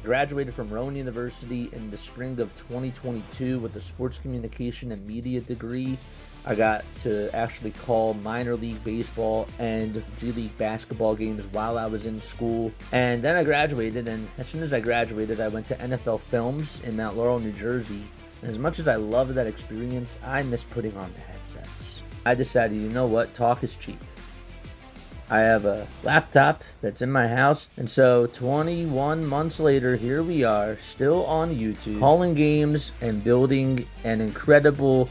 Graduated from Rowan University in the spring of 2022 with a sports communication and media degree. I got to actually call minor league baseball and G League basketball games while I was in school. And then I graduated, and as soon as I graduated, I went to NFL Films in Mount Laurel, New Jersey. And as much as I loved that experience, I miss putting on the headsets. I decided, you know what, talk is cheap. I have a laptop that's in my house, and so 21 months later, here we are, still on YouTube, calling games and building an incredible,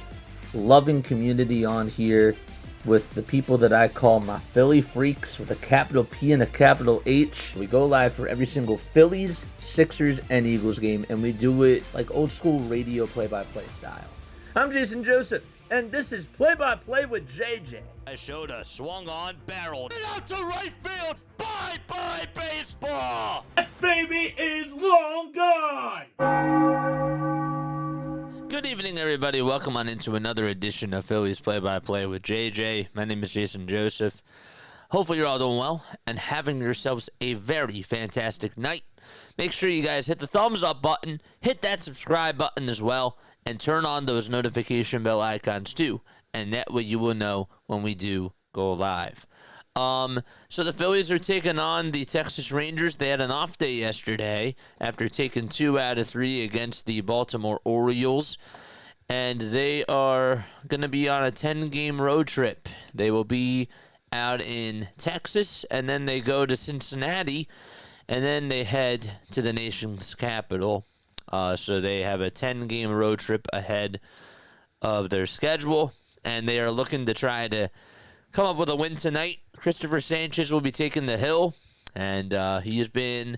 loving community on here with the people that I call my Philly freaks with a capital P and a capital H. We go live for every single Phillies, Sixers, and Eagles game, and we do it like old school radio play-by-play style. I'm Jason Joseph, and this is Play-by-Play with JJ. I showed a swung on barrel. And out to right field. Bye-bye baseball. That baby is long gone. Good evening, everybody. Welcome on into another edition of Phillies Play-by-Play with JJ. My name is Jason Joseph. Hopefully you're all doing well and having yourselves a very fantastic night. Make sure you guys hit the thumbs up button, hit that subscribe button as well, and turn on those notification bell icons too. And that way you will know when we do go live. So the Phillies are taking on the Texas Rangers. They had an off day yesterday after taking 2 out of 3 against the Baltimore Orioles. And they are going to be on a 10-game road trip. They will be out in Texas, and then they go to Cincinnati, and then they head to the nation's capital. So they have a 10-game road trip ahead of their schedule, and they are looking to try to come up with a win tonight. Cristopher Sanchez will be taking the hill, and he has been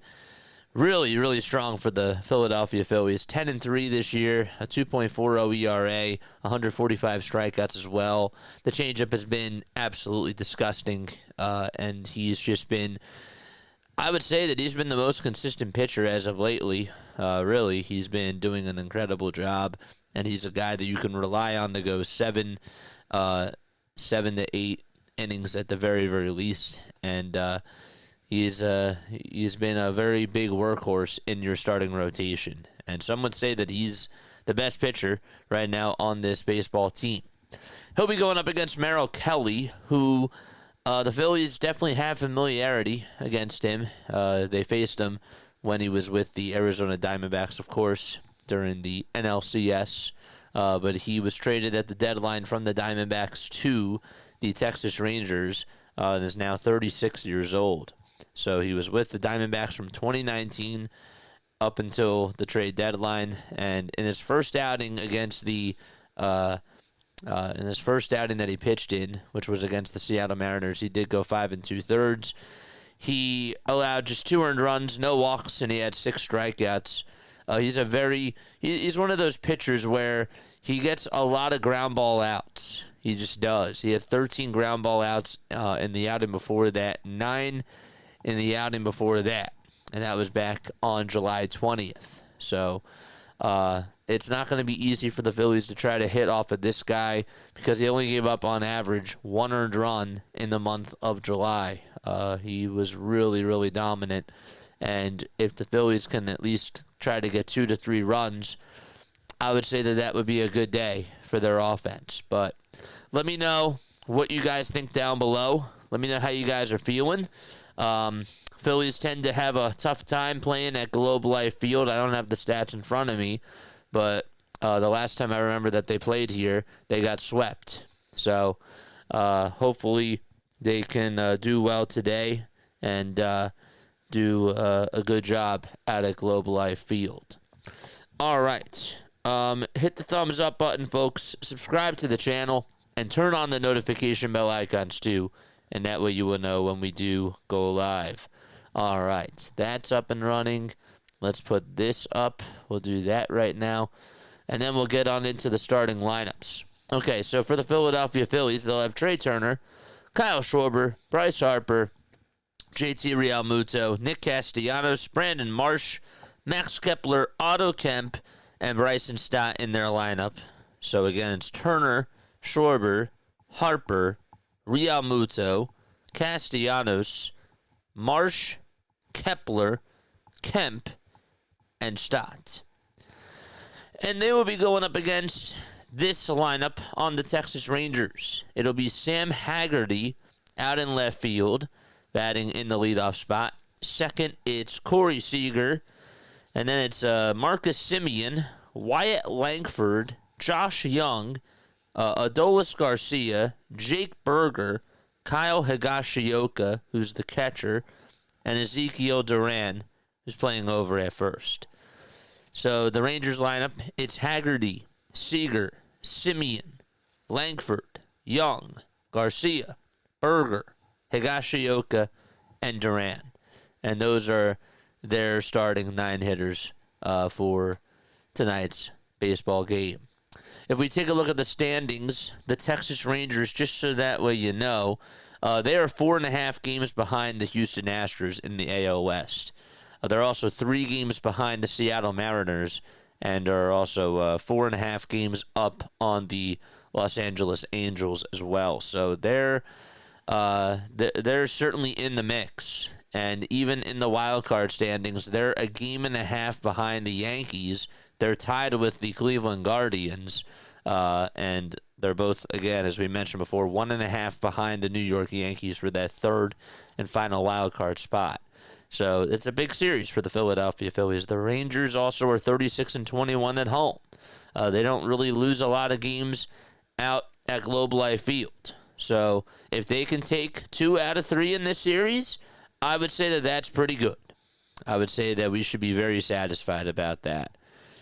really, really strong for the Philadelphia Phillies. 10-3 this year, a 2.40 ERA, 145 strikeouts as well. The changeup has been absolutely disgusting, and he's just been, I would say that he's been the most consistent pitcher as of lately. Really, he's been doing an incredible job, and he's a guy that you can rely on to go 7 to 8 innings at the very, very least. And he's been a very big workhorse in your starting rotation. And some would say that he's the best pitcher right now on this baseball team. He'll be going up against Merrill Kelly, who the Phillies definitely have familiarity against him. They faced him when he was with the Arizona Diamondbacks, of course, during the NLCS. But he was traded at the deadline from the Diamondbacks to the Texas Rangers and is now 36 years old. So he was with the Diamondbacks from 2019 up until the trade deadline. And in his first outing against the that he pitched in, which was against the Seattle Mariners, he did go 5 2/3. He allowed just 2 earned runs, no walks, and he had 6 strikeouts. He's one of those pitchers where he gets a lot of ground ball outs. He just does. He had 13 ground ball outs in the outing before that, 9 in the outing before that, and that was back on July 20th. So it's not going to be easy for the Phillies to try to hit off of this guy because he only gave up on average 1 earned run in the month of July. He was really, really dominant. And if the Phillies can at least try to get 2 to 3 runs, I would say that would be a good day for their offense. But let me know what you guys think down below. Let me know how you guys are feeling. Phillies tend to have a tough time playing at Globe Life Field. I don't have the stats in front of me, but the last time I remember that they played here, they got swept. So hopefully they can do well today and do a good job at Globe Life Field. All right. Hit the thumbs up button, folks. Subscribe to the channel and turn on the notification bell icons too. And that way you will know when we do go live. All right. That's up and running. Let's put this up. We'll do that right now. And then we'll get on into the starting lineups. Okay, so for the Philadelphia Phillies, they'll have Trey Turner, Kyle Schwarber, Bryce Harper, JT Realmuto, Nick Castellanos, Brandon Marsh, Max Kepler, Otto Kemp, and Bryson Stott in their lineup. So again, it's Turner, Schwarber, Harper, Realmuto, Castellanos, Marsh, Kepler, Kemp, and Stott. And they will be going up against this lineup on the Texas Rangers. It'll be Sam Haggerty out in left field, batting in the leadoff spot. Second, it's Corey Seager. And then it's Marcus Semien, Wyatt Langford, Josh Young, Adolis Garcia, Jake Berger, Kyle Higashioka, who's the catcher, and Ezekiel Duran, who's playing over at first. So the Rangers lineup, it's Haggerty, Seager, Semien, Langford, Young, Garcia, Berger, Higashioka, and Duran. And those are their starting 9 hitters for tonight's baseball game. If we take a look at the standings, the Texas Rangers, just so that way you know, they are 4.5 games behind the Houston Astros in the AL West. They're also 3 games behind the Seattle Mariners and are also 4.5 games up on the Los Angeles Angels as well. So they're certainly in the mix. And even in the wild card standings, they're a game and a half behind the Yankees. They're tied with the Cleveland Guardians. And they're both, again, as we mentioned before, 1.5 behind the New York Yankees for that third and final wild card spot. So it's a big series for the Philadelphia Phillies. The Rangers also are 36-21 at home. They don't really lose a lot of games out at Globe Life Field. So if they can take 2 out of 3 in this series, I would say that that's pretty good. I would say that we should be very satisfied about that.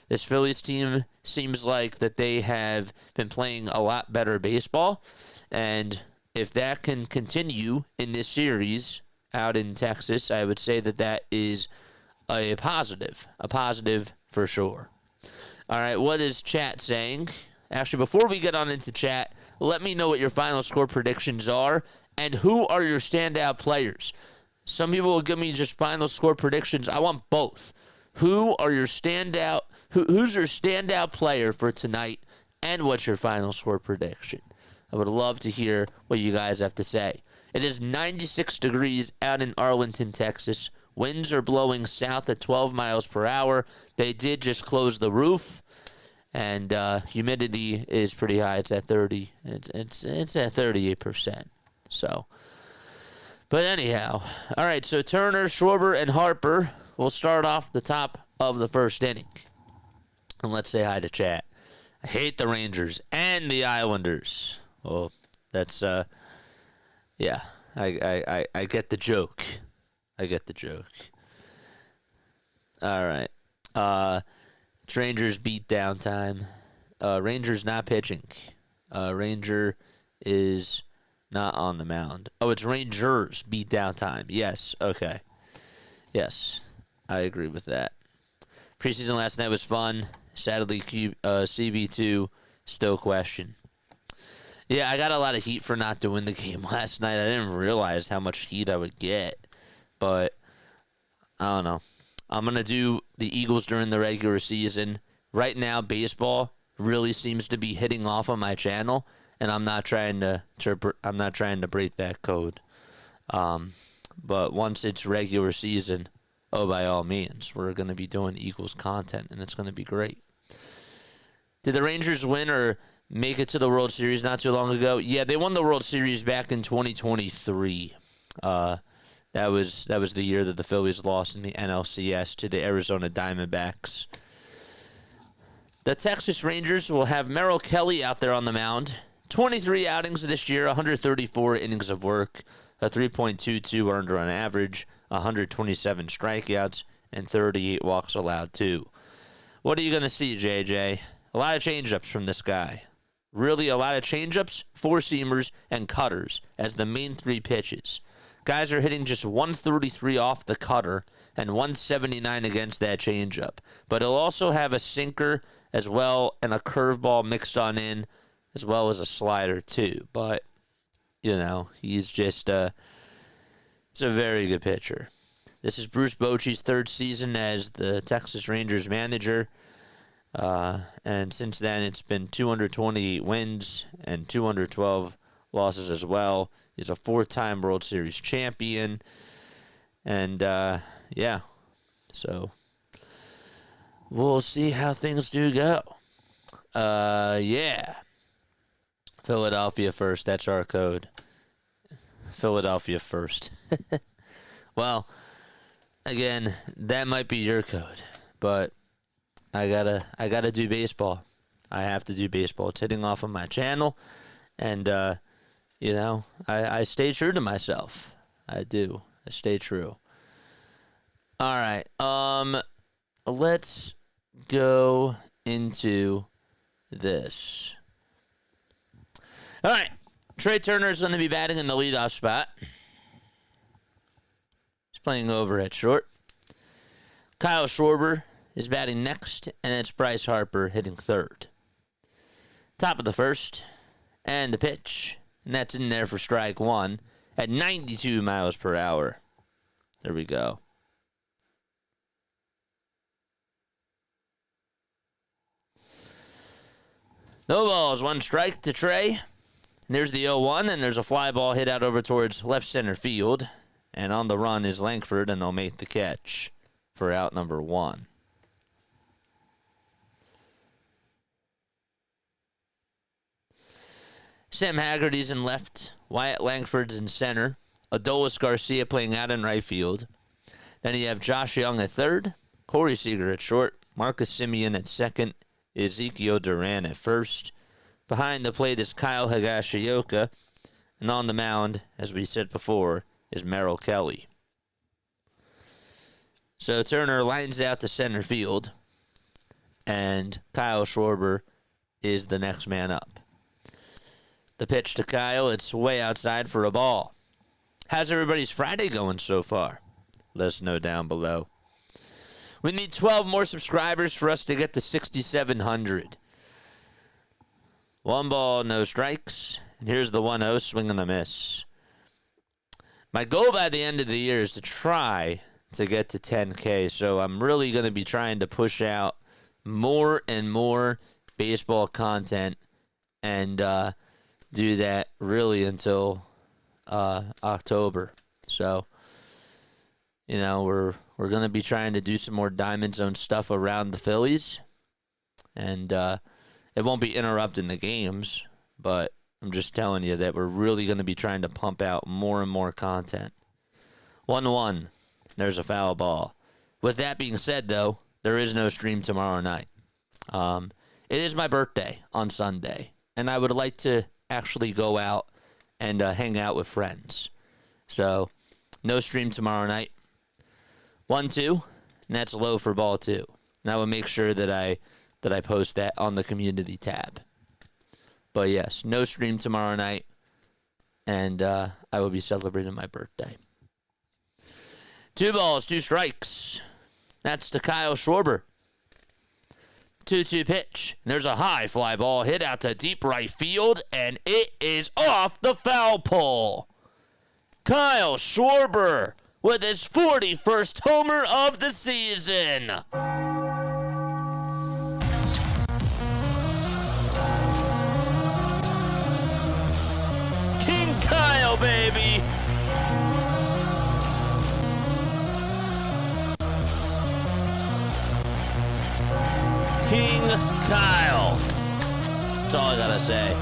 This Phillies team seems like that they have been playing a lot better baseball, and if that can continue in this series out in Texas, I would say that that is a positive for sure. All right, what is chat saying? Actually, before we get on into chat, let me know what your final score predictions are and who are your standout players. Some people will give me just final score predictions. I want both. Who are your standout? Who's your standout player for tonight, and what's your final score prediction? I would love to hear what you guys have to say. It is 96 degrees out in Arlington, Texas. Winds are blowing south at 12 miles per hour. They did just close the roof, and humidity is pretty high. It's at 30. It's at 38%. So, but anyhow, all right. So Turner, Schwarber, and Harper will start off the top of the first inning. And let's say hi to chat. I hate the Rangers and the Islanders. Well, that's yeah. I get the joke. I get the joke. All right. It's Rangers beat down time. Rangers not pitching. Ranger is not on the mound. Oh, it's Rangers beat down time. Yes. Okay. Yes. I agree with that. Preseason last night was fun. Sadly, CB2 still question. Yeah, I got a lot of heat for not doing the game last night. I didn't realize how much heat I would get. But, I don't know. I'm going to do the Eagles during the regular season. Right now, baseball really seems to be hitting off on my channel, and I'm not trying to break that code. But once it's regular season, oh, by all means, we're going to be doing Eagles content, and it's going to be great. Did the Rangers win or make it to the World Series not too long ago? Yeah, they won the World Series back in 2023. That was the year that the Phillies lost in the NLCS to the Arizona Diamondbacks. The Texas Rangers will have Merrill Kelly out there on the mound. 23 outings this year, 134 innings of work, a 3.22 earned run average, 127 strikeouts, and 38 walks allowed too. What are you going to see, JJ? A lot of changeups from this guy. Really a lot of changeups, four-seamers, and cutters as the main 3 pitches. Guys are hitting just 133 off the cutter and 179 against that changeup. But he'll also have a sinker as well and a curveball mixed on in, as well as a slider too. But, you know, he's just he's a very good pitcher. This is Bruce Bochy's 3rd season as the Texas Rangers manager. And since then, it's been 228 wins and 212 losses as well. He's a 4-time World Series champion. And, yeah. So, we'll see how things do go. Yeah. Philadelphia first. That's our code. Philadelphia first. Well, again, that might be your code, but I gotta do baseball. I have to do baseball. It's hitting off of my channel, and I stay true to myself. I do. I stay true. All right. Let's go into this. All right. Trey Turner is going to be batting in the leadoff spot. He's playing over at short. Kyle Schwarber is batting next, and it's Bryce Harper hitting third. Top of the first, and the pitch. And that's in there for strike one at 92 miles per hour. There we go. No balls, one strike to Trey. And there's the 0-1, and there's a fly ball hit out over towards left center field. And on the run is Langford, and they'll make the catch for out number one. Sam Haggerty's in left. Wyatt Langford's in center. Adolis Garcia playing out in right field. Then you have Josh Young at third. Corey Seager at short. Marcus Semien at second. Ezekiel Duran at first. Behind the plate is Kyle Higashioka. And on the mound, as we said before, is Merrill Kelly. So Turner lines out to center field. And Kyle Schwarber is the next man up. The pitch to Kyle, it's way outside for a ball. How's everybody's Friday going so far? Let us know down below. We need 12 more subscribers for us to get to 6,700. One ball, no strikes. And here's the 1-0, swing and a miss. My goal by the end of the year is to try to get to 10K. So I'm really going to be trying to push out more and more baseball content and do that really until October. So, we're going to be trying to do some more Diamond Zone stuff around the Phillies. And it won't be interrupting the games, but I'm just telling you that we're really going to be trying to pump out more and more content. 1-1. There's a foul ball. With that being said, though, there is no stream tomorrow night. It is my birthday on Sunday, and I would like to actually go out and hang out with friends. So, no stream tomorrow night. 1-2, and that's low for ball two. And I will make sure that I post that on the community tab. But yes, no stream tomorrow night, and I will be celebrating my birthday. 2 balls, 2 strikes. That's to Kyle Schwarber. 2-2 pitch. And there's a high fly ball hit out to deep right field, and it is off the foul pole. Kyle Schwarber with his 41st homer of the season. King Kyle, baby. King Kyle. That's all I gotta say.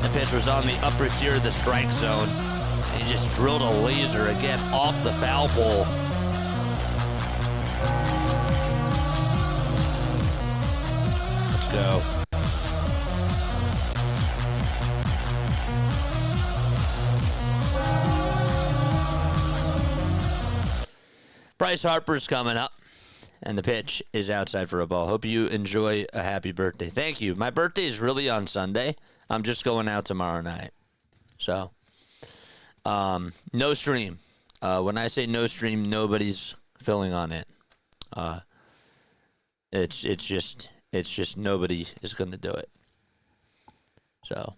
The pitch was on the upper tier of the strike zone. And he just drilled a laser again off the foul pole. Let's go. Bryce Harper's coming up. And the pitch is outside for a ball. Hope you enjoy a happy birthday. Thank you. My birthday is really on Sunday. I'm just going out tomorrow night. So, no stream. When I say no stream, nobody's filling on it. It's just nobody is going to do it. So,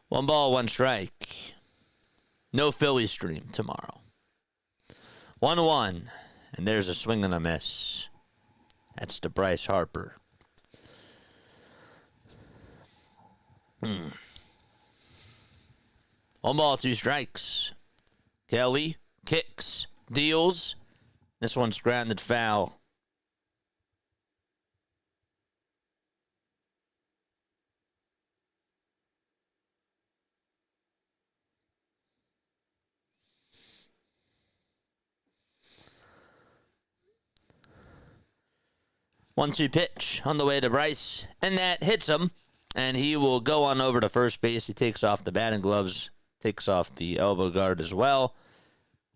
1 ball, 1 strike. No Philly stream tomorrow. 1-1. And there's a swing and a miss. That's to Bryce Harper. 1 ball, 2 strikes. Kelly kicks, deals. This one's grounded foul 1-2 pitch on the way to Bryce, and that hits him, and he will go on over to first base. He takes off the batting gloves, takes off the elbow guard as well,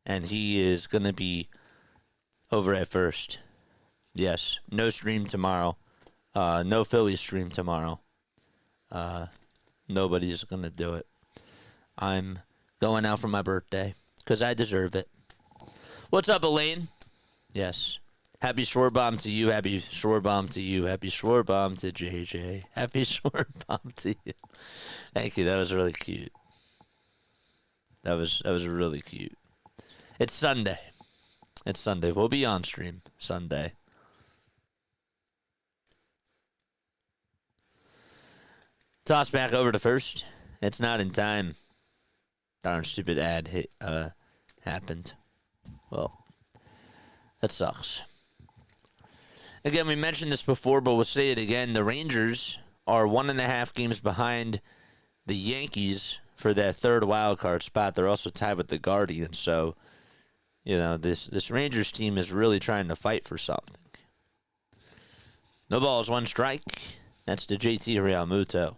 and he is going to be over at first. Yes, no stream tomorrow. No Phillies stream tomorrow. Nobody's going to do it. I'm going out for my birthday because I deserve it. What's up, Elaine? Yes. Happy Schwarbomb to you. Happy Schwarbomb to you. Happy Schwarbomb to JJ. Happy Schwarbomb to you. Thank you. That was really cute. That was really cute. It's Sunday. It's Sunday. We'll be on stream Sunday. Toss back over to first. It's not in time. Darn stupid ad happened. Well, that sucks. Again, we mentioned this before, but we'll say it again. The Rangers are 1.5 games behind the Yankees for that third wild card spot. They're also tied with the Guardians. So, you know, this Rangers team is really trying to fight for something. No balls, 1 strike. That's to JT Realmuto.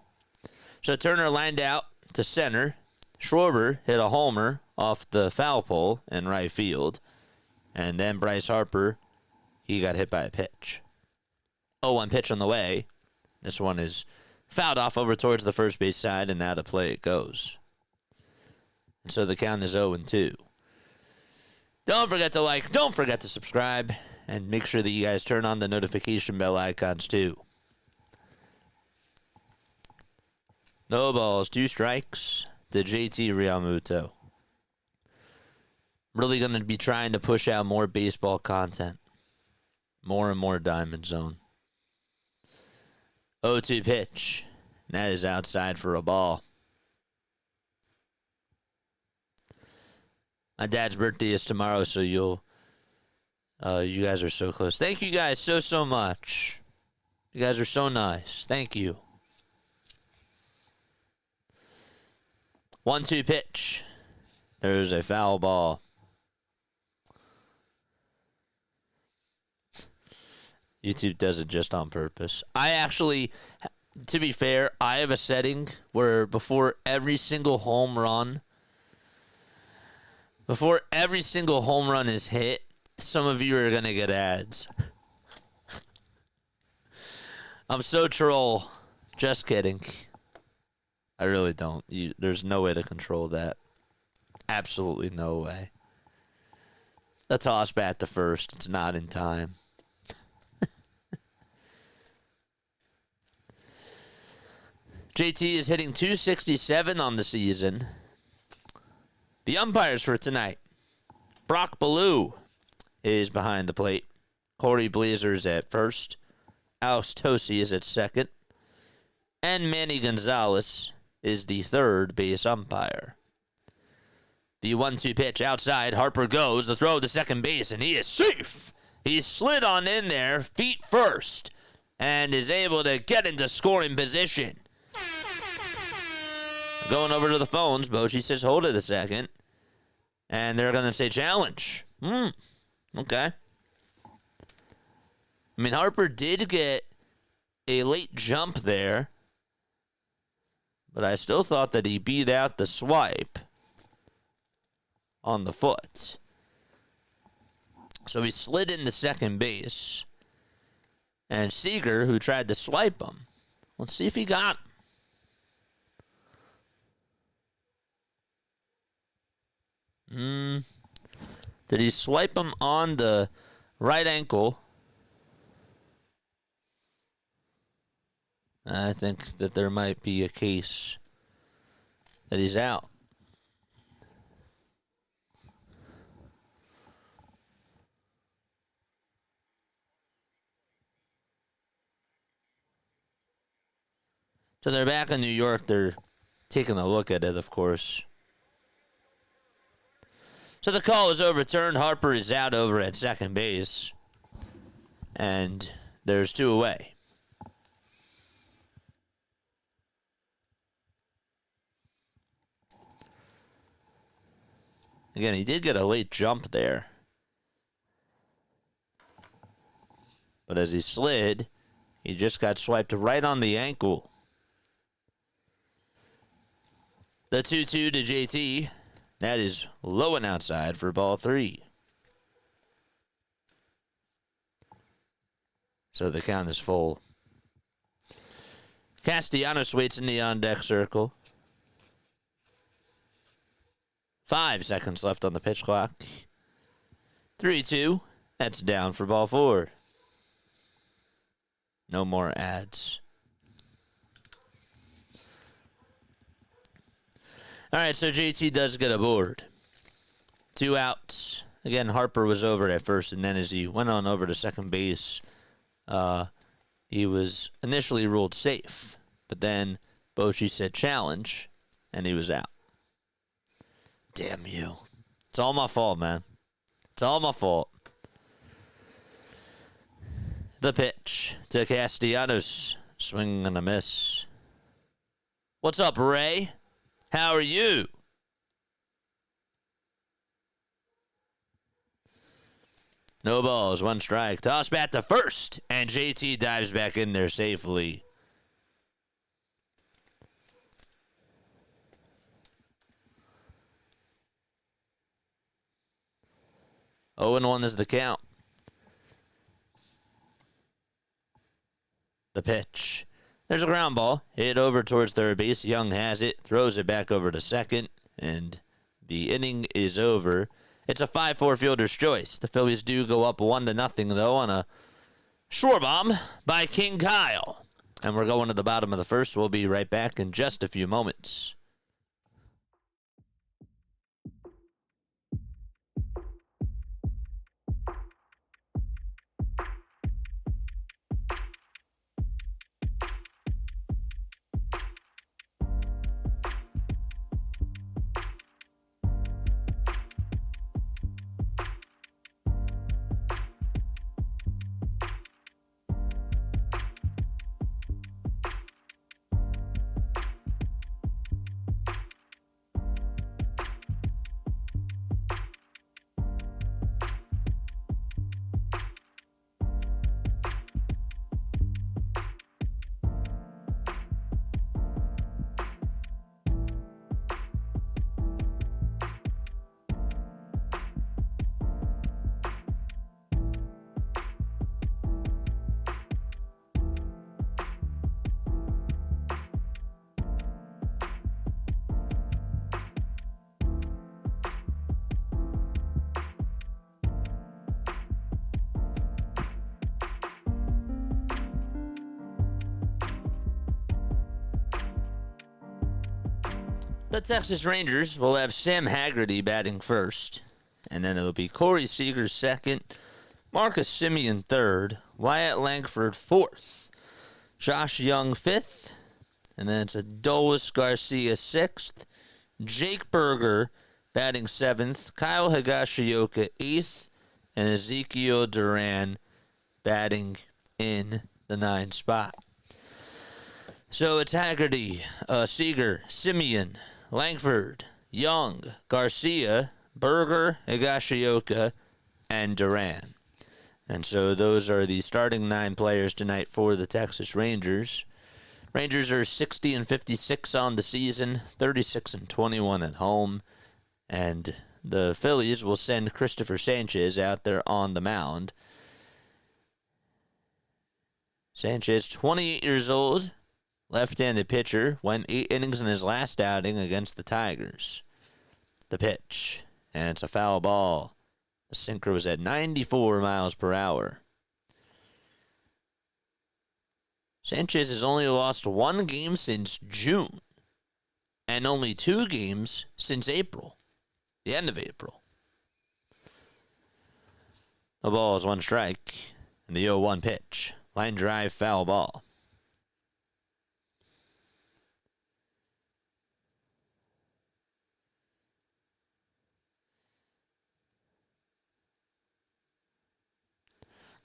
So Turner lined out to center. Schwarber hit a homer off the foul pole in right field. And then Bryce Harper, he got hit by a pitch. 0-1 pitch on the way. This one is fouled off over towards the first base side, and now to play it goes. And so the count is 0-2. Don't forget to like, don't forget to subscribe, and make sure that you guys turn on the notification bell icons too. No balls, 2 strikes to JT Realmuto. Really going to be trying to push out more baseball content. More and more Diamond Zone. 0-2 pitch. That is outside for a ball. My dad's birthday is tomorrow, so you guys are so close. Thank you guys so much. You guys are so nice. Thank you. 1-2 pitch. There's a foul ball. YouTube does it just on purpose. I actually, to be fair, I have a setting where before every single home run is hit, some of you are going to get ads. I'm so troll. Just kidding. I really don't. There's no way to control that. Absolutely no way. The toss back to first. It's not in time. JT is hitting .267 on the season. The umpires for tonight. Brock Ballou is behind the plate. Corey Blazers at first. Alex Tosi is at second. And Manny Gonzalez is the third base umpire. The 1-2 pitch outside. Harper goes. The throw to second base, and he is safe. He slid on in there, feet first, and is able to get into scoring position. Going over to the phones, Bochy says, hold it a second. And they're going to say challenge. Okay. I mean, Harper did get a late jump there, but I still thought that he beat out the swipe on the foot. So he slid into second base. And Seager, who tried to swipe him, let's see if he got him. Did he swipe him on the right ankle? I think that there might be a case that he's out. So they're back in New York. They're taking a look at it, of course. So the call is overturned. Harper is out over at second base. And there's 2 away. Again, he did get a late jump there. But but as he slid, he just got swiped right on the ankle. The 2-2 to JT. That is low and outside for ball 3. So the count is full. Castellanos waits in the on-deck circle. 5 seconds left on the pitch clock. 3-2. That's down for ball 4. No more ads. All right, so JT does get aboard. 2 outs. Again, Harper was over at first, and then as he went on over to second base, he was initially ruled safe. But then Bochy said challenge, and he was out. Damn you. It's all my fault, man. It's all my fault. The pitch to Castellanos. Swing and a miss. What's up, Ray? How are you? No balls, 1 strike. Toss bat to first, and JT dives back in there safely. Oh, and 1 is the count. The pitch. There's a ground ball. Hit over towards third base. Young has it. Throws it back over to second. And the inning is over. It's a 5-4 fielder's choice. The Phillies do go up 1-0, though, on a shore bomb by King Kyle. And we're going to the bottom of the first. We'll be right back in just a few moments. The Texas Rangers will have Sam Haggerty batting first, and then it'll be Corey Seager second, Marcus Semien third, Wyatt Langford fourth, Josh Young fifth, and then it's Adolis Garcia sixth, Jake Berger batting seventh, Kyle Higashioka eighth, and Ezekiel Duran batting in the 9th spot. So it's Haggerty, Seager, Semien, Langford, Young, Garcia, Berger, Higashioka, and Duran. And so those are the starting 9 players tonight for the Texas Rangers. Rangers are 60-56 on the season, 36-21 at home. And the Phillies will send Cristopher Sanchez out there on the mound. Sanchez, 28 years old. Left-handed pitcher, went 8 innings in his last outing against the Tigers. The pitch, and it's a foul ball. The sinker was at 94 miles per hour. Sanchez has only lost 1 game since June, and only 2 games since April, the end of April. The ball is 1 strike, and the 0-1 pitch. Line drive, foul ball.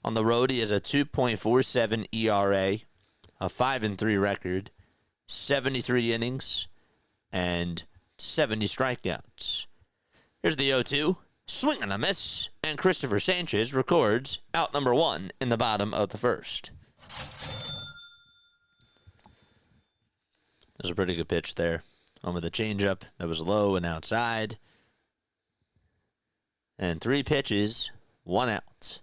On the road, he has a 2.47 ERA, a 5-3 record, 73 innings, and 70 strikeouts. Here's the 0-2. Swing and a miss, and Cristopher Sanchez records out number 1 in the bottom of the first. That was a pretty good pitch there. On with the changeup that was low and outside. And 3 pitches, 1 out.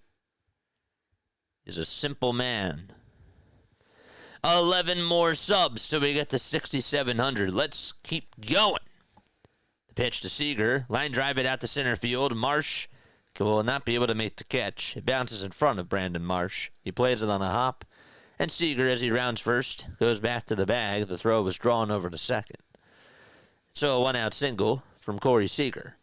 He's a simple man. 11 more subs till we get to 6,700. Let's keep going. The pitch to Seager. Line drive it out to center field. Marsh will not be able to make the catch. It bounces in front of Brandon Marsh. He plays it on a hop. And Seager, as he rounds first, goes back to the bag. The throw was drawn over to second. So a 1-out single from Corey Seager.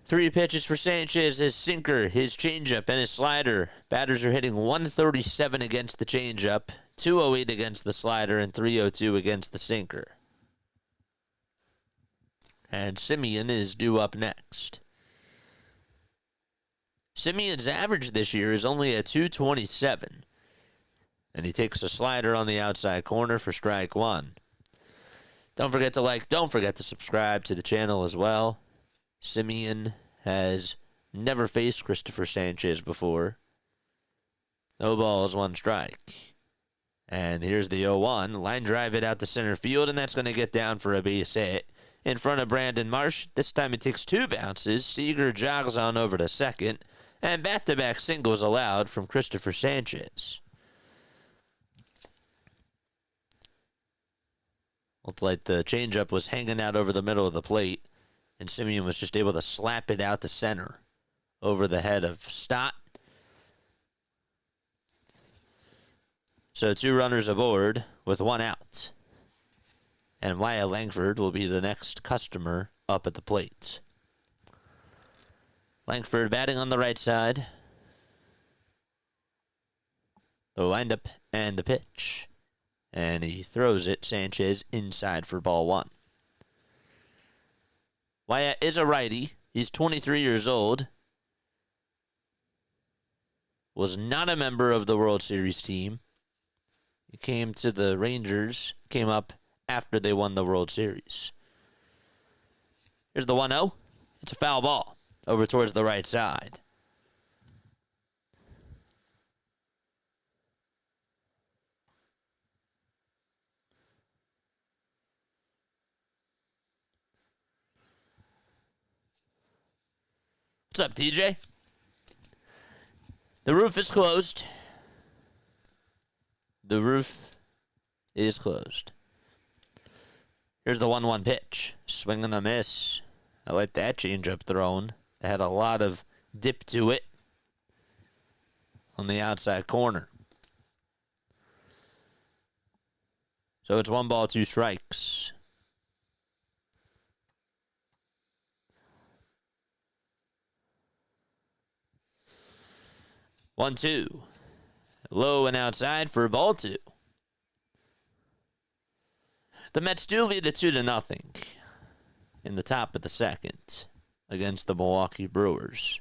3 pitches for Sanchez, his sinker, his changeup, and his slider. Batters are hitting 137 against the changeup, 208 against the slider, and 302 against the sinker. And Semien is due up next. Semien's average this year is only a 227. And he takes a slider on the outside corner for strike 1. Don't forget to like, don't forget to subscribe to the channel as well. Semien has never faced Cristopher Sanchez before. No balls, 1 strike. And here's the 0-1. Line drive it out to center field, and that's going to get down for a base hit. In front of Brandon Marsh. This time it takes 2 bounces. Seager jogs on over to second. And back-to-back singles allowed from Cristopher Sanchez. Looked like the changeup was hanging out over the middle of the plate. And Semien was just able to slap it out to center over the head of Stott. So 2 runners aboard with 1 out. And Wyatt Langford will be the next customer up at the plate. Langford batting on the right side. The windup and the pitch. And he throws it, Sanchez, inside for ball 1. Wyatt is a righty. He's 23 years old. Was not a member of the World Series team. He came to the Rangers, came up after they won the World Series. Here's the 1-0. It's a foul ball over towards the right side. What's up, DJ? The roof is closed. The roof is closed. Here's the 1-1 pitch. Swing and a miss. I like that changeup thrown. It had a lot of dip to it on the outside corner. So it's 1 ball, 2 strikes. One, 2. Low and outside for ball 2. The Mets do lead it 2-0 in the top of the second against the Milwaukee Brewers.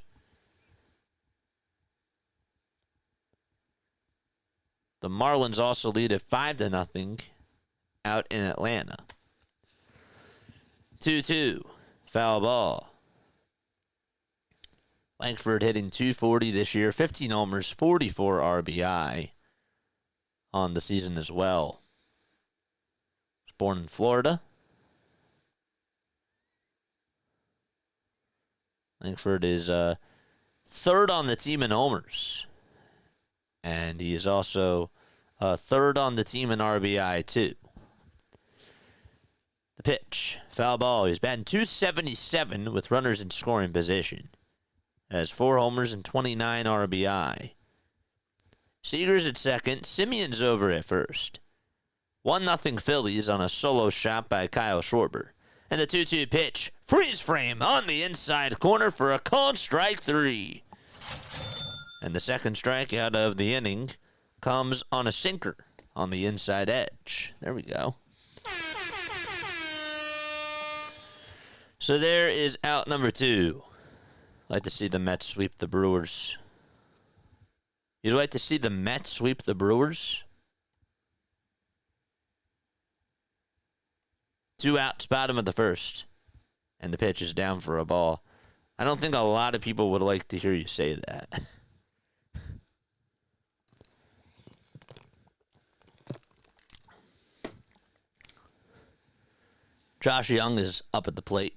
The Marlins also lead it 5-0 out in Atlanta. 2-2. Foul ball. Langford hitting .240 this year, 15 homers, 44 RBI on the season as well. Was born in Florida. Langford is 3rd on the team in homers. And he is also 3rd on the team in RBI, too. The pitch. Foul ball. He's batting .277 with runners in scoring position. Has 4 homers and 29 RBI. Seager's at second. Semien's over at first. 1-0 Phillies on a solo shot by Kyle Schwarber. And the 2-2 pitch. Freeze frame on the inside corner for a called strike 3. And the second strikeout of the inning comes on a sinker on the inside edge. There we go. So there is out number 2. Like to see the Mets sweep the Brewers. You'd like to see the Mets sweep the Brewers? 2 outs, bottom of the first. And the pitch is down for a ball. I don't think a lot of people would like to hear you say that. Josh Young is up at the plate.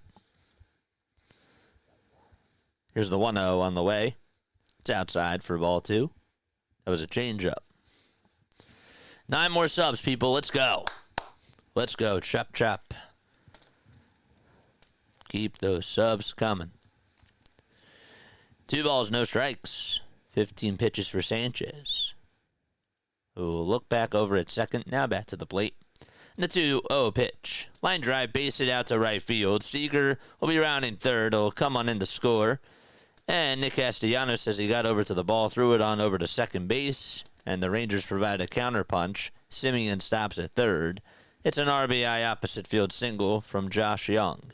Here's the 1-0 on the way. It's outside for ball 2. That was a changeup. 9 more subs, people. Let's go. Let's go. Chop, chop. Keep those subs coming. 2 balls, no strikes. 15 pitches for Sanchez, who will look back over at second. Now back to the plate. And the 2-0 pitch. Line drive, base it out to right field. Seager will be rounding third. He'll come on in to score. And Nick Castellanos says he got over to the ball, threw it on over to second base. And the Rangers provide a counterpunch. Simeon stops at third. It's an RBI opposite field single from Josh Young.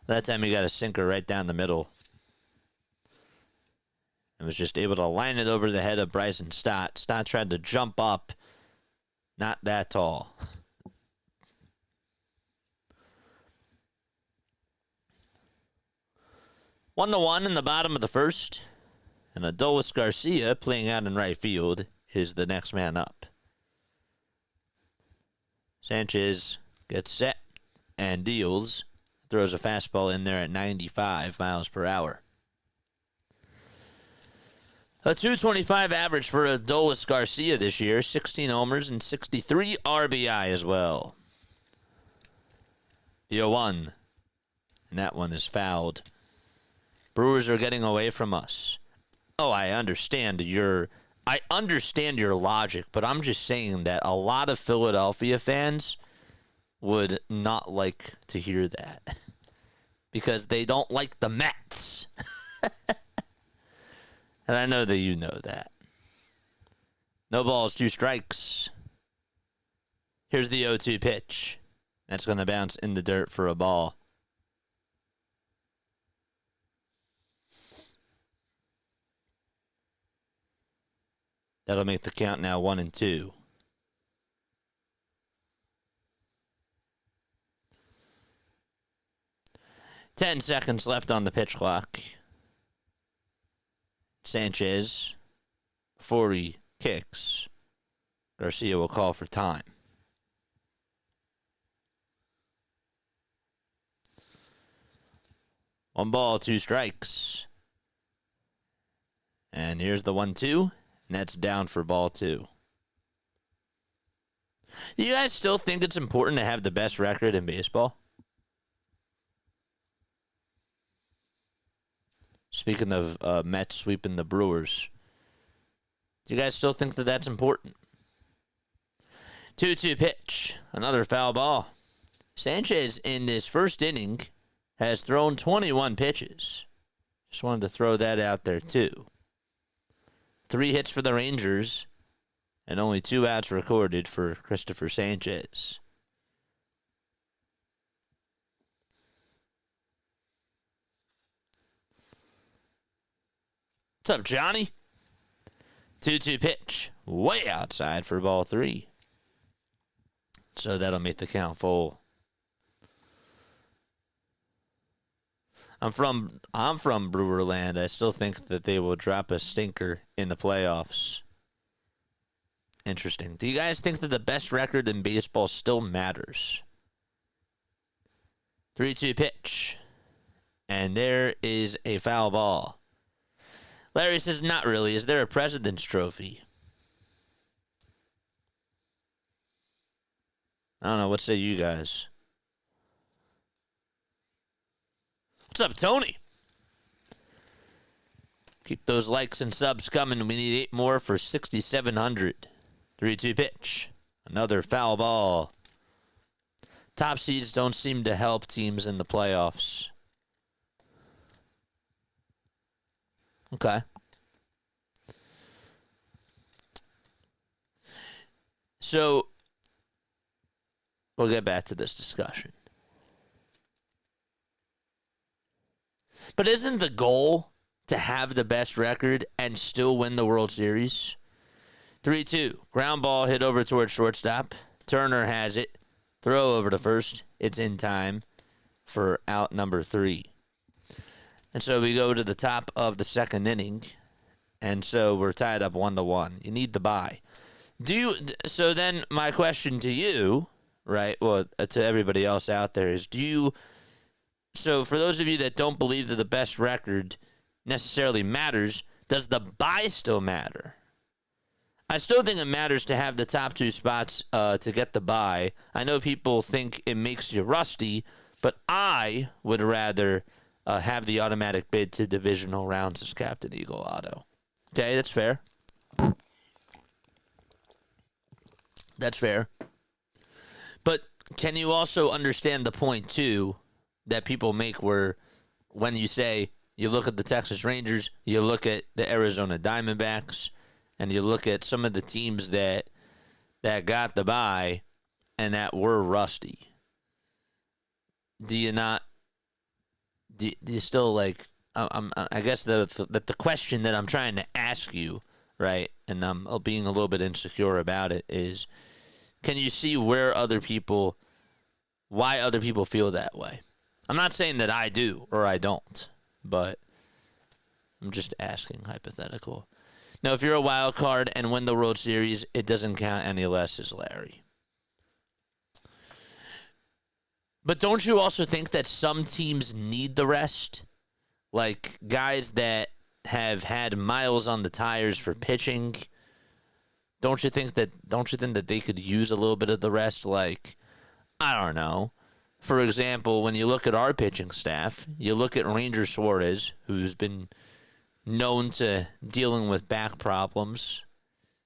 That time he got a sinker right down the middle. And was just able to line it over the head of Bryson Stott. Stott tried to jump up. Not that tall. 1-1 in the bottom of the first. And Adolis Garcia, playing out in right field, is the next man up. Sanchez gets set and deals. Throws a fastball in there at 95 miles per hour. A 225 average for Adolis Garcia this year. 16 homers and 63 RBI as well. The 0-1. And that one is fouled. Brewers are getting away from us. Oh, I understand your logic, but I'm just saying that a lot of Philadelphia fans would not like to hear that because they don't like the Mets. And I know that you know that. No balls, 2 strikes. Here's the 0-2 pitch. That's going to bounce in the dirt for a ball. That'll make the count now 1-2. 10 seconds left on the pitch clock. Sanchez, before he kicks, Garcia will call for time. One ball, 2 strikes. And here's the 1-2, and that's down for ball 2. Do you guys still think it's important to have the best record in baseball? Speaking of Mets sweeping the Brewers, do you guys still think that that's important? 2-2 pitch, another foul ball. Sanchez in this first inning has thrown 21 pitches. Just wanted to throw that out there too. 3 hits for the Rangers and only 2 outs recorded for Cristopher Sanchez. What's up, Johnny? 2-2 pitch. Way outside for ball 3. So that'll make the count full. I'm from Brewerland. I still think that they will drop a stinker in the playoffs. Interesting. Do you guys think that the best record in baseball still matters? 3-2 pitch. And there is a foul ball. Larry says, not really. Is there a President's Trophy? I don't know. What say you guys? What's up, Tony? Keep those likes and subs coming. We need 8 more for 6,700. 3-2 pitch. Another foul ball. Top seeds don't seem to help teams in the playoffs. Okay. So, we'll get back to this discussion. But isn't the goal to have the best record and still win the World Series? 3-2. Ground ball hit over towards shortstop. Turner has it. Throw over to first. It's in time for out number 3. And so we go to the top of the second inning, and so we're tied up 1-1. You need the bye. So then my question to you, right, well, to everybody else out there is, so for those of you that don't believe that the best record necessarily matters, does the bye still matter? I still think it matters to have the top 2 spots to get the bye. I know people think it makes you rusty, but I would rather have the automatic bid to divisional rounds as Captain Eagle Auto. Okay, that's fair. That's fair. But can you also understand the point, too, that people make where when you say you look at the Texas Rangers, you look at the Arizona Diamondbacks, and you look at some of the teams that got the bye and that were rusty. Do you not? Do you still like? I guess the question that I'm trying to ask you, right, and I'm being a little bit insecure about it, is, can you see why other people feel that way? I'm not saying that I do or I don't, but I'm just asking hypothetical. Now, if you're a wild card and win the World Series, it doesn't count any less as Larry. But don't you also think that some teams need the rest? Like guys that have had miles on the tires for pitching. Don't you think that they could use a little bit of the rest? Like, I don't know. For example, when you look at our pitching staff, you look at Ranger Suarez, who's been known to dealing with back problems.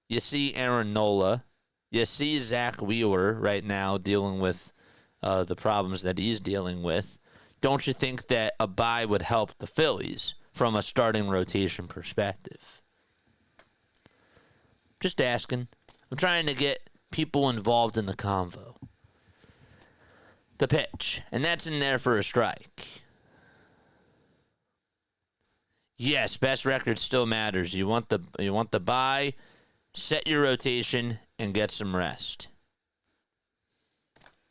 You see Aaron Nola. You see Zach Wheeler right now dealing with the problems that he's dealing with. Don't you think that a bye would help the Phillies from a starting rotation perspective? Just asking. I'm trying to get people involved in the convo. The pitch, and that's in there for a strike. Yes, best record still matters. You want the bye, set your rotation, and get some rest.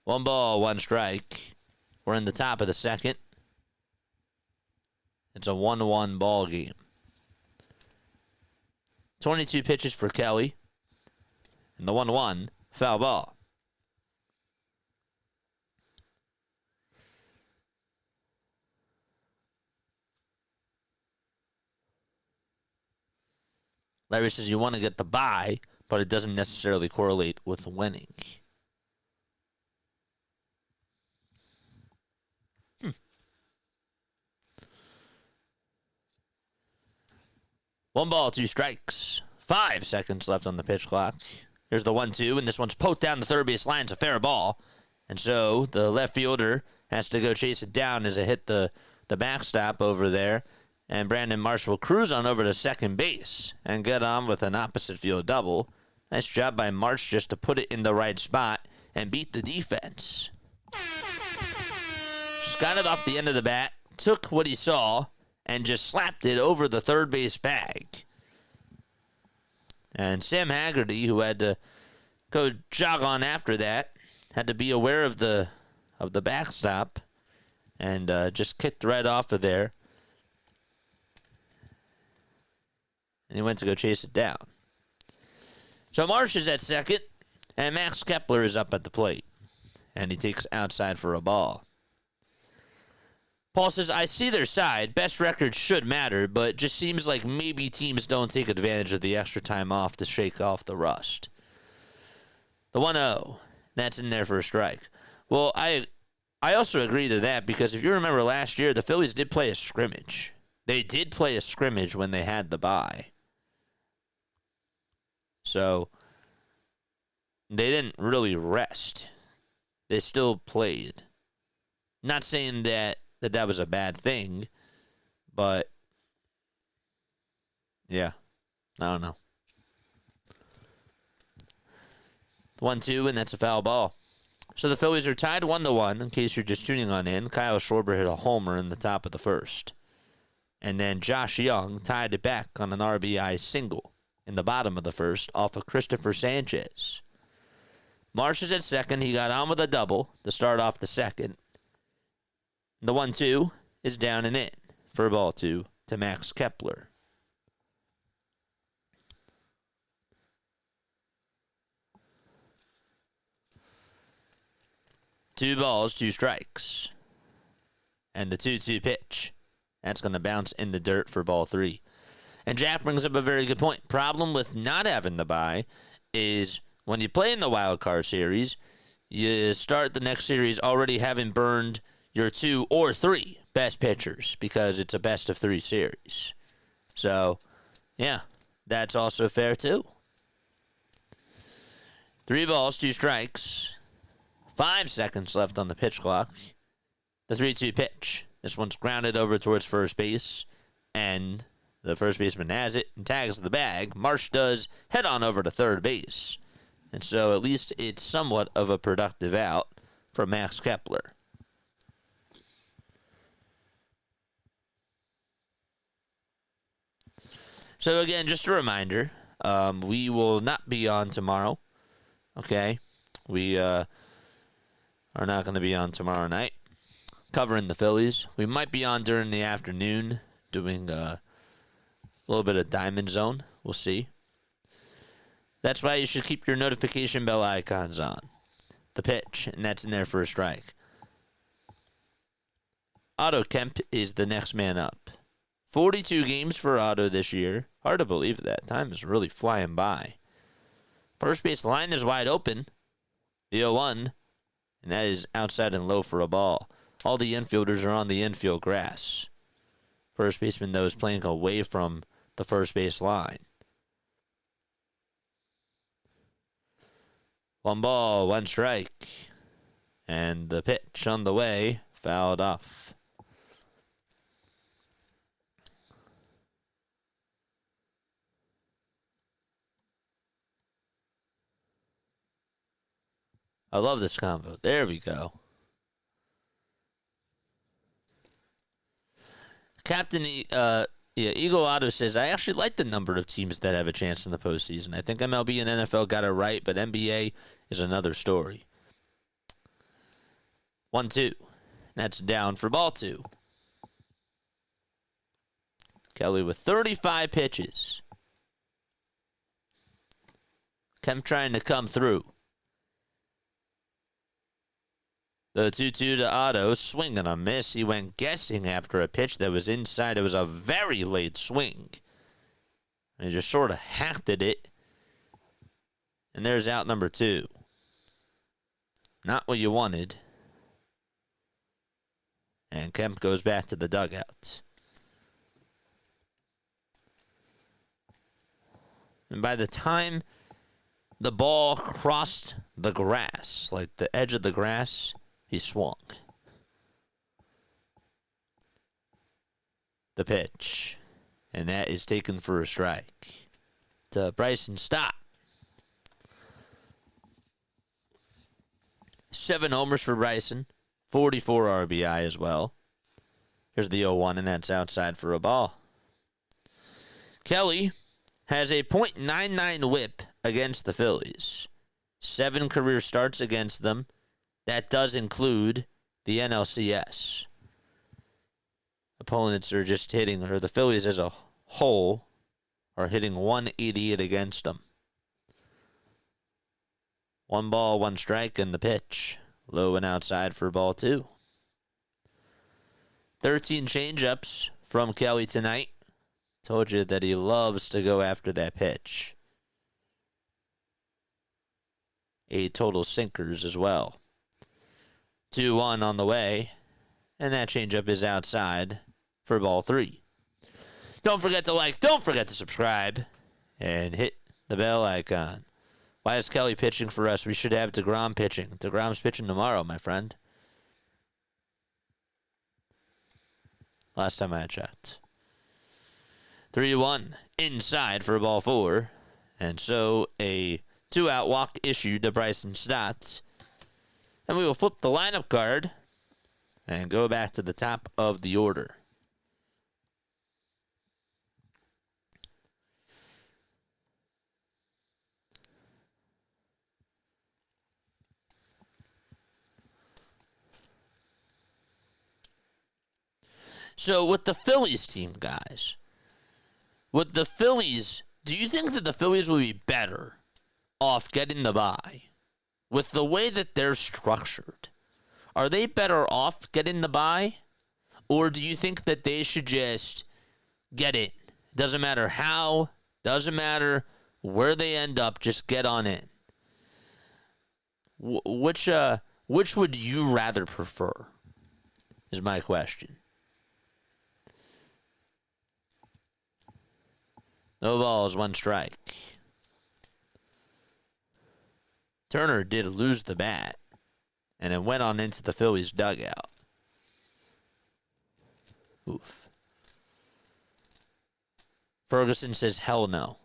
1 ball, 1 strike. We're in the top of the second. It's a 1-1 ball game. 22 pitches for Kelly. And the 1-1, foul ball. Larry says you want to get the bye, but it doesn't necessarily correlate with winning. One ball, 2 strikes. 5 seconds left on the pitch clock. Here's the 1-2, and this one's poked down the third base line. It's a fair ball. And so the left fielder has to go chase it down as it hit the backstop over there. And Brandon Marsh will cruise on over to second base and get on with an opposite field double. Nice job by Marsh just to put it in the right spot and beat the defense. Just got it off the end of the bat, took what he saw, and just slapped it over the third base bag. And Sam Haggerty, who had to go jog on after that, had to be aware of the backstop and just kicked right off of there. And he went to go chase it down. So Marsh is at second, and Max Kepler is up at the plate. And he takes outside for a ball. Paul says, I see their side. Best record should matter, but just seems like maybe teams don't take advantage of the extra time off to shake off the rust. The 1-0, that's in there for a strike. Well, I also agree to that because if you remember last year, the Phillies did play a scrimmage. They did play a scrimmage when they had the bye. So they didn't really rest. They still played. Not saying that was a bad thing, but yeah, I don't know. 1-2, and that's a foul ball. So the Phillies are tied 1-1, in case you're just tuning on in. Kyle Schwarber hit a homer in the top of the first. And then Josh Young tied it back on an RBI single in the bottom of the first off of Cristopher Sanchez. Marsh is at second. He got on with a double to start off the second. The 1-2 is down and in for ball 2 to Max Kepler. Two balls, two strikes. And the 2-2 pitch. That's going to bounce in the dirt for ball 3. And Jack brings up a very good point. Problem with not having the bye is when you play in the wild card series, you start the next series already having burned your 2 or 3 best pitchers because it's a best of 3 series. So, yeah, that's also fair too. 3 balls, 2 strikes. 5 seconds left on the pitch clock. The 3-2 pitch. This one's grounded over towards first base, and the first baseman has it and tags the bag. Marsh does head on over to third base. And so at least it's somewhat of a productive out for Max Kepler. So again, just a reminder, we will not be on tomorrow. Okay? We are not going to be on tomorrow night covering the Phillies. We might be on during the afternoon doing a little bit of Diamond Zone. We'll see. That's why you should keep your notification bell icons on. The pitch, and that's in there for a strike. Otto Kemp is the next man up. 42 games for Otto this year. Hard to believe that. Time is really flying by. First base line is wide open. The 0-1, and that is outside and low for a ball. All the infielders are on the infield grass. First baseman, though, is playing away from the first base line. 1 ball, 1 strike. And the pitch on the way, fouled off. I love this combo. There we go. Captain Eagle Otto says, I actually like the number of teams that have a chance in the postseason. I think MLB and NFL got it right, but NBA is another story. 1-2. That's down for ball 2. Kelly with 35 pitches. Kemp trying to come through. The 2-2 to Otto, swing and a miss. He went guessing after a pitch that was inside. It was a very late swing. And he just sort of hacked at it. And there's out number 2. Not what you wanted. And Kemp goes back to the dugout. And by the time the ball crossed the grass, like the edge of the grass, he swung. The pitch. And that is taken for a strike. To Bryson Stott. 7 homers for Bryson. 44 RBI as well. Here's the 0-1, and that's outside for a ball. Kelly has a .99 whip against the Phillies. 7 career starts against them. That does include the NLCS. Opponents are just hitting, or the Phillies as a whole are hitting 188 against them. 1 ball, 1 strike, and the pitch. Low and outside for ball 2. 13 changeups from Kelly tonight. Told you that he loves to go after that pitch. 8 total sinkers as well. 2-1 on the way. And that changeup is outside for ball 3. Don't forget to like, don't forget to subscribe, and hit the bell icon. Why is Kelly pitching for us? We should have DeGrom pitching. DeGrom's pitching tomorrow, my friend. Last time I checked. 3-1 inside for ball 4. And so a 2-out walk issued to Bryson Stott. And we will flip the lineup card and go back to the top of the order. So with the Phillies team, guys, with the Phillies, do you think that the Phillies will be better off getting the bye? With the way that they're structured, are they better off getting the bye? Or do you think that they should just get it? Doesn't matter how, doesn't matter where they end up, just get on in. Which would you rather prefer? Is my question. No balls, 1 strike. Turner did lose the bat, and it went on into the Phillies dugout. Oof. Ferguson says, hell no.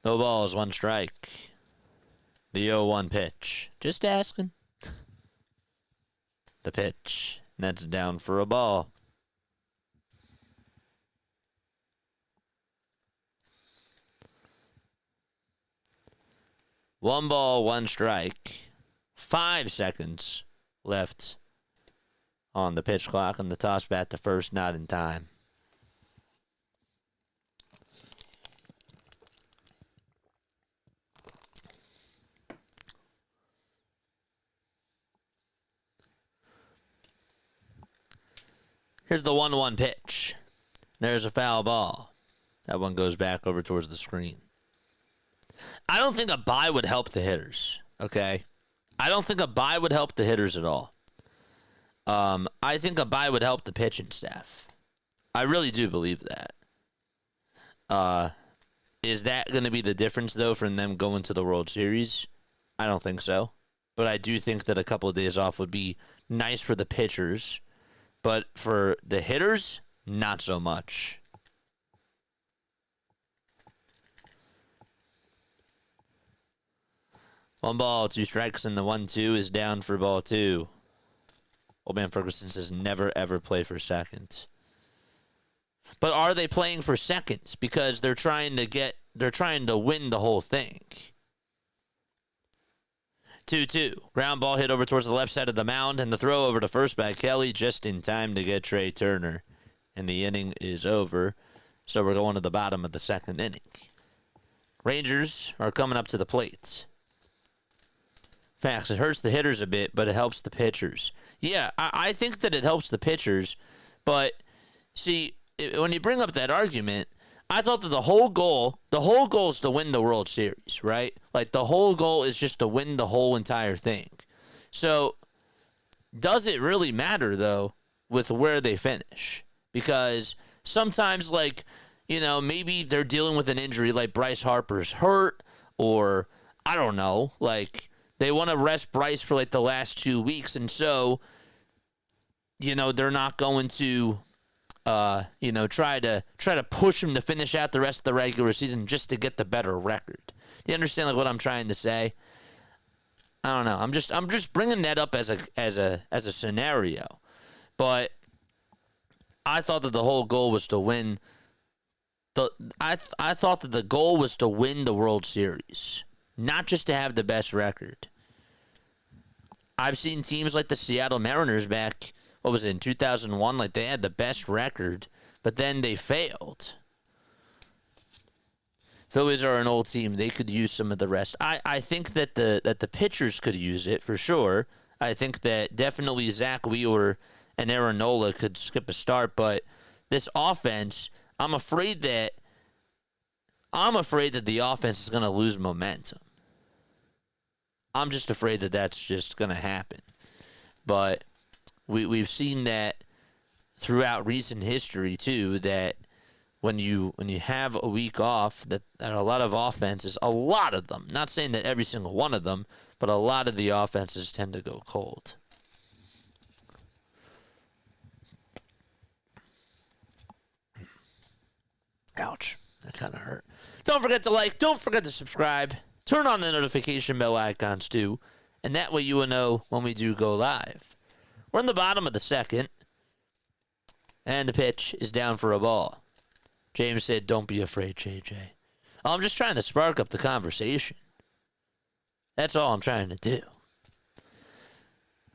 No balls, 1 strike. The 0-1 pitch. Just asking. The pitch. That's down for a ball. One ball, 1 strike. 5 seconds left on the pitch clock, and the toss bat to first, not in time. Here's the 1-1 pitch. There's a foul ball. That one goes back over towards the screen. I don't think a bye would help the hitters, okay? I don't think a bye would help the hitters at all. I think a bye would help the pitching staff. I really do believe that. Is that going to be the difference, though, from them going to the World Series? I don't think so. But I do think that a couple of days off would be nice for the pitchers. But for the hitters, not so much. One ball, 2 strikes, and the 1-2 is down for ball 2. Old man Ferguson says never, ever play for second. But are they playing for seconds? Because they're trying to win the whole thing. 2-2. Ground ball hit over towards the left side of the mound, and the throw over to first by Kelly just in time to get Trey Turner. And the inning is over. So we're going to the bottom of the 2nd inning. Rangers are coming up to the plate. Facts, it hurts the hitters a bit, but it helps the pitchers. Yeah, I think that it helps the pitchers, but see, when you bring up that argument, I thought that the whole goal is to win the World Series, right? Like, the whole goal is just to win the whole entire thing. So, does it really matter, though, with where they finish? Because sometimes, like, you know, maybe they're dealing with an injury, like Bryce Harper's hurt, or, I don't know, like, they want to rest Bryce for, like, the last 2 weeks, and so, you know, they're not going to try to push him to finish out the rest of the regular season just to get the better record. You understand like what I'm trying to say? I don't know. I'm just bringing that up as a scenario, but I thought that the whole goal was to win. I thought that the goal was to win the World Series, not just to have the best record. I've seen teams like the Seattle Mariners back. What was it, in 2001? Like, they had the best record, but then they failed. Phillies are an old team. They could use some of the rest. I think that the pitchers could use it for sure. I think that definitely Zach Wheeler and Aaron Nola could skip a start, but this offense, I'm afraid that the offense is going to lose momentum. I'm just afraid that that's just going to happen. But we've seen that throughout recent history too, that when you have a week off, that a lot of offenses, a lot of them, not saying that every single one of them, but a lot of the offenses tend to go cold. Ouch. That kind of hurt. Don't forget to like, don't forget to subscribe. Turn on the notification bell icons too, and that way you will know when we do go live. We're in the bottom of the 2nd, and the pitch is down for a ball. James said, don't be afraid, JJ. Oh, I'm just trying to spark up the conversation. That's all I'm trying to do.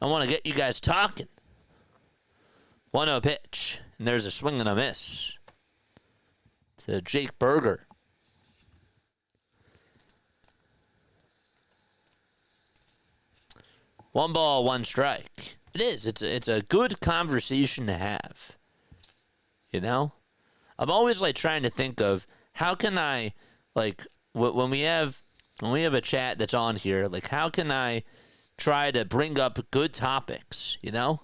I want to get you guys talking. 1-0 pitch, and there's a swing and a miss to Jake Berger. One ball, one strike. It is. It's a good conversation to have. You know? I'm always like trying to think of how can I, like, when we have a chat that's on here, like, how can I try to bring up good topics, you know?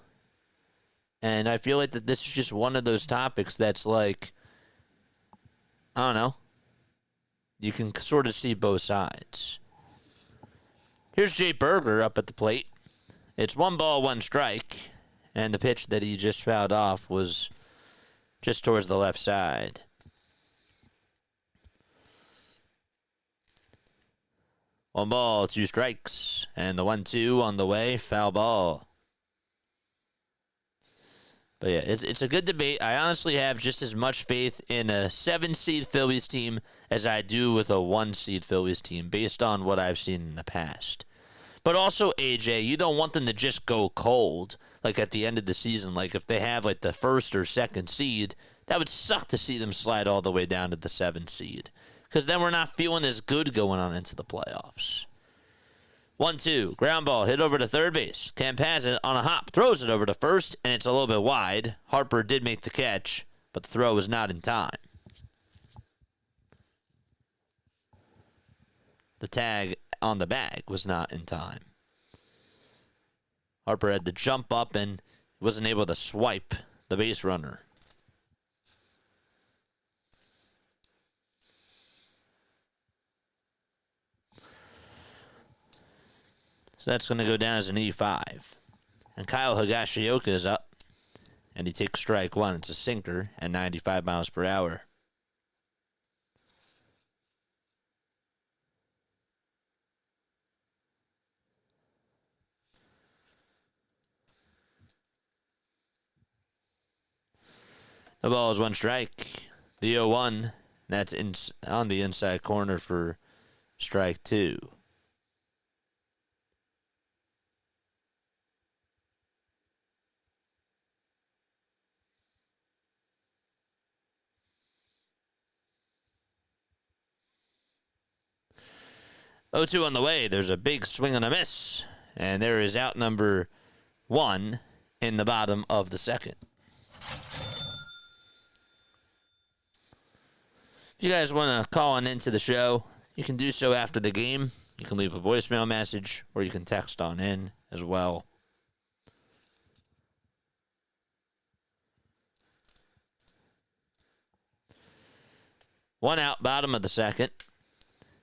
And I feel like that this is just one of those topics that's like, I don't know. You can sort of see both sides. Here's Jay Berger up at the plate. It's 1 ball, 1 strike. And the pitch that he just fouled off was just towards the left side. One ball, 2 strikes. And the 1-2 on the way, foul ball. But yeah, it's a good debate. I honestly have just as much faith in a 7-seed Phillies team as I do with a 1-seed Phillies team based on what I've seen in the past. But also, AJ, you don't want them to just go cold, like at the end of the season. Like if they have like the 1st or 2nd seed, that would suck to see them slide all the way down to the 7th seed. Because then we're not feeling as good going on into the playoffs. 1-2, ground ball, hit over to third base. Kemp has it on a hop, throws it over to first, and it's a little bit wide. Harper did make the catch, but the throw was not in time. The tag on the bag was not in time. Harper had to jump up and wasn't able to swipe the base runner. So that's going to go down as an E5. And Kyle Higashioka is up. And he takes strike 1. It's a sinker at 95 miles per hour. The ball is 1 strike. The 0-1. That's on the inside corner for strike 2. Oh, 2 on the way. There's a big swing and a miss. And there is out number 1 in the bottom of the 2nd. If you guys want to call on into the show, you can do so after the game. You can leave a voicemail message or you can text on in as well. One out, bottom of the 2nd.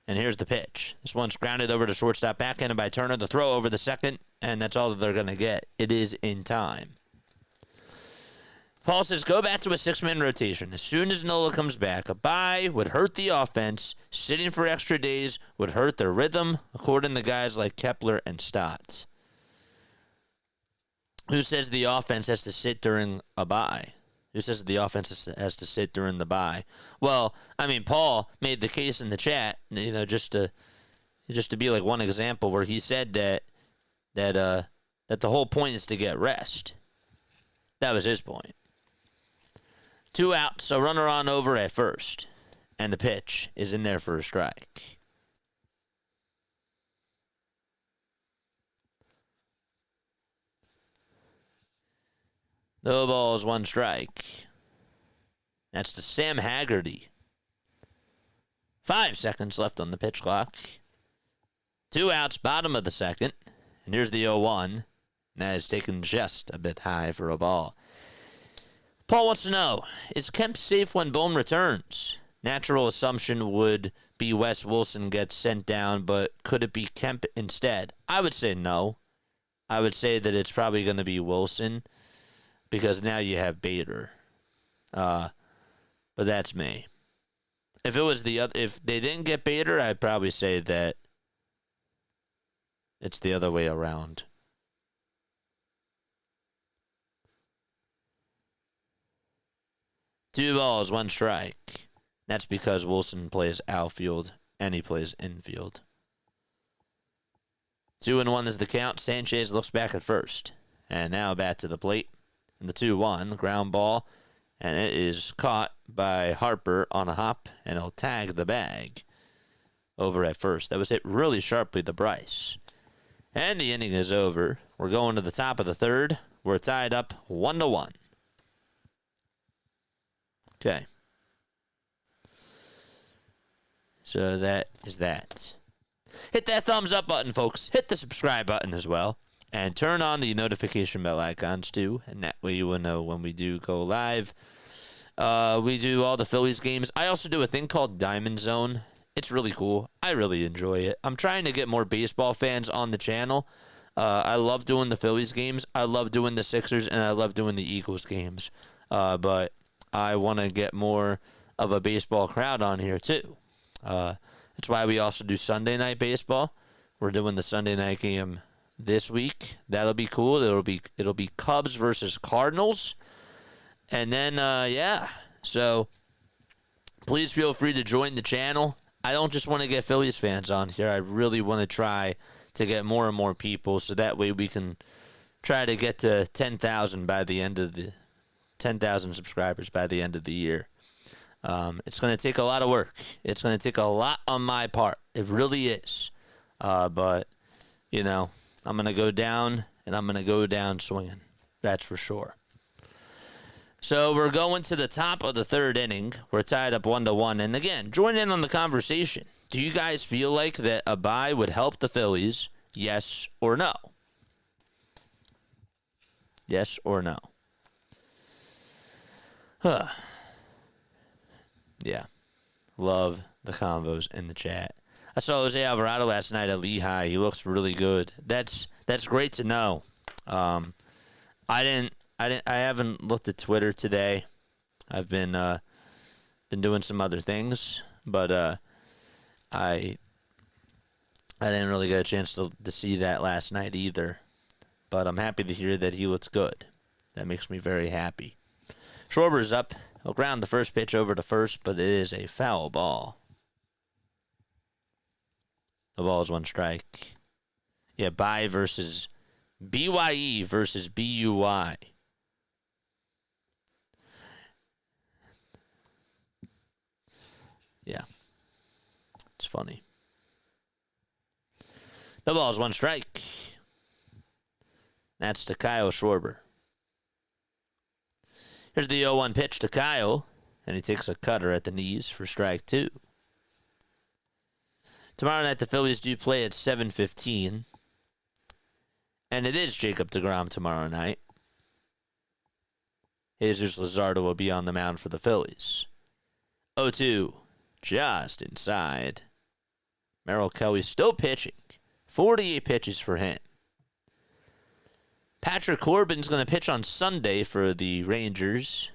And here's the pitch. This one's grounded over to shortstop, backhanded by Turner. The throw over the 2nd, and that's all that they're going to get. It is in time. Paul says, go back to a 6-man rotation. As soon as Nola comes back, a bye would hurt the offense. Sitting for extra days would hurt their rhythm, according to guys like Kepler and Stott. Who says the offense has to sit during a bye? Who says the offense has to sit during the bye? Well, I mean, Paul made the case in the chat, you know, just to be like one example where he said that the whole point is to get rest. That was his point. 2 outs, so runner on over at first, and the pitch is in there for a strike. No balls, 1 strike. That's to Sam Haggerty. 5 seconds left on the pitch clock. 2 outs, bottom of the 2nd. And here's the 0-1. That is taken just a bit high for a ball. Paul wants to know, is Kemp safe when Bohm returns? Natural assumption would be Wes Wilson gets sent down, but could it be Kemp instead? I would say no. I would say that it's probably going to be Wilson, because now you have Bader. But that's me. If it was if they didn't get Bader, I'd probably say that it's the other way around. Two balls, 1 strike. That's because Wilson plays outfield and he plays infield. 2-1 is the count. Sanchez looks back at first. And now back to the plate. And the 2-1, ground ball. And it is caught by Harper on a hop. And he'll tag the bag over at first. That was hit really sharply to Bryce. And the inning is over. We're going to the top of the third. We're tied up 1-1. Okay. So that is that. Hit that thumbs up button, folks. Hit the subscribe button as well. And turn on the notification bell icons, too. And that way you will know when we do go live. We do all the Phillies games. I also do a thing called Diamond Zone. It's really cool. I really enjoy it. I'm trying to get more baseball fans on the channel. I love doing the Phillies games. I love doing the Sixers, and I love doing the Eagles games. But I want to get more of a baseball crowd on here, too. That's why we also do Sunday night baseball. We're doing the Sunday night game this week. That'll be cool. It'll be Cubs versus Cardinals. And then, yeah. So please feel free to join the channel. I don't just want to get Phillies fans on here. I really want to try to get more and more people, so that way we can try to get to 10,000 by the end of the 10,000 subscribers by the end of the year. It's going to take a lot of work. It's going to take a lot on my part. It really is. But, you know, I'm going to go down, and I'm going to go down swinging. That's for sure. So we're going to the top of the third inning. We're tied up 1-1. And again, join in on the conversation. Do you guys feel like that a bye would help the Phillies? Yes or no? Yes or no? Huh. Yeah. Love the convos in the chat. I saw Jose Alvarado last night at Lehigh. He looks really good. That's great to know. I haven't looked at Twitter today. I've been doing some other things, but I didn't really get a chance to see that last night either. But I'm happy to hear that he looks good. That makes me very happy. Schwarber's up. He'll ground the first pitch over to first, but it is a foul ball. The ball is one strike. Yeah, BYE versus BUY. Yeah. It's funny. The ball is one strike. That's to Kyle Schwarber. Here's the 0-1 pitch to Kyle, and he takes a cutter at the knees for strike two. Tomorrow night, the Phillies do play at 7:15, and it is Jacob deGrom tomorrow night. Jesus Luzardo will be on the mound for the Phillies. 0-2, just inside. Merrill Kelly still pitching. 48 pitches for him. Patrick Corbin's going to pitch on Sunday for the Rangers,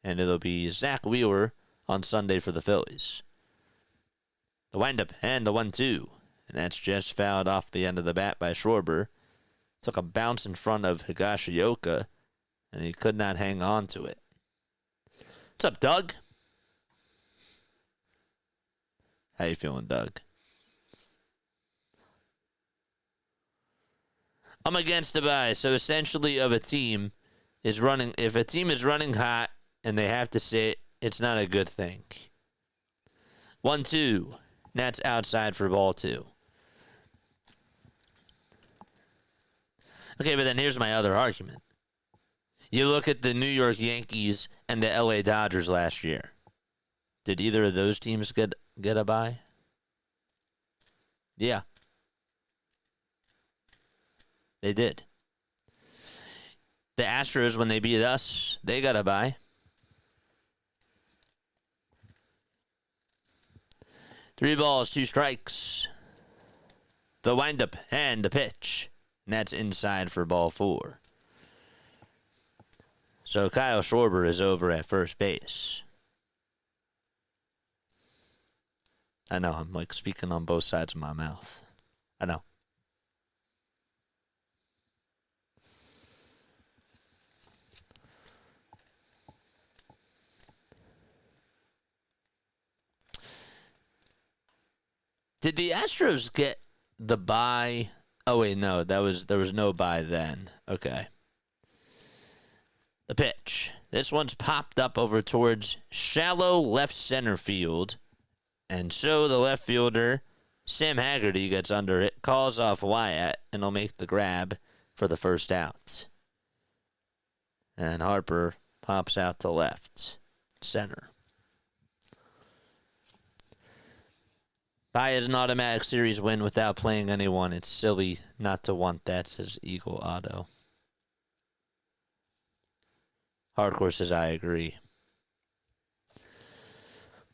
and it'll be Zach Wheeler on Sunday for the Phillies. The windup and the 1-2, and that's just fouled off the end of the bat by Schwarber. Took a bounce in front of Higashioka, and he could not hang on to it. What's up, Doug? How you feeling, Doug? I'm against the bye. So essentially, if a team is running hot and they have to sit, it's not a good thing. 1-2. That's outside for ball two. Okay, but then here's my other argument. You look at the New York Yankees and the LA Dodgers last year. Did either of those teams get a bye? Yeah. They did. The Astros, when they beat us, they got a bye. Three balls, two strikes. The windup and the pitch. And that's inside for ball four. So Kyle Schwarber is over at first base. I know, I'm like speaking on both sides of my mouth. I know. Did the Astros get the bye Oh, wait, no. There was no bye then. Okay. The pitch. This one's popped up over towards shallow left center field. And so the left fielder, Sam Haggerty, gets under it, calls off Wyatt, and he'll make the grab for the first out. And Harper pops out to left center. Bye is an automatic series win without playing anyone. It's silly not to want that, says Eagle Auto. Hardcore says, I agree.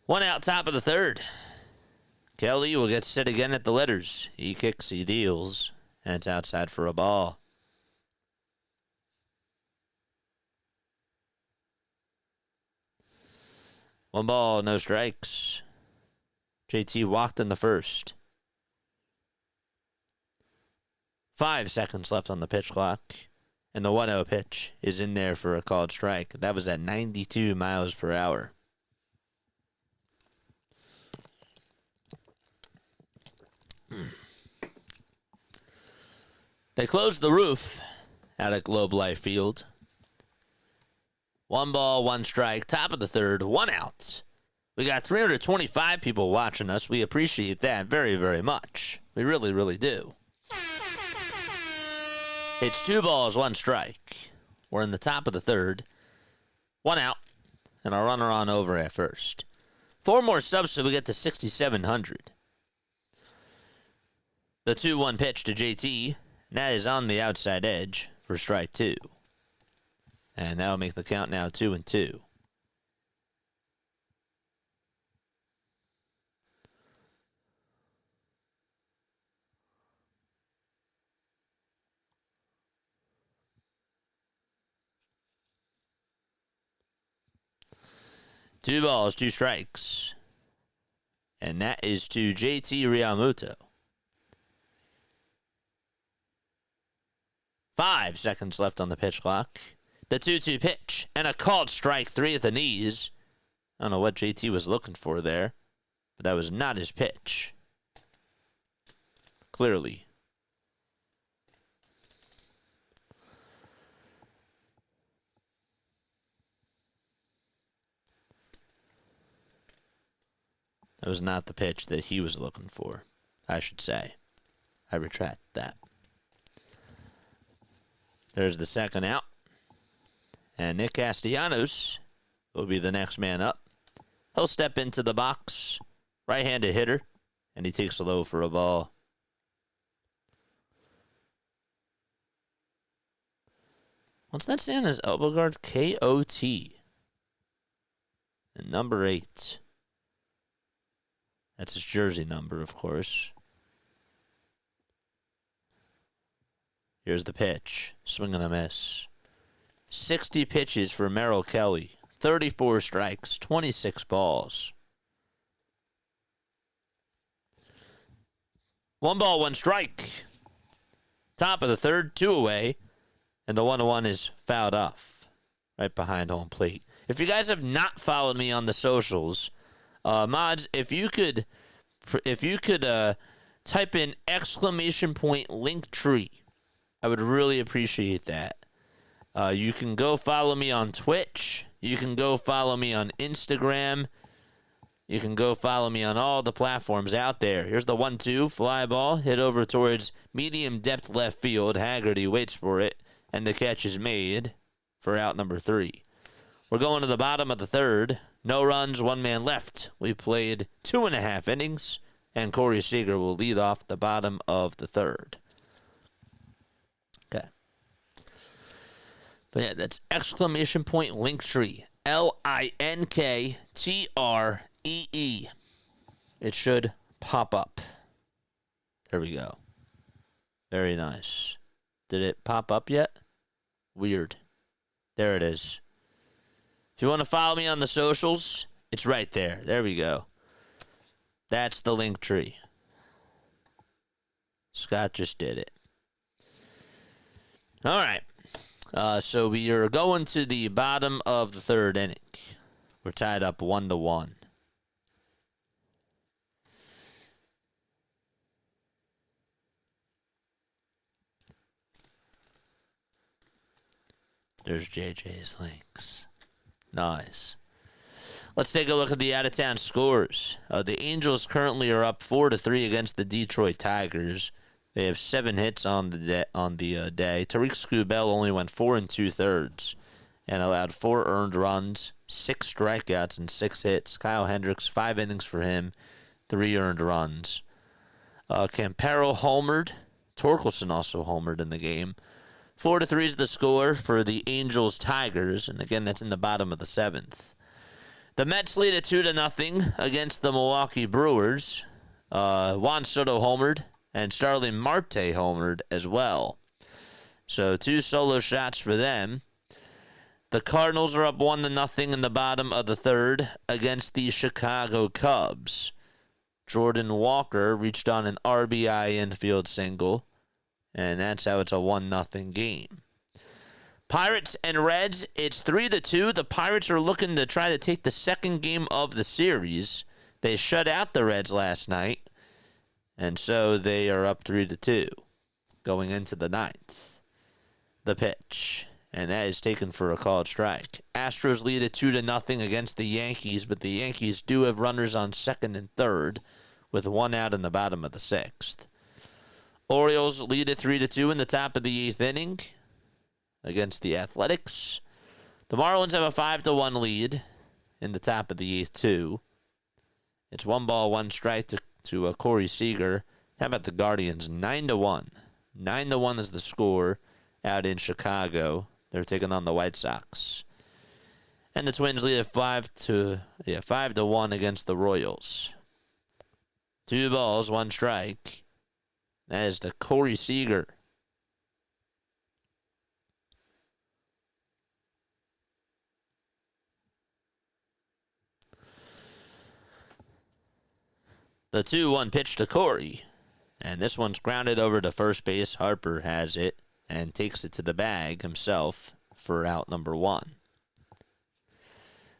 One out, top of the third. Kelly will get set again at the letters. He kicks, he deals, and it's outside for a ball. One ball, no strikes. JT walked in the first. 5 seconds left on the pitch clock. And the 1-0 pitch is in there for a called strike. That was at 92 miles per hour. They closed the roof out at Globe Life Field. 1 ball, 1 strike, top of the third, 1 out. We got 325 people watching us. We appreciate that very, very much. We really, really do. It's 2 balls, 1 strike. We're in the top of the third. 1 out, and a runner on over at first. 4 more subs so we get to 6,700. The 2-1 pitch to JT. And that is on the outside edge for strike 2. And that'll make the count now 2-2. Two balls, 2 strikes. And that is to JT Realmuto. 5 seconds left on the pitch clock. The 2-2 pitch. And a called strike 3 at the knees. I don't know what JT was looking for there. But that was not his pitch. Clearly. That was not the pitch that he was looking for, I should say. I retract that. There's the second out. And Nick Castellanos will be the next man up. He'll step into the box. Right-handed hitter. And he takes a low for a ball. What's that say on his elbow guard? KOT. And number 8. That's his jersey number, of course. Here's the pitch. Swing and a miss. 60 pitches for Merrill Kelly. 34 strikes. 26 balls. 1 ball, 1 strike. Top of the third, 2 away. And the 1-1 is fouled off. Right behind home plate. If you guys have not followed me on the socials, mods, if you could type in !LINKTREE, I would really appreciate that. You can go follow me on Twitch. You can go follow me on Instagram. You can go follow me on all the platforms out there. Here's the 1-2 fly ball hit over towards medium depth left field. Haggerty waits for it, and the catch is made for out number 3. We're going to the bottom of the third. No runs, 1 man left. We played 2.5 innings, and Corey Seager will lead off the bottom of the third. Okay. But yeah, that's !LINKTREE. LINKTREE. It should pop up. There we go. Very nice. Did it pop up yet? Weird. There it is. If you want to follow me on the socials, it's right there. There we go. That's the LINKTREE. Scott just did it. All right. So we are going to the bottom of the third inning. We're tied up 1-1. There's JJ's links. Nice. Let's take a look at the out-of-town scores. The Angels currently are up 4-3 against the Detroit Tigers. They have 7 hits on the day. Tariq Skubal only went 4 2/3 and allowed 4 earned runs, 6 strikeouts, and 6 hits. Kyle Hendricks, 5 innings for him, 3 earned runs. Campero homered. Torkelson also homered in the game. 4-3 is the score for the Angels Tigers, and again, that's in the bottom of the 7th. The Mets lead at 2-0 against the Milwaukee Brewers. Juan Soto homered, and Starling Marte homered as well. So 2 solo shots for them. The Cardinals are up 1-0 in the bottom of the 3rd against the Chicago Cubs. Jordan Walker reached on an RBI infield single, and that's how it's a 1-0 game. Pirates and Reds, it's 3-2. The Pirates are looking to try to take the second game of the series. They shut out the Reds last night, and so they are up 3-2 going into the 9th. The pitch, and that is taken for a called strike. Astros lead at 2-0 against the Yankees, but the Yankees do have runners on 2nd and 3rd with 1 out in the bottom of the 6th. Orioles lead at 3-2 in the top of the 8th inning against the Athletics. The Marlins have a 5-1 lead in the top of the 8th, too. It's 1 ball, 1 strike to Corey Seager. How about the Guardians? 9-1. 9-1 is the score out in Chicago. They're taking on the White Sox. And the Twins lead at 5-1 against the Royals. 2 balls, 1 strike. That is to Corey Seager. The 2-1 pitch to Corey. And this one's grounded over to first base. Harper has it and takes it to the bag himself for out number 1.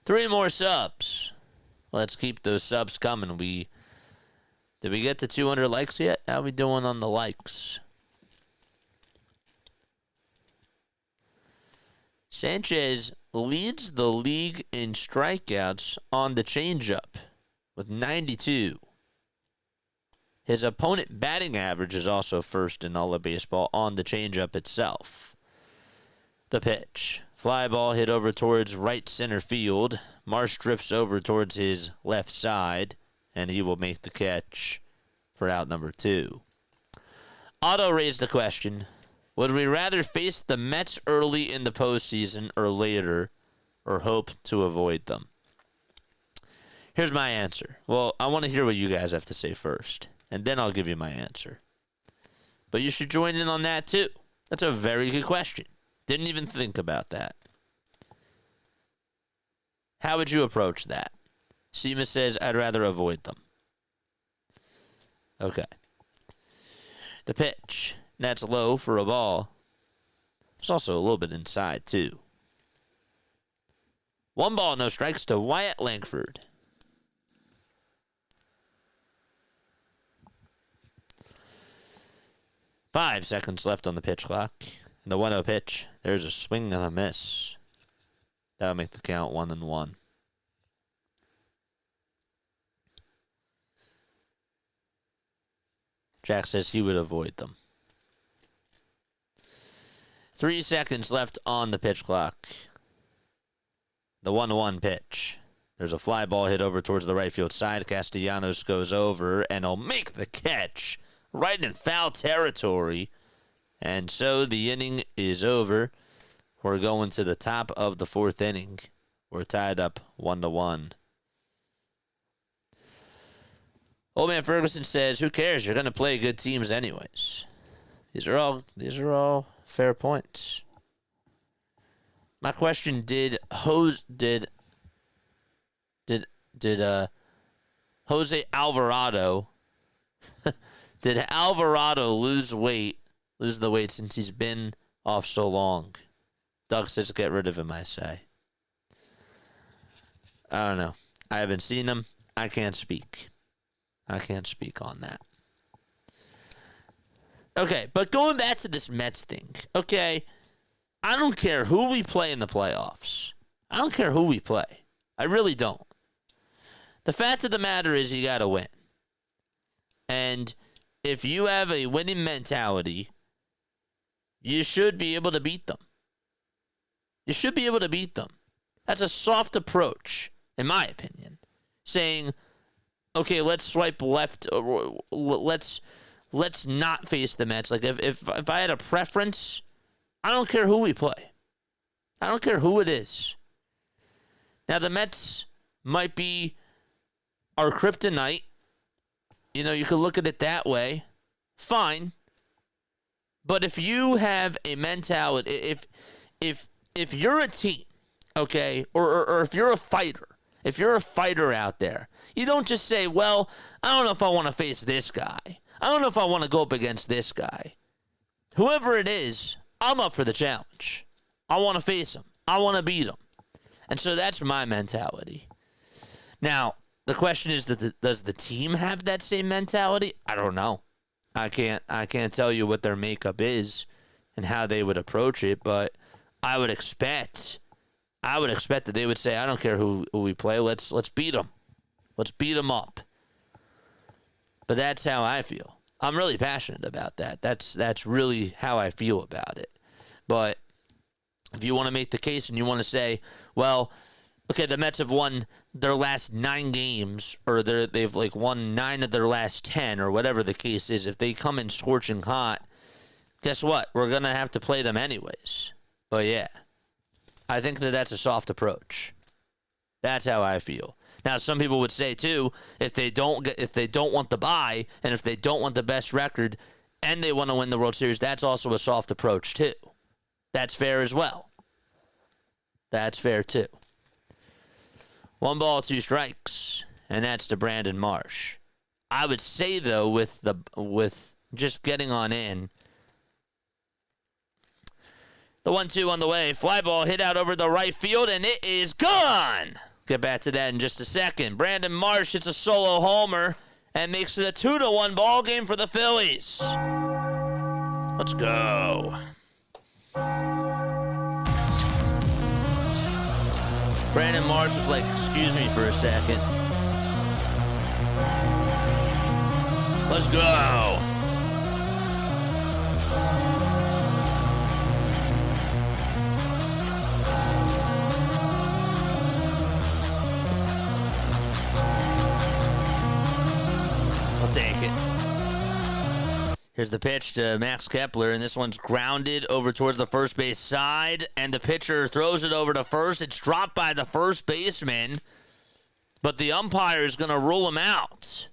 3 more subs. Let's keep those subs coming. Did we get to 200 likes yet? How are we doing on the likes? Sanchez leads the league in strikeouts on the changeup with 92. His opponent batting average is also first in all of baseball on the changeup itself. The pitch. Fly ball hit over towards right center field. Marsh drifts over towards his left side, and he will make the catch for out number 2. Otto raised the question, would we rather face the Mets early in the postseason or later, or hope to avoid them? Here's my answer. Well, I want to hear what you guys have to say first, and then I'll give you my answer. But you should join in on that too. That's a very good question. Didn't even think about that. How would you approach that? Seamus says, I'd rather avoid them. Okay. The pitch. That's low for a ball. It's also a little bit inside, too. 1 ball, no strikes to Wyatt Langford. Five seconds left on the pitch clock. And the 1-0 pitch. There's a swing and a miss. That'll make the count 1-1. Jack says he would avoid them. 3 seconds left on the pitch clock. The 1-1 pitch. There's a fly ball hit over towards the right field side. Castellanos goes over and he'll make the catch right in foul territory. And so the inning is over. We're going to the top of the 4th inning. We're tied up 1-1. Old Man Ferguson says, who cares? You're going to play good teams anyways. These are all fair points. My question, did Jose Alvarado did Alvarado lose the weight since he's been off so long? Doug says get rid of him, I say. I don't know. I haven't seen him. I can't speak on that. Okay, but going back to this Mets thing. Okay, I don't care who we play in the playoffs. I don't care who we play. I really don't. The fact of the matter is you got to win. And if you have a winning mentality, you should be able to beat them. You should be able to beat them. That's a soft approach, in my opinion. Saying, okay, let's swipe left, or let's not face the Mets. Like, if I had a preference, I don't care who we play. I don't care who it is. Now, the Mets might be our kryptonite. You know, you could look at it that way. Fine. But if you have a mentality, if you're a team, okay, or if you're a fighter out there, you don't just say, well, I don't know if I want to face this guy. I don't know if I want to go up against this guy. Whoever it is, I'm up for the challenge. I want to face him. I want to beat him. And so that's my mentality. Now, the question is, does the team have that same mentality? I don't know. I can't tell you what their makeup is and how they would approach it, but I would expect that they would say, I don't care who we play, let's beat them. Let's beat them up. But that's how I feel. I'm really passionate about that. That's really how I feel about it. But if you want to make the case and you want to say, well, okay, the Mets have won their last 9 games, or they've like won 9 of their last 10, or whatever the case is. If they come in scorching hot, guess what? We're going to have to play them anyways. But yeah, I think that's a soft approach. That's how I feel. Now, some people would say too, if they don't want the bye, and if they don't want the best record, and they want to win the World Series, that's also a soft approach too. That's fair as well. That's fair too. 1 ball, 2 strikes, and that's to Brandon Marsh. I would say though, with just getting on in, the 1-2 on the way, fly ball hit out over the right field, and it is gone. Get back to that in just a second. Brandon Marsh hits a solo homer and makes it a 2-1 ball game for the Phillies. Let's go. Brandon Marsh was like, excuse me for a second. Let's go. I'll take it. Here's the pitch to Max Kepler, and this one's grounded over towards the first base side, and the pitcher throws it over to first. It's dropped by the first baseman, but the umpire is going to rule him out.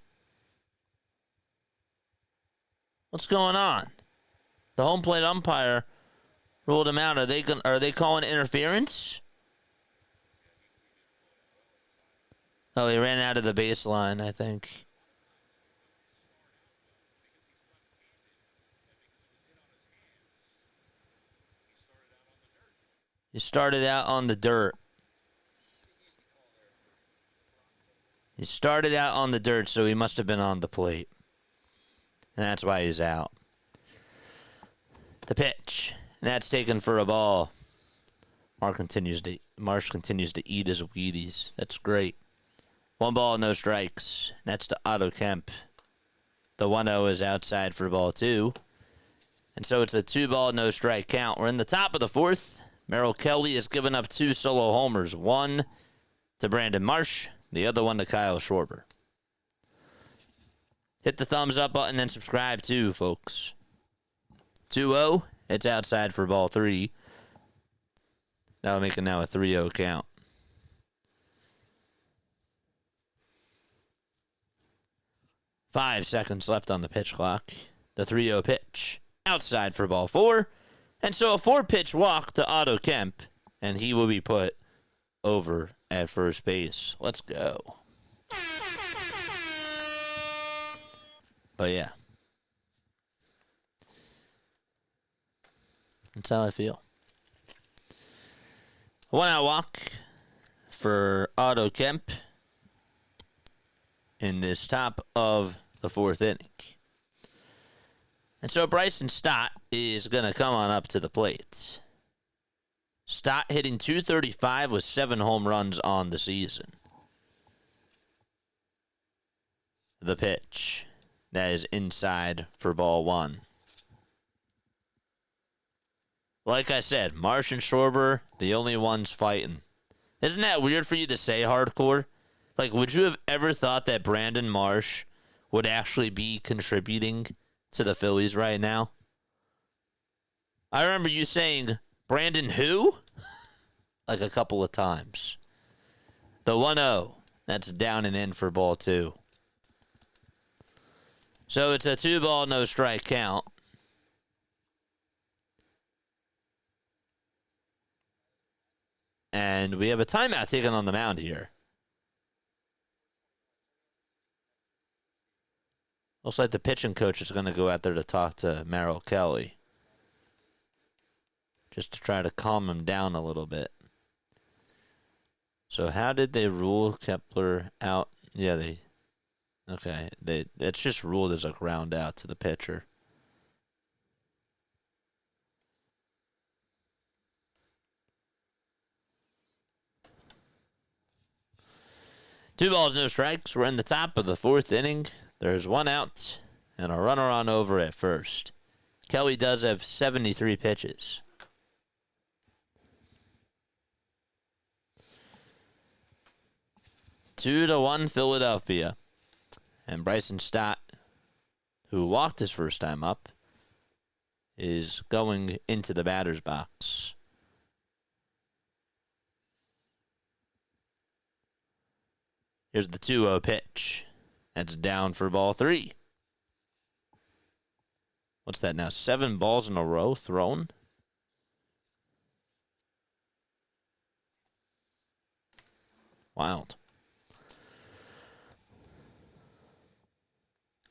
What's going on? The home plate umpire ruled him out. Are they calling interference? Oh, he ran out of the baseline, I think. He started out on the dirt. He started out on the dirt, so he must have been on the plate. And that's why he's out. The pitch. And that's taken for a ball. Marsh continues to eat his Wheaties. That's great. 1 ball, no strikes. That's to Otto Kemp. The 1-0 is outside for ball 2. And so it's a 2 ball, no strike count. We're in the top of the 4th. Merrill Kelly has given up 2 solo homers. 1 to Brandon Marsh, the other one to Kyle Schwarber. Hit the thumbs up button and subscribe too, folks. 2-0. It's outside for ball 3. That'll make it now a 3-0 count. Five seconds left on the pitch clock. The 3-0 pitch. Outside for ball 4. And so a 4-pitch walk to Otto Kemp, and he will be put over at first base. Let's go. But yeah. That's how I feel. 1-out walk for Otto Kemp in this top of the 4th inning. And so Bryson Stott is going to come on up to the plate. Stott hitting .235 with 7 home runs on the season. The pitch. That is inside for ball 1. Like I said, Marsh and Schwarber, the only ones fighting. Isn't that weird for you to say, Hardcore? Like, would you have ever thought that Brandon Marsh would actually be contributing to the Phillies right now? I remember you saying, Brandon who? Like a couple of times. The 1-0. That's down and in for ball 2. So it's a 2-ball, no strike count. And we have a timeout taken on the mound here. Looks like the pitching coach is going to go out there to talk to Merrill Kelly. Just to try to calm him down a little bit. So how did they rule Kepler out? Yeah, it's just ruled as a ground out to the pitcher. Two balls, no strikes. We're in the top of the 4th inning. There's 1 out and a runner on over at first. Kelly does have 73 pitches. 2-1 Philadelphia. And Bryson Stott, who walked his first time up, is going into the batter's box. Here's the 2-0 pitch. That's down for ball 3. What's that now? 7 balls in a row thrown? Wild.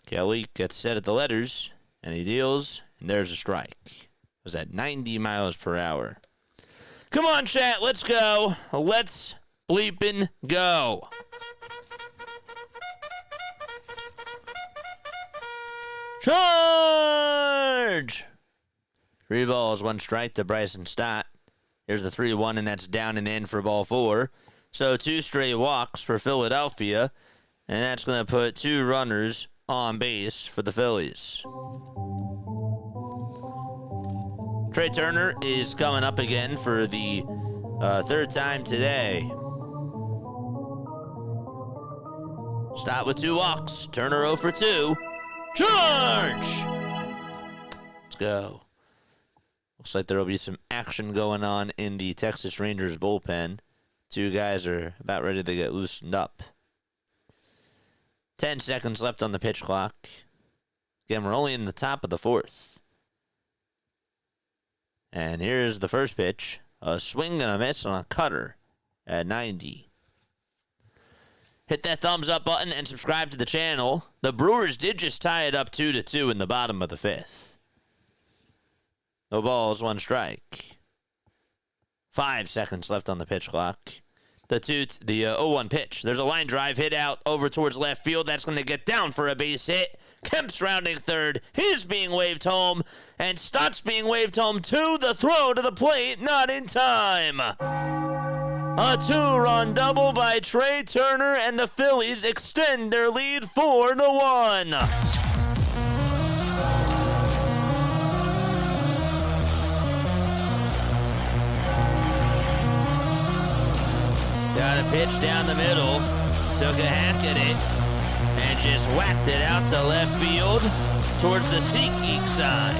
Kelly gets set at the letters, and he deals, and there's a strike. It was at 90 miles per hour. Come on, chat, let's go. Let's bleepin' go. Charge! 3 balls, 1 strike to Bryson Stott. Here's the 3-1, and that's down and in for ball 4. So 2 straight walks for Philadelphia, and that's going to put 2 runners on base for the Phillies. Trey Turner is coming up again for the 3rd time today. Stott with 2 walks. Turner 0 for 2. Charge! Let's go. Looks like there will be some action going on in the Texas Rangers bullpen. 2 guys are about ready to get loosened up. 10 seconds left on the pitch clock. Again, we're only in the top of the 4th. And here's the first pitch. A swing and a miss on a cutter at 90. Hit that thumbs up button and subscribe to the channel. The Brewers did just tie it up 2-2 in the bottom of the 5th. No balls, 1 strike. 5 seconds left on the pitch clock. The 0-1 pitch. There's a line drive hit out over towards left field. That's going to get down for a base hit. Kemp's rounding third. He's being waved home. And Stott's being waved home to the throw to the plate. Not in time. A 2-run double by Trey Turner, and the Phillies extend their lead 4-1. Got a pitch down the middle, took a hack at it, and just whacked it out to left field towards the SeatGeek sign.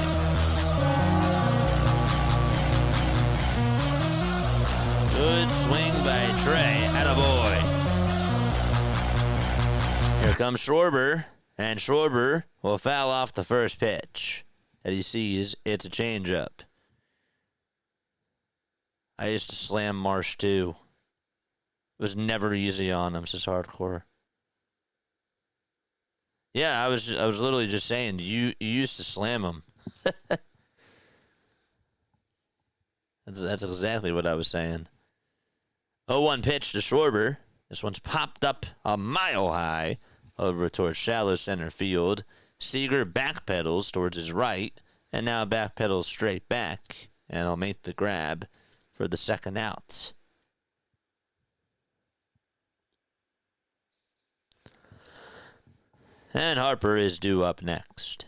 Good swing by Trey. Attaboy. Here comes Schwarber, and Schwarber will foul off the first pitch that he sees. It's a changeup. I used to slam Marsh too. It was never easy on him, says Hardcore. Yeah, I was literally just saying, you used to slam him. That's exactly what I was saying. 0-1 pitch to Schwarber. This one's popped up a mile high over towards shallow center field. Seager backpedals towards his right, and now backpedals straight back, and he'll make the grab for the second out. And Harper is due up next.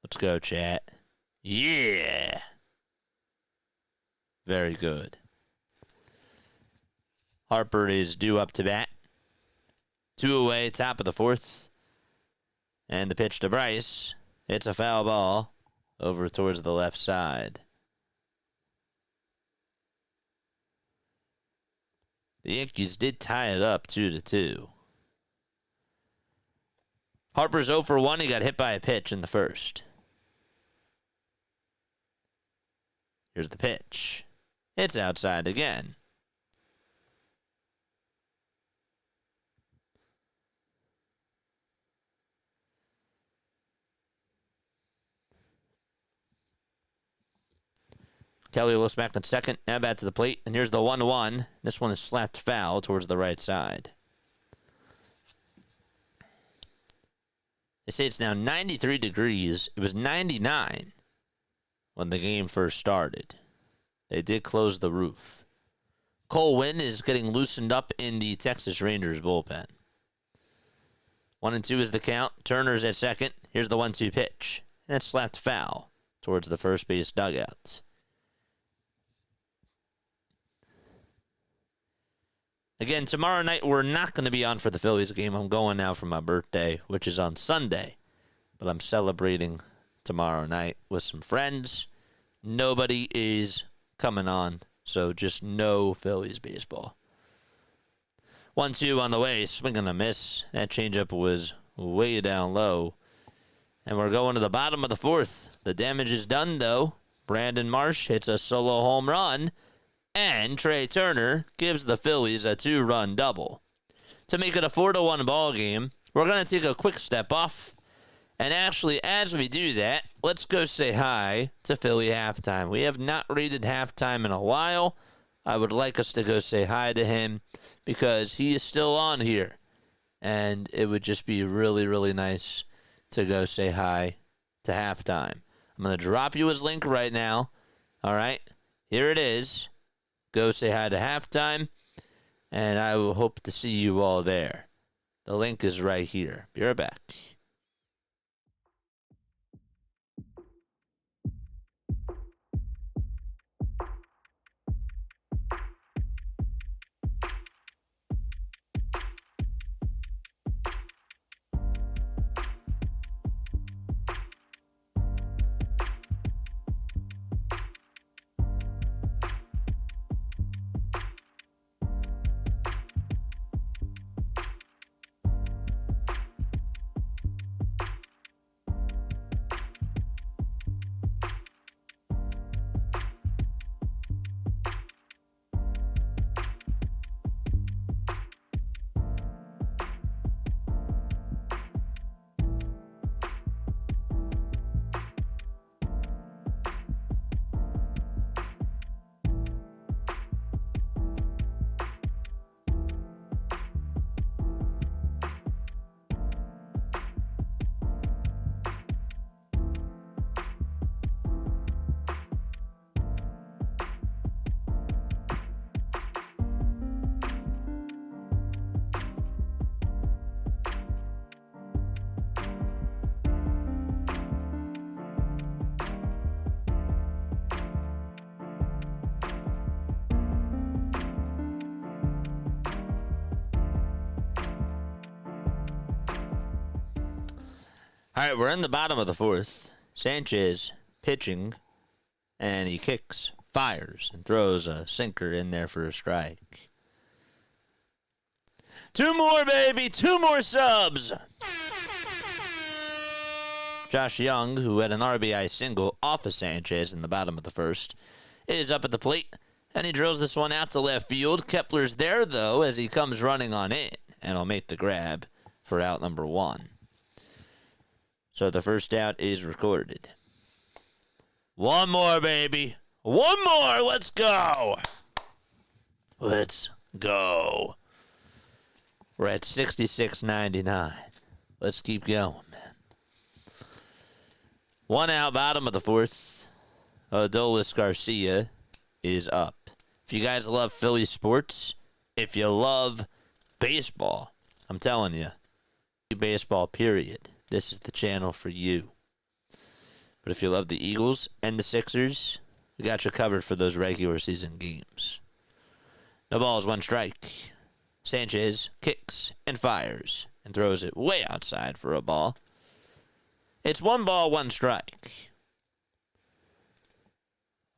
Let's go, chat. Yeah. Very good. Harper is due up to bat. 2 away, top of the fourth. And the pitch to Bryce. It's a foul ball over towards the left side. The Yankees did tie it up 2-2. Harper's 0 for 1. He got hit by a pitch in the first. Here's the pitch. It's outside again. Kelly looks back on second. Now back to the plate. And here's the 1-1. This one is slapped foul towards the right side. They say it's now 93 degrees. It was 99 when the game first started. They did close the roof. Cole Winn is getting loosened up in the Texas Rangers bullpen. 1-2 is the count. Turner's at second. Here's the 1-2 pitch. And it's slapped foul towards the first base dugout. Again, tomorrow night we're not going to be on for the Phillies game. I'm going now for my birthday, which is on Sunday. But I'm celebrating tomorrow night with some friends. Nobody is coming on, so just no Phillies baseball. 1-2 on the way, swing and a miss. That changeup was way down low. And we're going to the bottom of the fourth. The damage is done, though. Brandon Marsh hits a solo home run. And Trey Turner gives the Phillies a 2-run double. To make it a 4-1 ball game, we're going to take a quick step off. And actually, as we do that, let's go say hi to Philly Halftime. We have not rated Halftime in a while. I would like us to go say hi to him because he is still on here. And it would just be really, really nice to go say hi to Halftime. I'm going to drop you his link right now. All right, here it is. Go say hi to Halftime, and I will hope to see you all there. The link is right here. Be right back. All right, we're in the bottom of the fourth. Sanchez pitching, and he kicks, fires, and throws a sinker in there for a strike. 2 more, baby. 2 more subs. Josh Young, who had an RBI single off of Sanchez in the bottom of the first, is up at the plate, and he drills this one out to left field. Kepler's there, though, as he comes running on in, and he'll make the grab for out number 1. So the first out is recorded. 1 more, baby. 1 more. Let's go. Let's go. We're at 66.99. Let's keep going, man. 1 out, bottom of the fourth. Adolis Garcia is up. If you guys love Philly sports, if you love baseball, I'm telling you, baseball, period, this is the channel for you. But if you love the Eagles and the Sixers, we got you covered for those regular season games. No balls, one strike. Sanchez kicks and fires and throws it way outside for a ball. It's 1 ball, 1 strike.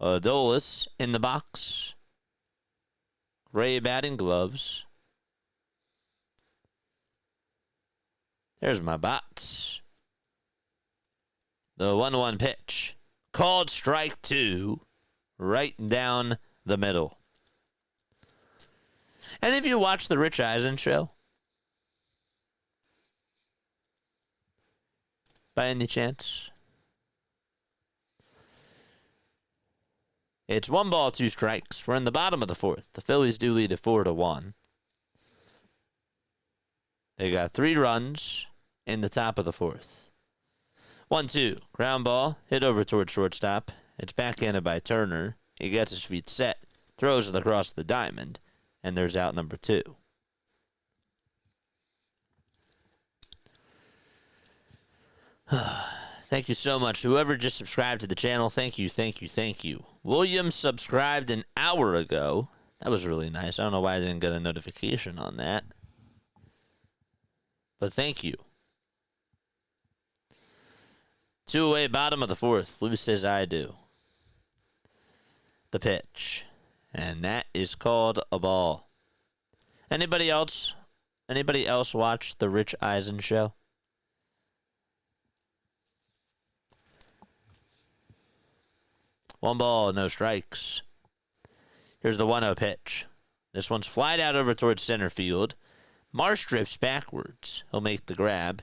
Adolis in the box. Gray batting gloves. There's my bots. The 1-1 pitch. Called strike 2. Right down the middle. Any of you watch the Rich Eisen show? By any chance? It's 1 ball, 2 strikes. We're in the bottom of the 4th. The Phillies do lead at 4-1. They got 3 runs in the top of the 4th. 1-2. Ground ball. Hit over towards shortstop. It's backhanded by Turner. He gets his feet set. Throws it across the diamond. And there's out number 2. Thank you so much. Whoever just subscribed to the channel, thank you, thank you, thank you. William subscribed an hour ago. That was really nice. I don't know why I didn't get a notification on that. But thank you. 2 away, bottom of the 4th. Lou says I do. The pitch. And that is called a ball. Anybody else watch the Rich Eisen show? One ball, no strikes. Here's the 1-0 pitch. This one's flied out over towards center field. Marsh drifts backwards. He'll make the grab.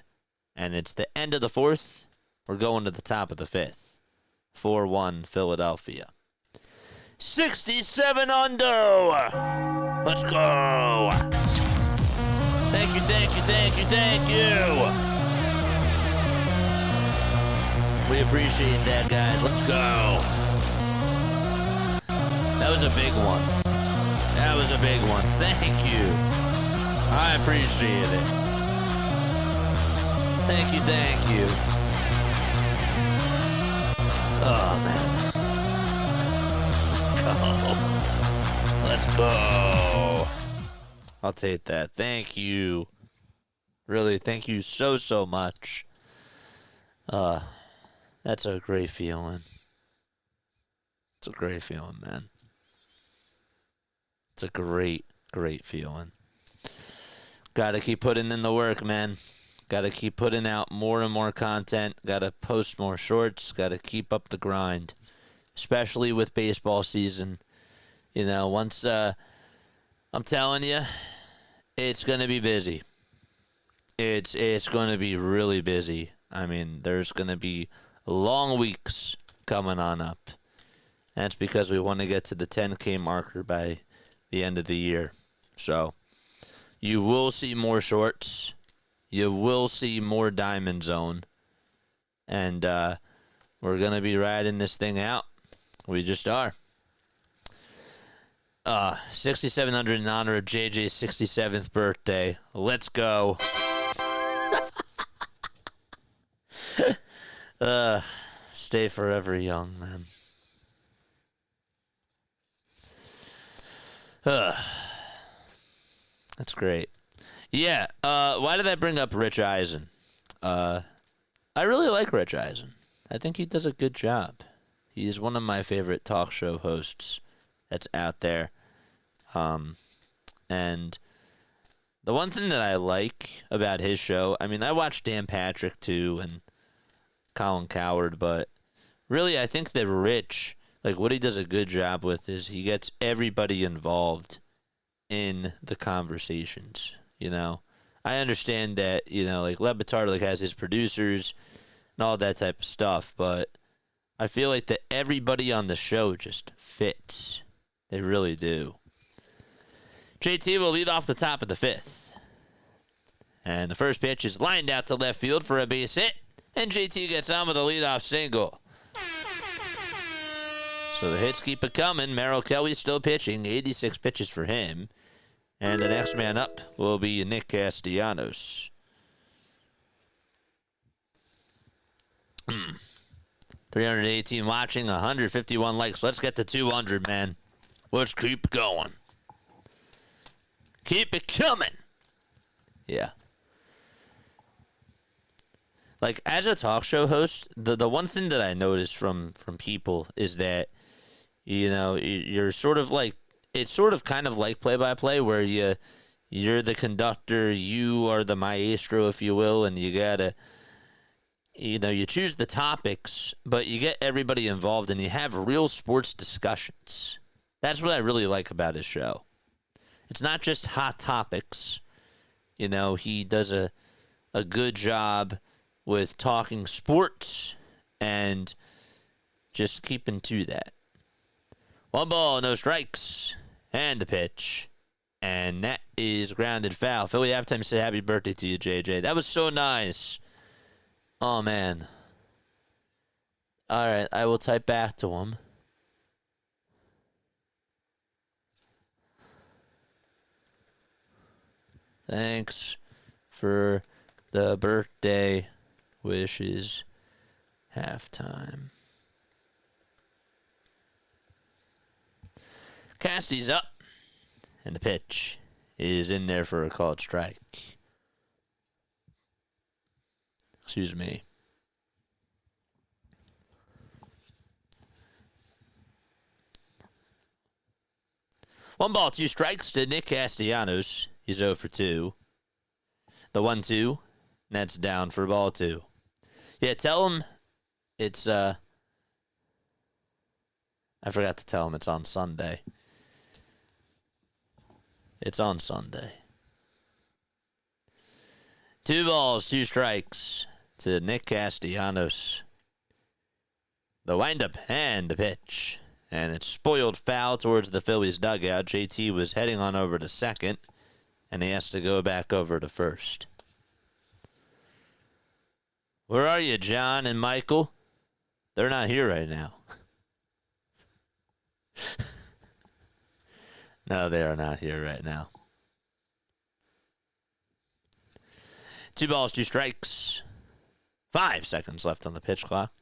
And it's the end of the 4th. We're going to the top of the 5th. 4-1 Philadelphia. 67 under. Let's go. Thank you, thank you, thank you, thank you. We appreciate that, guys. Let's go. That was a big one. That was a big one. Thank you. I appreciate it. Thank you, thank you. Oh, man. Let's go. I'll take that. Thank you. Really, thank you so much. That's a great feeling. It's a great feeling, man. It's a great feeling. Gotta keep putting in the work, man. Gotta keep putting out more and more content. Gotta post more shorts. Gotta keep up the grind. Especially with baseball season. You know, once, I'm telling you, it's going to be busy. It's going to be really busy. I mean, there's going to be long weeks coming on up. That's because we want to get to the 10K marker by the end of the year. So, you will see more shorts. You will see more Diamond Zone. And we're going to be riding this thing out. We just are. 6,700 in honor of JJ's 67th birthday. Let's go. Stay forever young, man. That's great. Yeah, why did I bring up Rich Eisen? I really like Rich Eisen. I think he does a good job. He is one of my favorite talk show hosts that's out there. And the one thing that I like about his show, I mean, I watch Dan Patrick too and Colin Cowherd, but really I think that Rich, like what he does a good job with is he gets everybody involved in the conversations, you know. I understand that, you know, like Le Batard like has his producers and all that type of stuff, but I feel like that everybody on the show just fits. They really do. JT will lead off the top of the 5th. And the first pitch is lined out to left field for a base hit. And JT gets on with a leadoff single. So the hits keep it coming. Merrill Kelly still pitching. 86 pitches for him. And the next man up will be Nick Castellanos. 318 watching, 151 likes. Let's get to 200, man. Let's keep going. Keep it coming. Yeah. Like, as a talk show host, the one thing that I noticed from people is that, you know, you're sort of like, it's sort of kind of like play-by-play where you're the conductor, you are the maestro, if you will, and you gotta, you know, you choose the topics, but you get everybody involved and you have real sports discussions. That's what I really like about his show. It's not just hot topics. You know, he does a good job with talking sports and just keeping to that. 1 ball, no strikes, and the pitch. And that is grounded foul. Philly halftime said happy birthday to you, JJ. That was so nice. Oh, man. All right, I will type back to him. Thanks for the birthday wishes. Halftime. Casty's up. And the pitch is in there for a called strike. Excuse me. One ball, 2 strikes to Nick Castellanos. He's 0 for 2. The 1-2. That's down for ball 2. Yeah, tell him it's, I forgot to tell him it's on Sunday. It's on Sunday. 2 balls, 2 strikes to Nick Castellanos. The windup and the pitch. And it's spoiled foul towards the Phillies dugout. JT was heading on over to second, and he has to go back over to first. Where are you, John and Michael? They're not here right now. No, they are not here right now. 2 balls, 2 strikes. 5 seconds left on the pitch clock.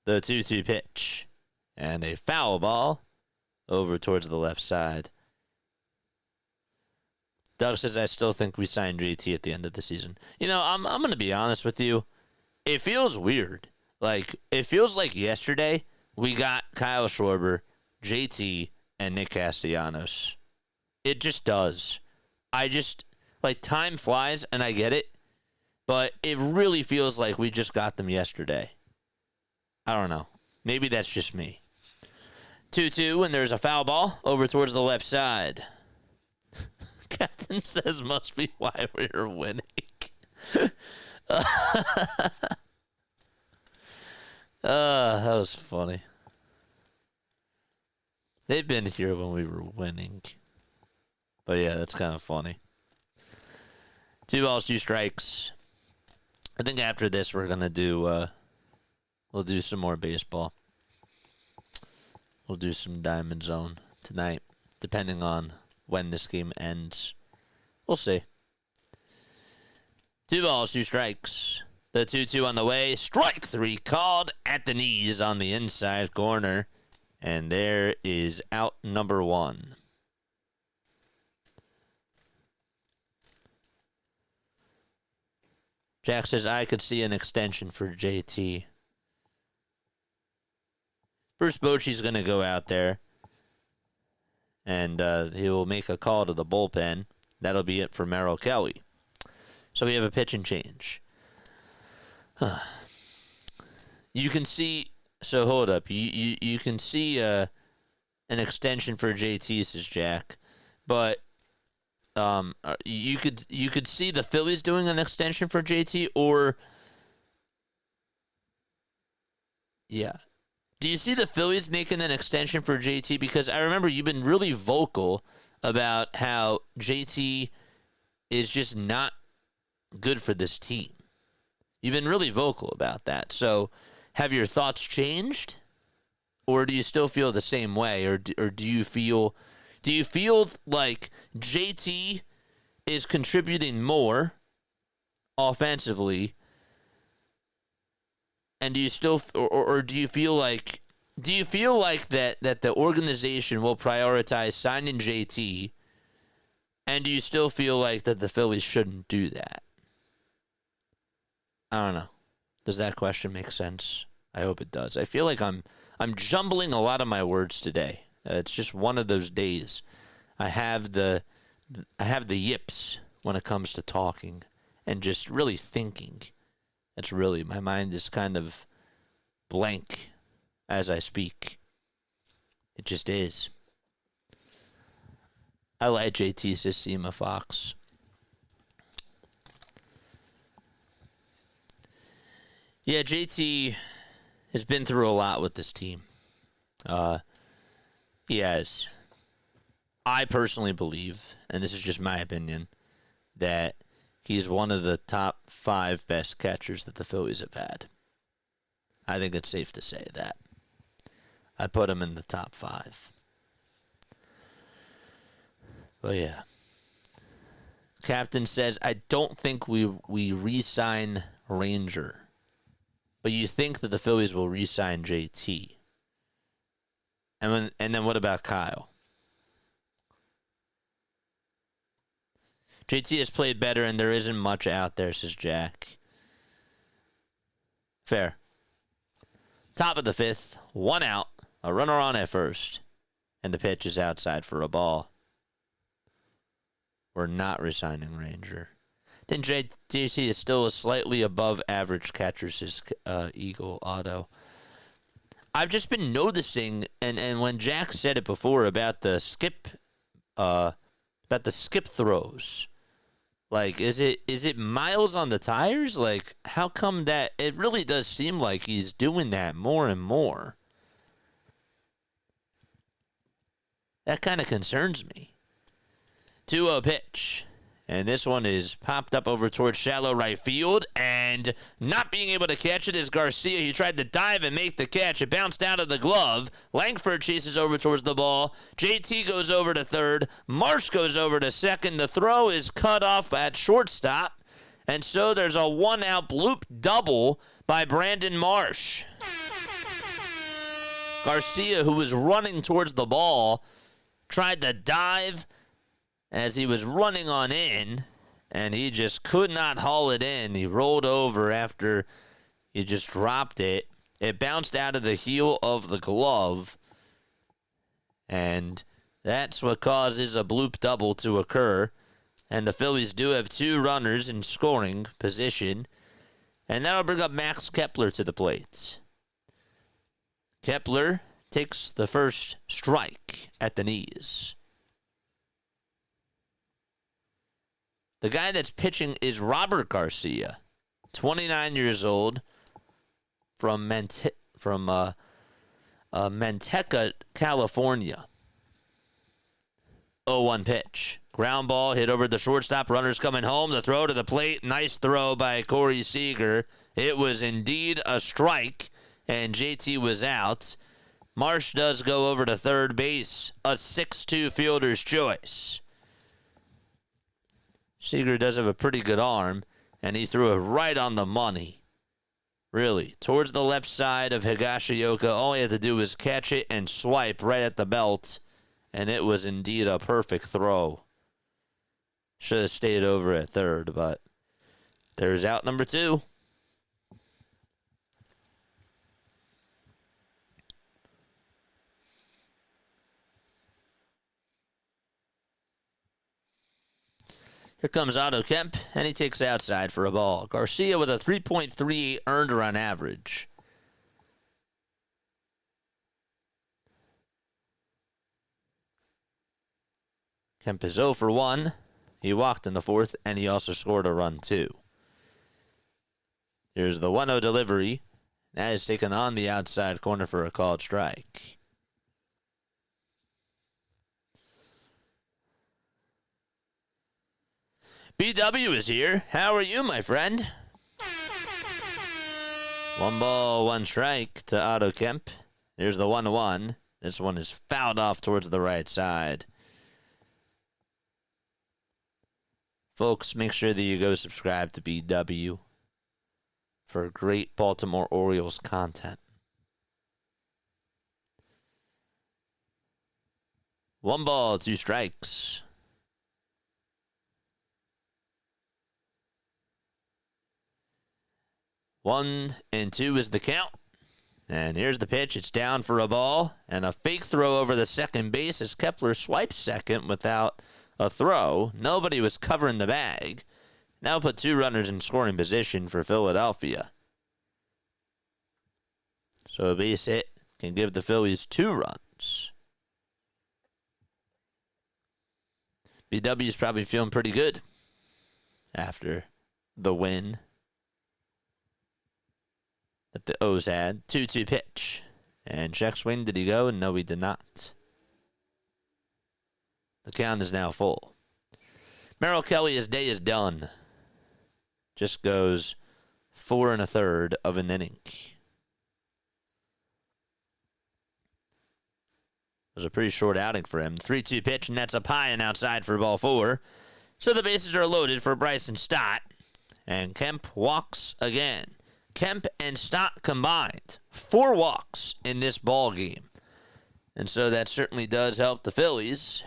The 2-2 pitch. And a foul ball over towards the left side. Doug says, I still think we signed JT at the end of the season. You know, I'm going to be honest with you. It feels weird. Like, it feels like yesterday we got Kyle Schwarber, JT, and Nick Castellanos. It just does. Like, time flies, and I get it, but it really feels like we just got them yesterday. I don't know. Maybe that's just me. 2-2, and there's a foul ball over towards the left side. Captain says must be why we're winning. That was funny. They've been here when we were winning. But yeah, that's kind of funny. 2 balls, 2 strikes. I think after this we're going to do, we'll do some more baseball. We'll do some Diamond Zone tonight, depending on when this game ends. We'll see. 2 balls, 2 strikes. The 2-2 on the way. Strike 3 called at the knees on the inside corner. And there is out number 1. Jack says, I could see an extension for JT. Bruce Bochy's going to go out there. And he will make a call to the bullpen. That'll be it for Merrill Kelly. So we have a pitch and change. You can see... So hold up. You can see an extension for JT, says Jack. But you could see the Phillies doing an extension for JT, or... Yeah. Do you see the Phillies making an extension for JT? Because I remember you've been really vocal about how JT is just not good for this team. You've been really vocal about that. So have your thoughts changed? Or do you still feel the same way? Or do you feel like JT is contributing more offensively? And do you still, or do you feel like that the organization will prioritize signing JT? And do you still feel like that the Phillies shouldn't do that? I don't know. Does that question make sense? I hope it does. I feel like I'm jumbling a lot of my words today. It's just one of those days. I have the yips when it comes to talking and just really thinking. It's really, my mind is kind of blank as I speak. It just is. I like JT, says Seema Fox. Yeah, JT has been through a lot with this team. He has. I personally believe, and this is just my opinion, that he's one of the top 5 best catchers that the Phillies have had. I think it's safe to say that. I put him in the top 5. But yeah. Captain says, I don't think we re-sign Ranger. But you think that the Phillies will re-sign JT. And then what about Kyle? JT has played better and there isn't much out there, says Jack. Fair. Top of the 5th, 1 out, a runner on at first, and the pitch is outside for a ball. We're not resigning Ranger. Then JT is still a slightly above average catcher, says Eagle Auto. I've just been noticing, and when Jack said it before about the skip throws, like is it miles on the tires? Like how come that it really does seem like he's doing that more and more? That kind of concerns me. 2-0 pitch. And this one is popped up over towards shallow right field. And not being able to catch it is Garcia. He tried to dive and make the catch. It bounced out of the glove. Langford chases over towards the ball. JT goes over to third. Marsh goes over to second. The throw is cut off at shortstop. And so there's a 1-out bloop double by Brandon Marsh. Garcia, who was running towards the ball, tried to dive as he was running on in, and he just could not haul it in. He rolled over after he just dropped it. It bounced out of the heel of the glove, and that's what causes a bloop double to occur. And the Phillies do have 2 runners in scoring position, and that'll bring up Max Kepler to the plate. Kepler takes the first strike at the knees. The guy that's pitching is Robert Garcia, 29 years old, from Manteca, California. 0-1 pitch. Ground ball hit over the shortstop. Runners coming home. The throw to the plate. Nice throw by Corey Seager. It was indeed a strike, and JT was out. Marsh does go over to third base. A 6-2 fielder's choice. Seager does have a pretty good arm, and he threw it right on the money. Really, towards the left side of Higashioka. All he had to do was catch it and swipe right at the belt, and it was indeed a perfect throw. Should have stayed over at third, but there's out number 2. Here comes Otto Kemp, and he takes outside for a ball. Garcia with a 3.38 earned run average. Kemp is 0 for 1. He walked in the 4th, and he also scored a run, too. Here's the 1-0 delivery. That is taken on the outside corner for a called strike. BW is here. How are you, my friend? 1 ball, 1 strike to Otto Kemp. Here's the 1-1. This one is fouled off towards the right side. Folks, make sure that you go subscribe to BW for great Baltimore Orioles content. 1 ball, 2 strikes. 1-2 is the count. And here's the pitch. It's down for a ball. And a fake throw over the second base as Kepler swipes second without a throw. Nobody was covering the bag. Now put 2 runners in scoring position for Philadelphia. So a base hit can give the Phillies 2 runs. BW's probably feeling pretty good after the win that the O's had. 2-2 pitch. And check swing. Did he go? No, he did not. The count is now full. Merrill Kelly, his day is done. Just goes 4 1/3 of an inning. It was a pretty short outing for him. 3-2 pitch, and that's up high and outside for ball 4. So the bases are loaded for Bryson Stott. And Kemp walks again. Kemp and Stott combined 4 walks in this ball game. And so that certainly does help the Phillies.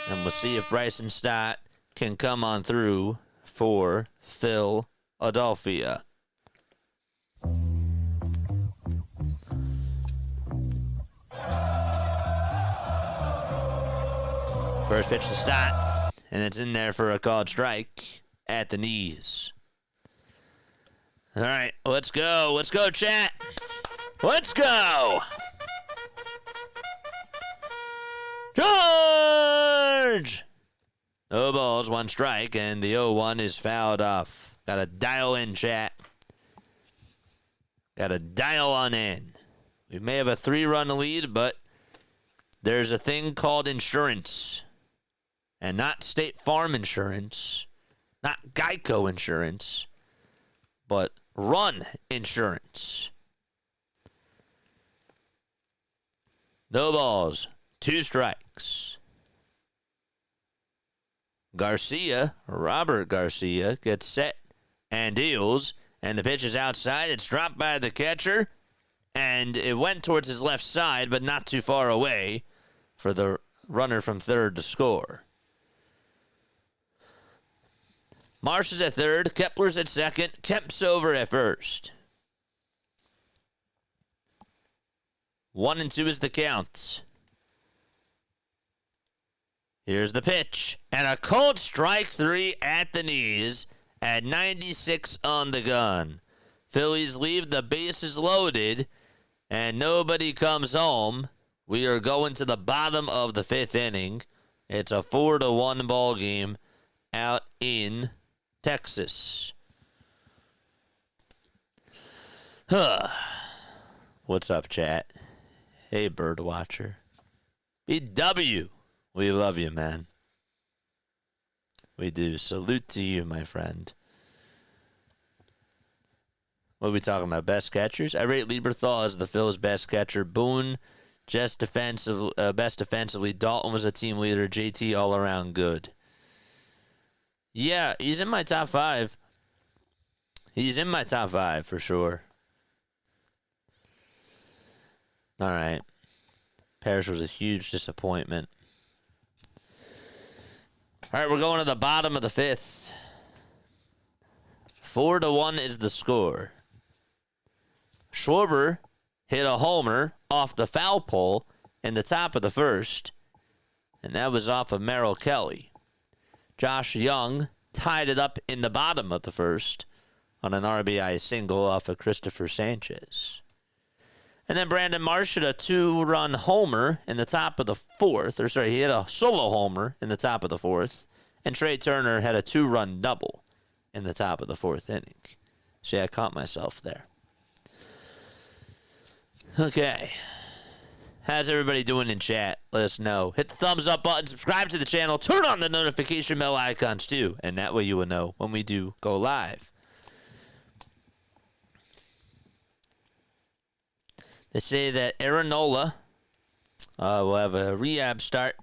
And we'll see if Bryson Stott can come on through for Philadelphia. First pitch to Stott, and it's in there for a called strike at the knees. All right, let's go. Let's go, chat. Let's go. George! No balls, 1 strike, and the 0-1 is fouled off. Got to dial in, chat. Got to dial on in. We may have a 3-run lead, but there's a thing called insurance. And not State Farm insurance, not Geico insurance, but run insurance. No balls, 2 strikes. Garcia, Robert Garcia, gets set and deals, and the pitch is outside. It's dropped by the catcher, and it went towards his left side, but not too far away for the runner from third to score. Marsh is at third. Kepler's at second. Kemp's over at first. 1-2 is the count. Here's the pitch. And a cold strike 3 at the knees at 96 on the gun. Phillies leave the bases loaded, and nobody comes home. We are going to the bottom of the 5th inning. It's a 4-1 ball game out in Texas. What's up, chat? Hey, bird watcher. BW, we love you, man. We do. Salute to you, my friend. What are we talking about? Best catchers? I rate Lieberthal as the Phil's best catcher. Boone, best defensively. Dalton was a team leader. JT all around good. Yeah, he's in my top 5. He's in my top 5 for sure. All right. Parrish was a huge disappointment. All right, we're going to the bottom of the 5th. 4-1 is the score. Schwarber hit a homer off the foul pole in the top of the 1st, and that was off of Merrill Kelly. Josh Young tied it up in the bottom of the 1st on an RBI single off of Cristopher Sanchez. And then Brandon Marsh hit a 2-run homer in the top of the 4th. He hit a solo homer in the top of the 4th. And Trey Turner had a 2-run double in the top of the 4th inning. See, I caught myself there. Okay. How's everybody doing in chat? Let us know. Hit the thumbs up button, subscribe to the channel, turn on the notification bell icons too, and that way you will know when we do go live. They say that Aaron Nola will have a rehab start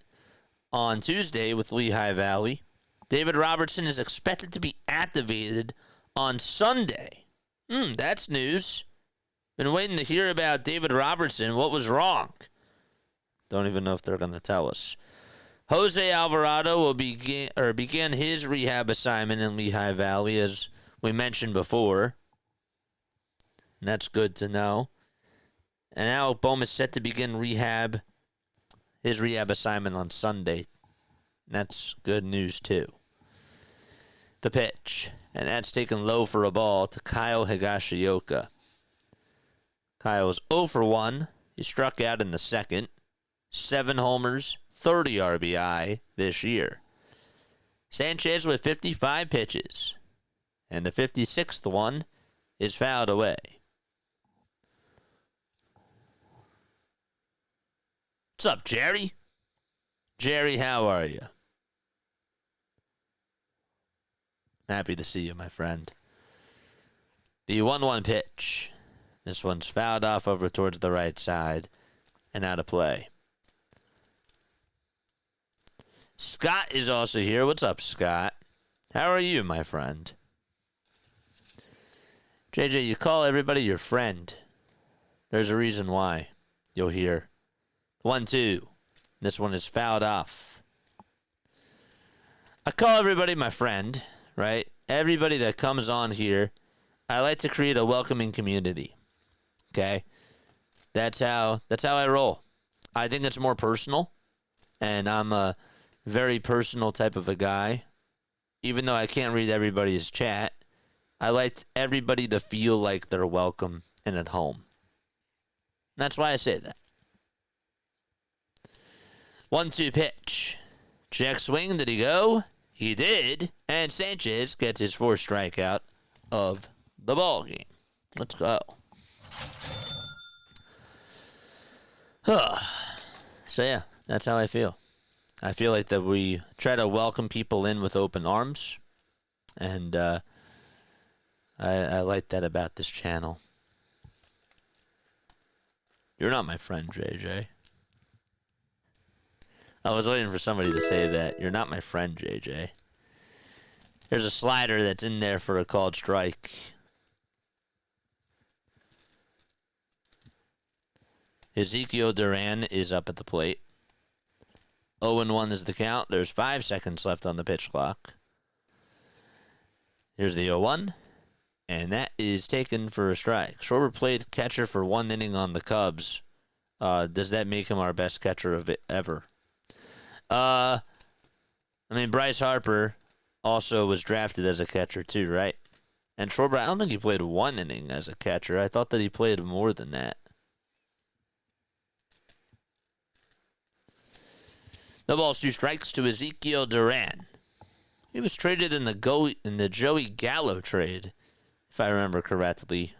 on Tuesday with Lehigh Valley. David Robertson is expected to be activated on Sunday. That's news. Been waiting to hear about David Robertson. What was wrong? Don't even know if they're going to tell us. Jose Alvarado will begin his rehab assignment in Lehigh Valley, as we mentioned before. And that's good to know. And Alec Bohm is set to begin his rehab assignment on Sunday. And that's good news, too. The pitch. And that's taken low for a ball to Kyle Higashioka. Kyle's 0 for 1. He struck out in the second. 7 homers, 30 RBI this year. Sanchez with 55 pitches. And the 56th one is fouled away. What's up, Jerry? Jerry, how are you? Happy to see you, my friend. The 1-1 pitch. This one's fouled off over towards the right side and out of play. Scott is also here. What's up, Scott? How are you, my friend? JJ, you call everybody your friend. There's a reason why. You'll hear. 1-2. This one is fouled off. I call everybody my friend, right? Everybody that comes on here, I like to create a welcoming community. Okay? That's how I roll. I think it's more personal, and I'm a very personal type of a guy. Even though I can't read everybody's chat, I like everybody to feel like they're welcome and at home. That's why I say that. 1-2 pitch. Check swing. Did he go? He did. And Sanchez gets his 4th strikeout of the ball game. Let's go. So, yeah, that's how I feel. I feel like that we try to welcome people in with open arms. And I like that about this channel. You're not my friend, JJ. I was waiting for somebody to say that. You're not my friend, JJ. There's a slider that's in there for a called strike. Ezekiel Duran is up at the plate. 0-1 is the count. There's 5 seconds left on the pitch clock. Here's the 0-1. And that is taken for a strike. Schwarber played catcher for 1 inning on the Cubs. Does that make him our best catcher of it ever? I mean, Bryce Harper also was drafted as a catcher too, right? And Schwarber, I don't think he played 1 inning as a catcher. I thought that he played more than that. No balls, 2 strikes to Ezekiel Duran. He was traded in the Joey Gallo trade, if I remember correctly,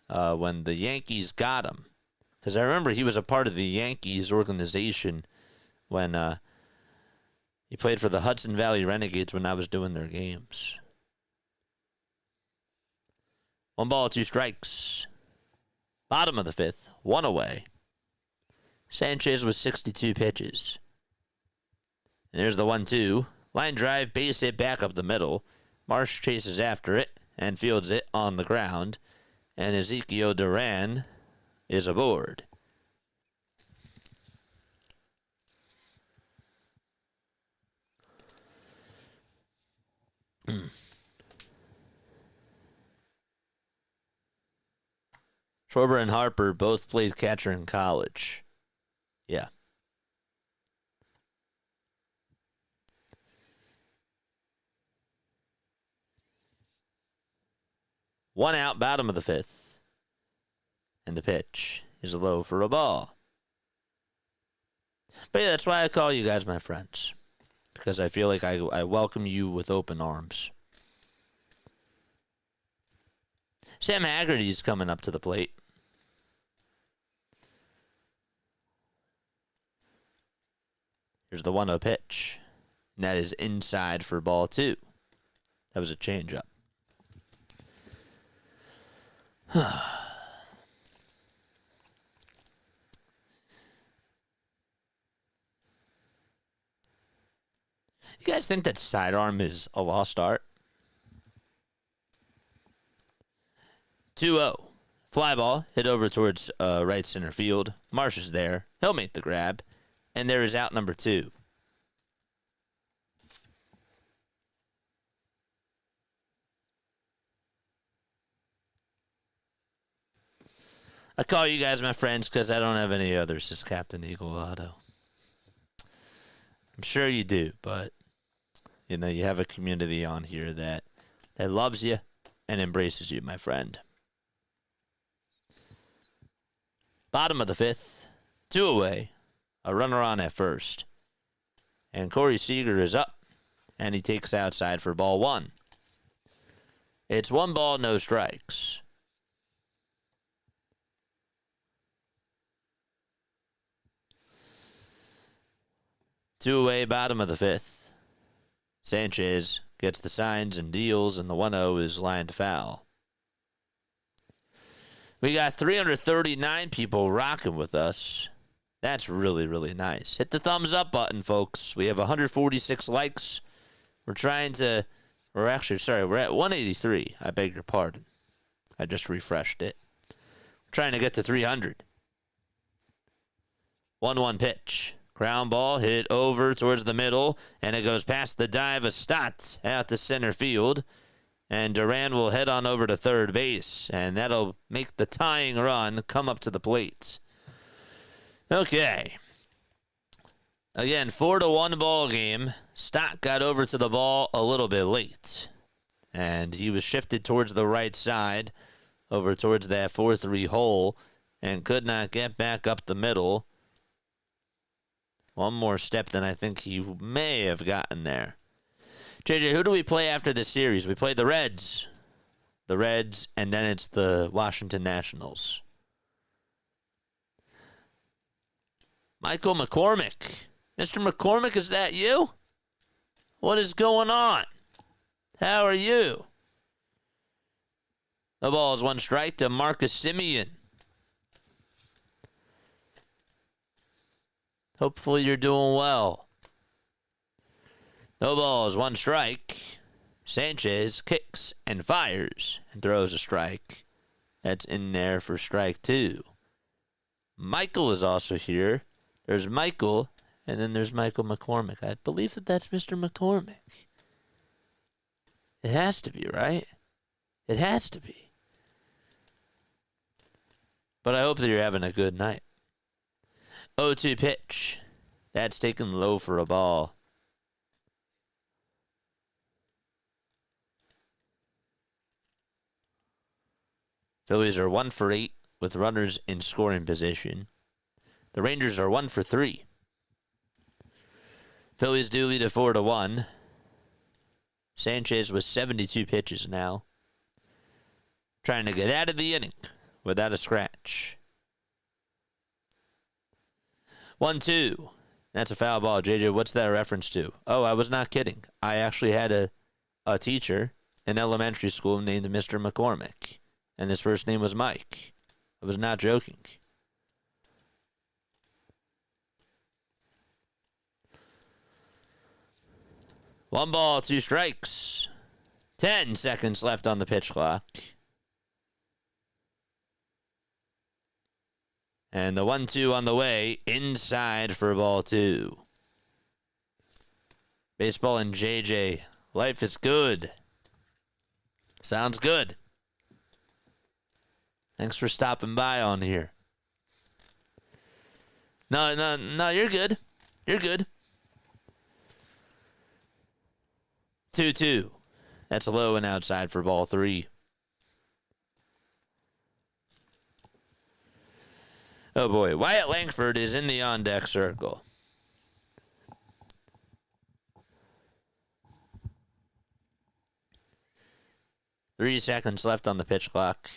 when the Yankees got him. Because I remember he was a part of the Yankees organization when he played for the Hudson Valley Renegades when I was doing their games. 1 ball, 2 strikes. Bottom of the 5th, 1 away. Sanchez with 62 pitches. And there's the 1-2. Line drive, base hit back up the middle. Marsh chases after it and fields it on the ground. And Ezekiel Duran is aboard. Schwarber and Harper both played catcher in college. Yeah. One out, bottom of the 5th. And the pitch is low for a ball. But yeah, that's why I call you guys my friends. Because I feel like I welcome you with open arms. Sam Haggerty's coming up to the plate. Here's the 1-0 pitch. And that is inside for ball 2. That was a changeup. You guys think that sidearm is a lost art? 2-0. Fly ball hit over towards right center field. Marsh is there. He'll make the grab. And there is out number 2. I call you guys my friends because I don't have any others as Captain Eagle Auto. I'm sure you do, but you know, you have a community on here that loves you and embraces you, my friend. Bottom of the 5th, 2 away, a runner on at first. And Corey Seager is up, and he takes outside for ball 1. It's 1 ball, no strikes. Two away, bottom of the 5th. Sanchez gets the signs and deals, and the 1-0 is lined foul. We got 339 people rocking with us. That's really, really nice. Hit the thumbs up button, folks. We have 146 likes. We're at 183. I beg your pardon. I just refreshed it. We're trying to get to 300. 1-1 pitch. Ground ball hit over towards the middle, and it goes past the dive of Stott out to center field. And Duran will head on over to third base, and that'll make the tying run come up to the plate. Okay. Again, 4-1 ball game. Stott got over to the ball a little bit late, and he was shifted towards the right side, over towards that 4-3 hole, and could not get back up the middle. One more step than I think he may have gotten there. JJ, who do we play after this series? We play the Reds. The Reds, and then it's the Washington Nationals. Michael McCormick. Mr. McCormick, is that you? What is going on? How are you? The ball is 1 strike to Marcus Semien. Hopefully you're doing well. No balls, 1 strike. Sanchez kicks and fires and throws a strike. That's in there for strike 2. Michael is also here. There's Michael, and then there's Michael McCormick. I believe that's Mr. McCormick. It has to be, right? It has to be. But I hope that you're having a good night. 0-2 pitch. That's taken low for a ball. Phillies are 1 for 8 with runners in scoring position. The Rangers are 1 for 3. Phillies do lead at 4-1. Sanchez with 72 pitches now. Trying to get out of the inning without a scratch. 1-2. That's a foul ball. JJ, what's that a reference to? Oh, I was not kidding. I actually had a teacher in elementary school named Mr. McCormick, and his first name was Mike. I was not joking. One ball, 2 strikes. 10 seconds left on the pitch clock. And the 1-2 on the way, inside for ball 2. Baseball and JJ, life is good. Sounds good. Thanks for stopping by on here. No, you're good. You're good. 2-2. That's low and outside for ball 3. Oh boy, Wyatt Langford is in the on-deck circle. Three seconds left on the pitch clock.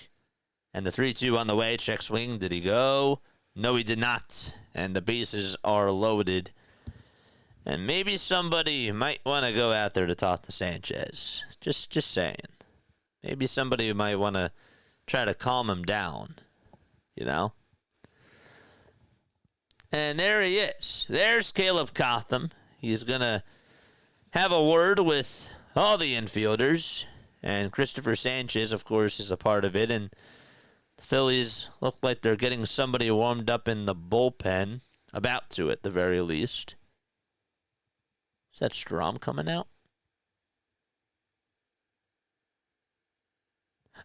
And the 3-2 on the way. Check swing. Did he go? No, he did not. And the bases are loaded. And maybe somebody might want to go out there to talk to Sanchez. Just saying. Maybe somebody might want to try to calm him down. You know? And there he is. There's Caleb Cotham. He's going to have a word with all the infielders, and Cristopher Sanchez, of course, is a part of it, and the Phillies look like they're getting somebody warmed up in the bullpen, about to at the very least. Is that Strom coming out?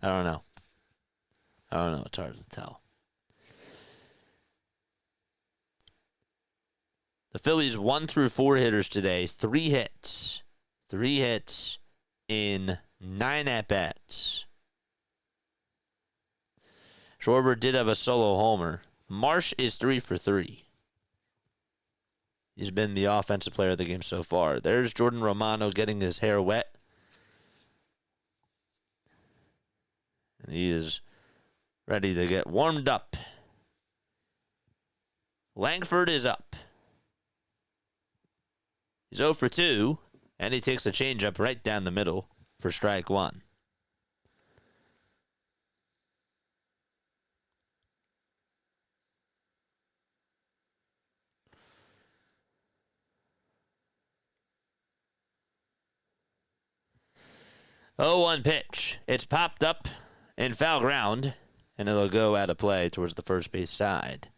I don't know. It's hard to tell. The Phillies 1 through 4 hitters today. 3 hits. 3 hits in 9 at-bats. Schwarber did have a solo homer. Marsh is 3 for 3. He's been the offensive player of the game so far. There's Jordan Romano getting his hair wet. And he is ready to get warmed up. Langford is up. He's 0 for 2, and he takes a changeup right down the middle for strike 1. Oh, 1 pitch. It's popped up in foul ground, and it'll go out of play towards the first base side.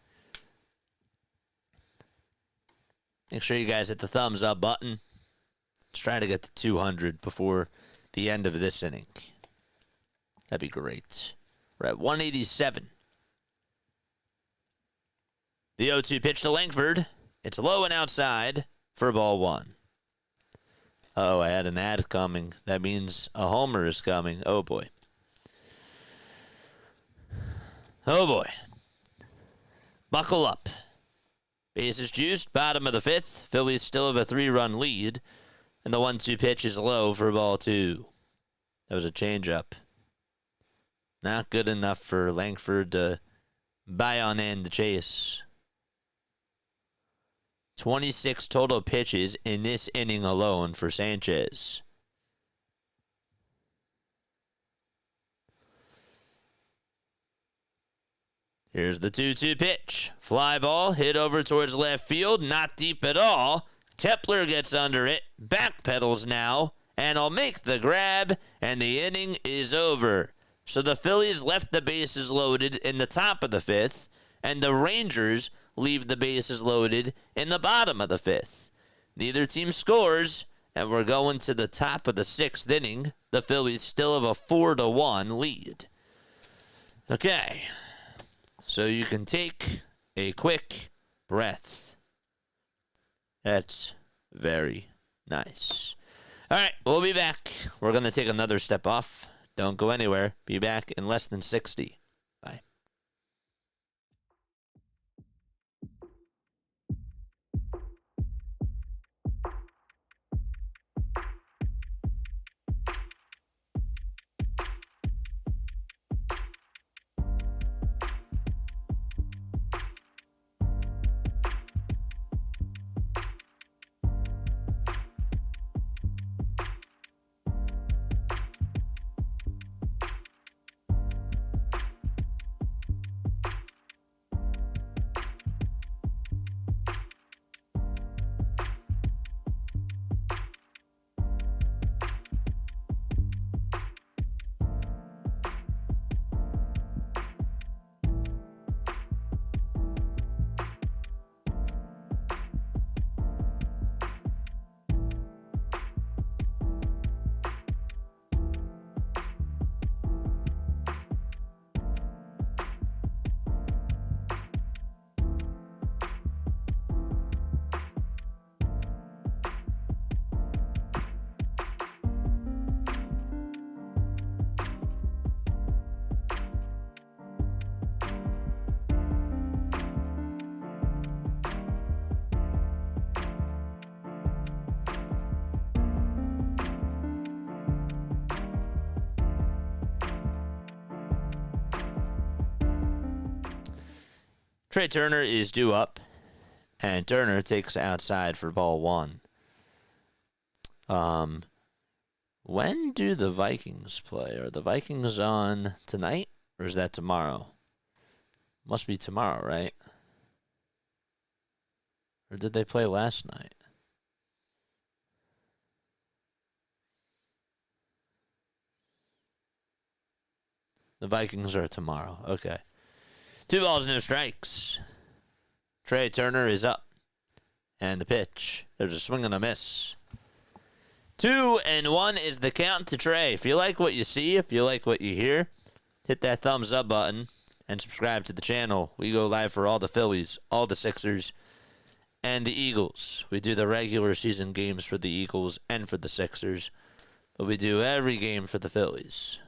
Make sure you guys hit the thumbs up button. Let's try to get to 200 before the end of this inning. That'd be great. We're at 187. The 0-2 pitch to Langford. It's low and outside for ball 1. Oh, I had an ad coming. That means a homer is coming. Oh, boy. Oh, boy. Buckle up. Bases juiced, bottom of the 5th. Phillies still have a 3-run lead. And the 1-2 pitch is low for ball 2. That was a changeup. Not good enough for Langford to buy on in the chase. 26 total pitches in this inning alone for Sanchez. Here's the 2-2 pitch. Fly ball hit over towards left field. Not deep at all. Kepler gets under it. Backpedals now. And will make the grab. And the inning is over. So the Phillies left the bases loaded in the top of the 5th. And the Rangers leave the bases loaded in the bottom of the 5th. Neither team scores. And we're going to the top of the 6th inning. The Phillies still have a 4-1 lead. Okay. So you can take a quick breath. That's very nice. All right, we'll be back. We're going to take another step off. Don't go anywhere. Be back in less than 60. Bye. Trey Turner is due up, and Turner takes outside for ball 1. When do the Vikings play? Are the Vikings on tonight, or is that tomorrow? Must be tomorrow, right? Or did they play last night? The Vikings are tomorrow. Okay. 2 balls, no strikes. Trey Turner is up. And the pitch. There's a swing and a miss. 2-1 is the count to Trey. If you like what you see, if you like what you hear, hit that thumbs up button and subscribe to the channel. We go live for all the Phillies, all the Sixers, and the Eagles. We do the regular season games for the Eagles and for the Sixers, but we do every game for the Phillies.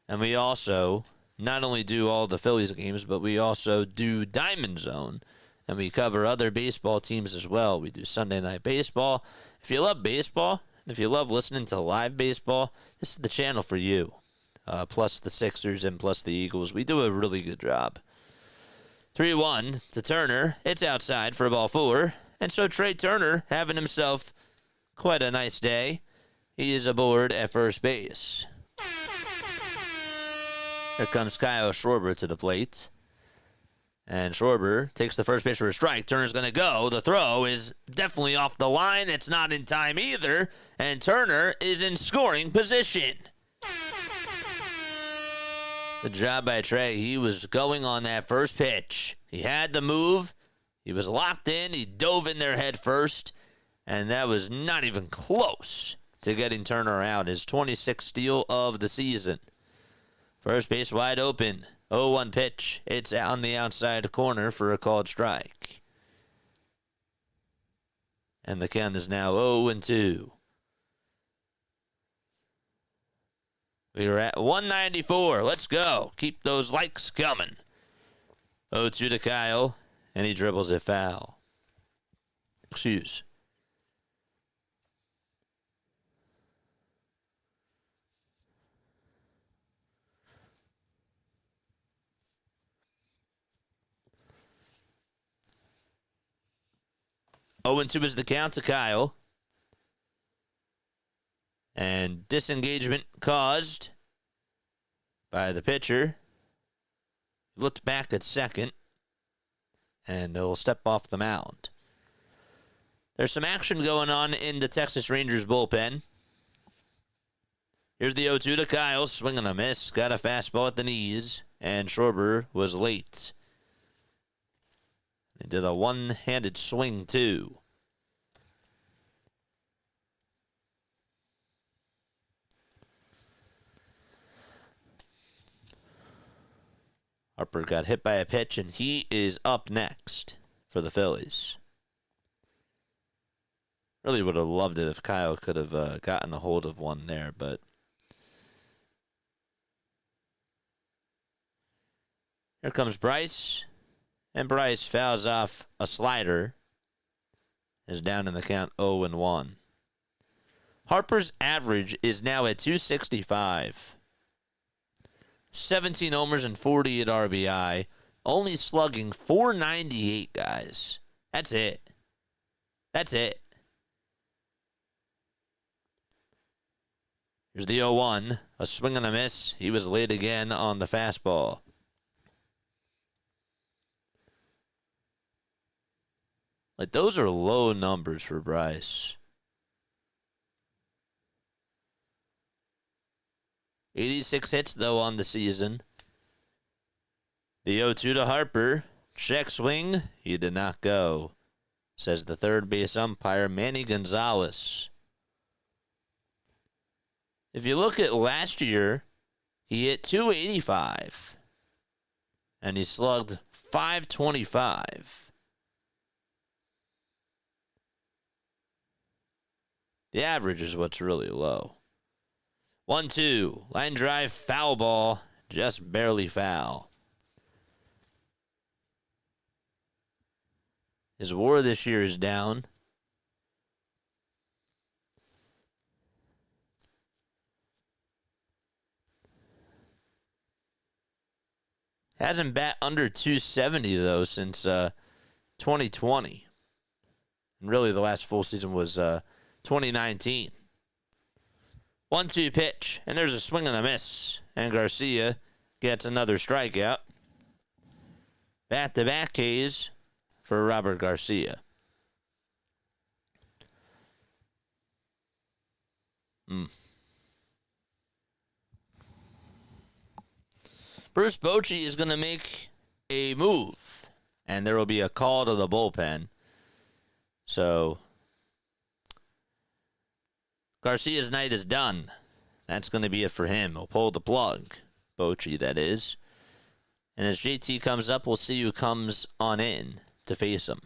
And we also not only do all the Phillies games, but we also do Diamond Zone, and we cover other baseball teams as well. We do Sunday Night Baseball. If you love baseball, if you love listening to live baseball, this is the channel for you. Plus the Sixers and plus the Eagles. We do a really good job. 3-1 to Turner. It's outside for ball 4. And so Trey Turner having himself quite a nice day. He is aboard at first base. Here comes Kyle Schwarber to the plate. And Schwarber takes the first pitch for a strike. Turner's going to go. The throw is definitely off the line. It's not in time either. And Turner is in scoring position. Good job by Trey. He was going on that first pitch. He had the move. He was locked in. He dove in there head first. And that was not even close to getting Turner out. His 26th steal of the season. First base wide open. 0-1 pitch. It's on the outside corner for a called strike. And the count is now 0-2. We are at 194. Let's go. Keep those likes coming. 0-2 to Kyle, and he dribbles it foul. Excuse. Oh, and 2 is the count to Kyle. And disengagement caused by the pitcher. He looked back at second. And he'll step off the mound. There's some action going on in the Texas Rangers bullpen. Here's the 0-2 to Kyle. Swing and a miss. Got a fastball at the knees. And Schwarber was late. He did a one-handed swing, too. Harper got hit by a pitch, and he is up next for the Phillies. Really would have loved it if Kyle could have gotten a hold of one there, but here comes Bryce. And Bryce fouls off a slider. Is down in the count 0-1. Harper's average is now at 265. 17 homers and 48 RBI. Only slugging 498, guys. That's it. That's it. Here's the 0-1. A swing and a miss. He was late again on the fastball. Like, those are low numbers for Bryce. 86 hits, though, on the season. The 0-2 to Harper. Check swing. He did not go, says the third base umpire, Manny Gonzalez. If you look at last year, he hit 285. And he slugged 525. The average is what's really low. 1-2. Line drive, foul ball. Just barely foul. His WAR this year is down. Hasn't bat under 270, though, since 2020. And really, the last full season was 2019. 1-2 pitch, and there's a swing and a miss. And Garcia gets another strikeout. Back-to-back Ks for Robert Garcia. Bruce Bochy is going to make a move, and there will be a call to the bullpen. So Garcia's night is done. That's going to be it for him. He'll pull the plug. Bochy, that is. And as JT comes up, we'll see who comes on in to face him.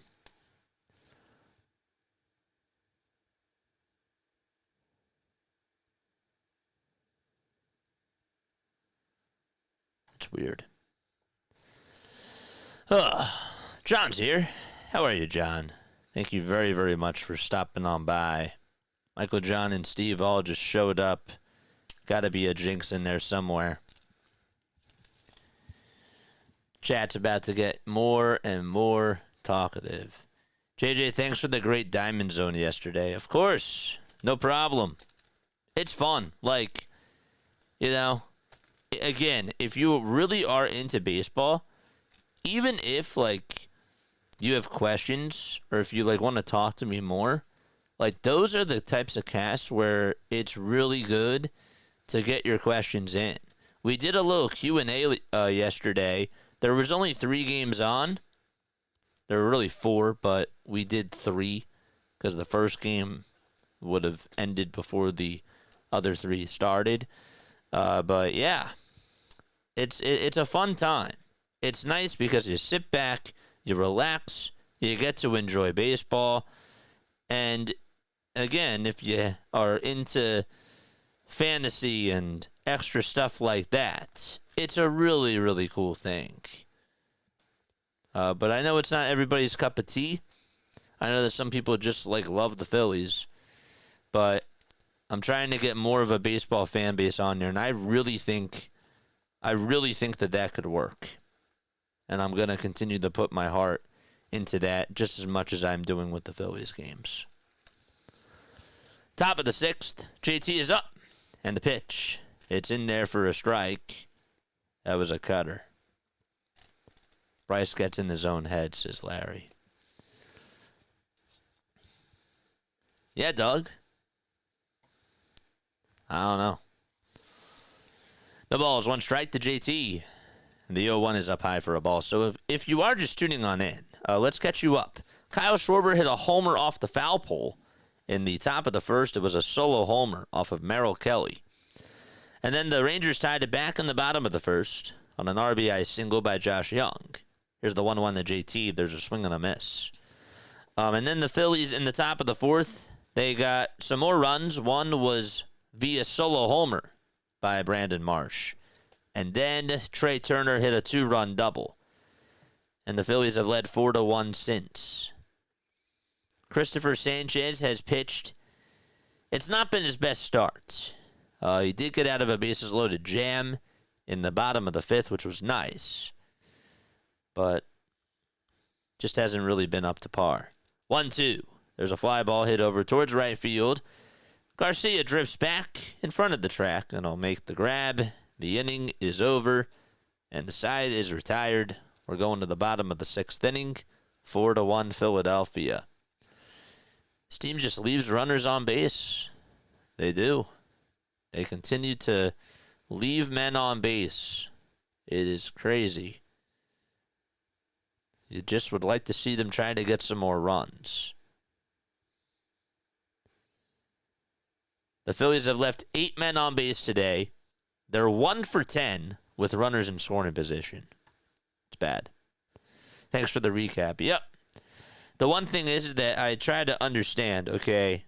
That's weird. John's here. How are you, John? Thank you very, very much for stopping on by. Michael, John, and Steve all just showed up. Got to be a jinx in there somewhere. Chat's about to get more and more talkative. JJ, thanks for the great Diamond Zone yesterday. Of course. No problem. It's fun. Like, you know, again, if you really are into baseball, even if, like, you have questions or if you, like, want to talk to me more, like, those are the types of casts where it's really good to get your questions in. We did a little Q&A yesterday. There was only 3 games on. There were really 4, but we did 3 because the first game would have ended before the other 3 started. But, yeah, it's a fun time. It's nice because you sit back, you relax, you get to enjoy baseball. And, again, if you are into fantasy and extra stuff like that, it's a really, really cool thing. But I know it's not everybody's cup of tea. I know that some people just, like, love the Phillies. But I'm trying to get more of a baseball fan base on there, and I really think that could work. And I'm going to continue to put my heart into that just as much as I'm doing with the Phillies games. Top of the 6th, JT is up. And the pitch, it's in there for a strike. That was a cutter. Bryce gets in his own head, says Larry. Yeah, Doug. I don't know. The ball is 1 strike to JT. And the 0-1 is up high for a ball. So if you are just tuning on in, let's catch you up. Kyle Schwarber hit a homer off the foul pole. In the top of the first, it was a solo homer off of Merrill Kelly. And then the Rangers tied it back in the bottom of the first on an RBI single by Josh Young. Here's the 1-1 to JT. There's a swing and a miss. And then the Phillies in the top of the 4th, they got some more runs. One was via solo homer by Brandon Marsh. And then Trey Turner hit a 2-run double. And the Phillies have led 4-1 since. Cristopher Sanchez has pitched. It's not been his best start. He did get out of a bases-loaded jam in the bottom of the 5th, which was nice. But just hasn't really been up to par. 1-2. There's a fly ball hit over towards right field. Garcia drifts back in front of the track, and he'll make the grab. The inning is over, and the side is retired. We're going to the bottom of the 6th inning. 4-1 Philadelphia. This team just leaves runners on base. They do. They continue to leave men on base. It is crazy. You just would like to see them trying to get some more runs. The Phillies have left 8 men on base today. They're 1 for 10 with runners in scoring position. It's bad. Thanks for the recap. Yep. The one thing is that I try to understand, okay,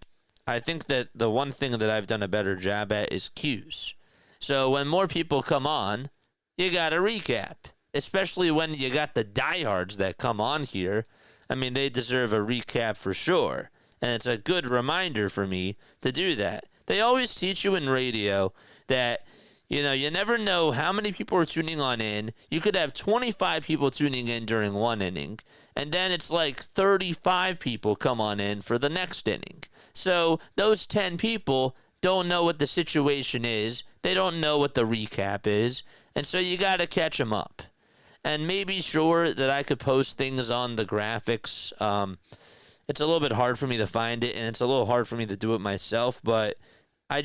I think that the one thing that I've done a better job at is cues. So when more people come on, you got to recap, especially when you got the diehards that come on here. I mean, they deserve a recap for sure, and it's a good reminder for me to do that. They always teach you in radio that, you know, you never know how many people are tuning on in. You could have 25 people tuning in during one inning, and then it's like 35 people come on in for the next inning. So those 10 people don't know what the situation is. They don't know what the recap is, and so you got to catch them up. And maybe sure that I could post things on the graphics. It's a little bit hard for me to find it, and it's a little hard for me to do it myself, but I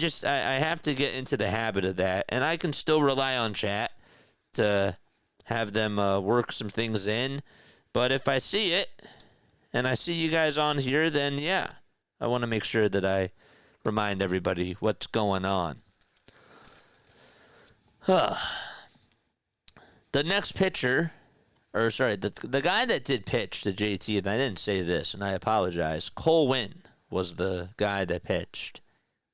have to get into the habit of that, and I can still rely on chat to have them work some things in. But if I see it and I see you guys on here, then yeah, I want to make sure that I remind everybody what's going on. The next pitcher, the guy that did pitch to JT, and I didn't say this, and I apologize. Cole Winn was the guy that pitched.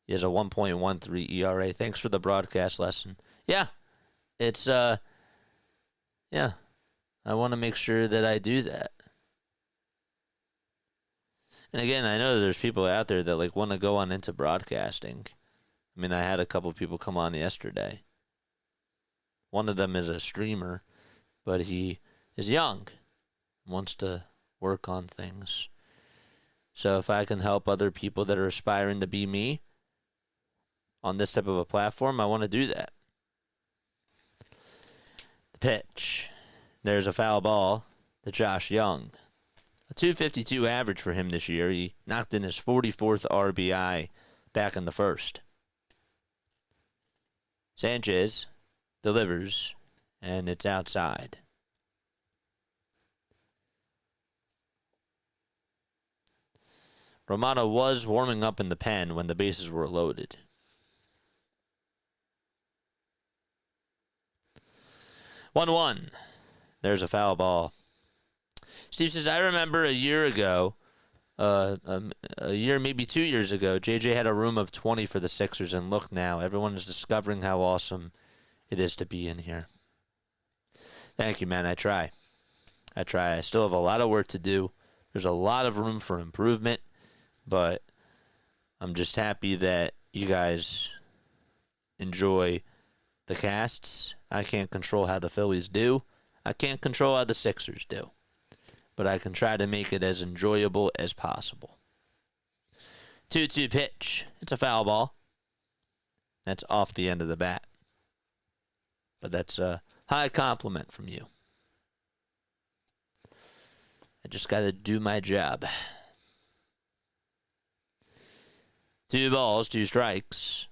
He has a 1.13 ERA. Thanks for the broadcast lesson. Yeah, it's I want to make sure that I do that. And again, I know there's people out there that want to go on into broadcasting. I mean, I had a couple people come on yesterday. One of them is a streamer, but he is young, wants to work on things. So if I can help other people that are aspiring to be me on this type of a platform, I want to do that. The pitch. There's a foul ball to Josh Young. A 252 average for him this year. He knocked in his 44th RBI back in the first. Sanchez delivers, and it's outside. Romano was warming up in the pen when the bases were loaded. One. There's a foul ball. Steve says, I remember a year ago, maybe 2 years ago, JJ had a room of 20 for the Sixers, and look now, everyone is discovering how awesome it is to be in here. Thank you, man. I try. I still have a lot of work to do. There's a lot of room for improvement, but I'm just happy that you guys enjoy the casts. I can't control how the Phillies do. I can't control how the Sixers do. But I can try to make it as enjoyable as possible. 2-2 pitch. It's a foul ball. That's off the end of the bat. But that's a high compliment from you. I just got to do my job. 2 balls, 2 strikes.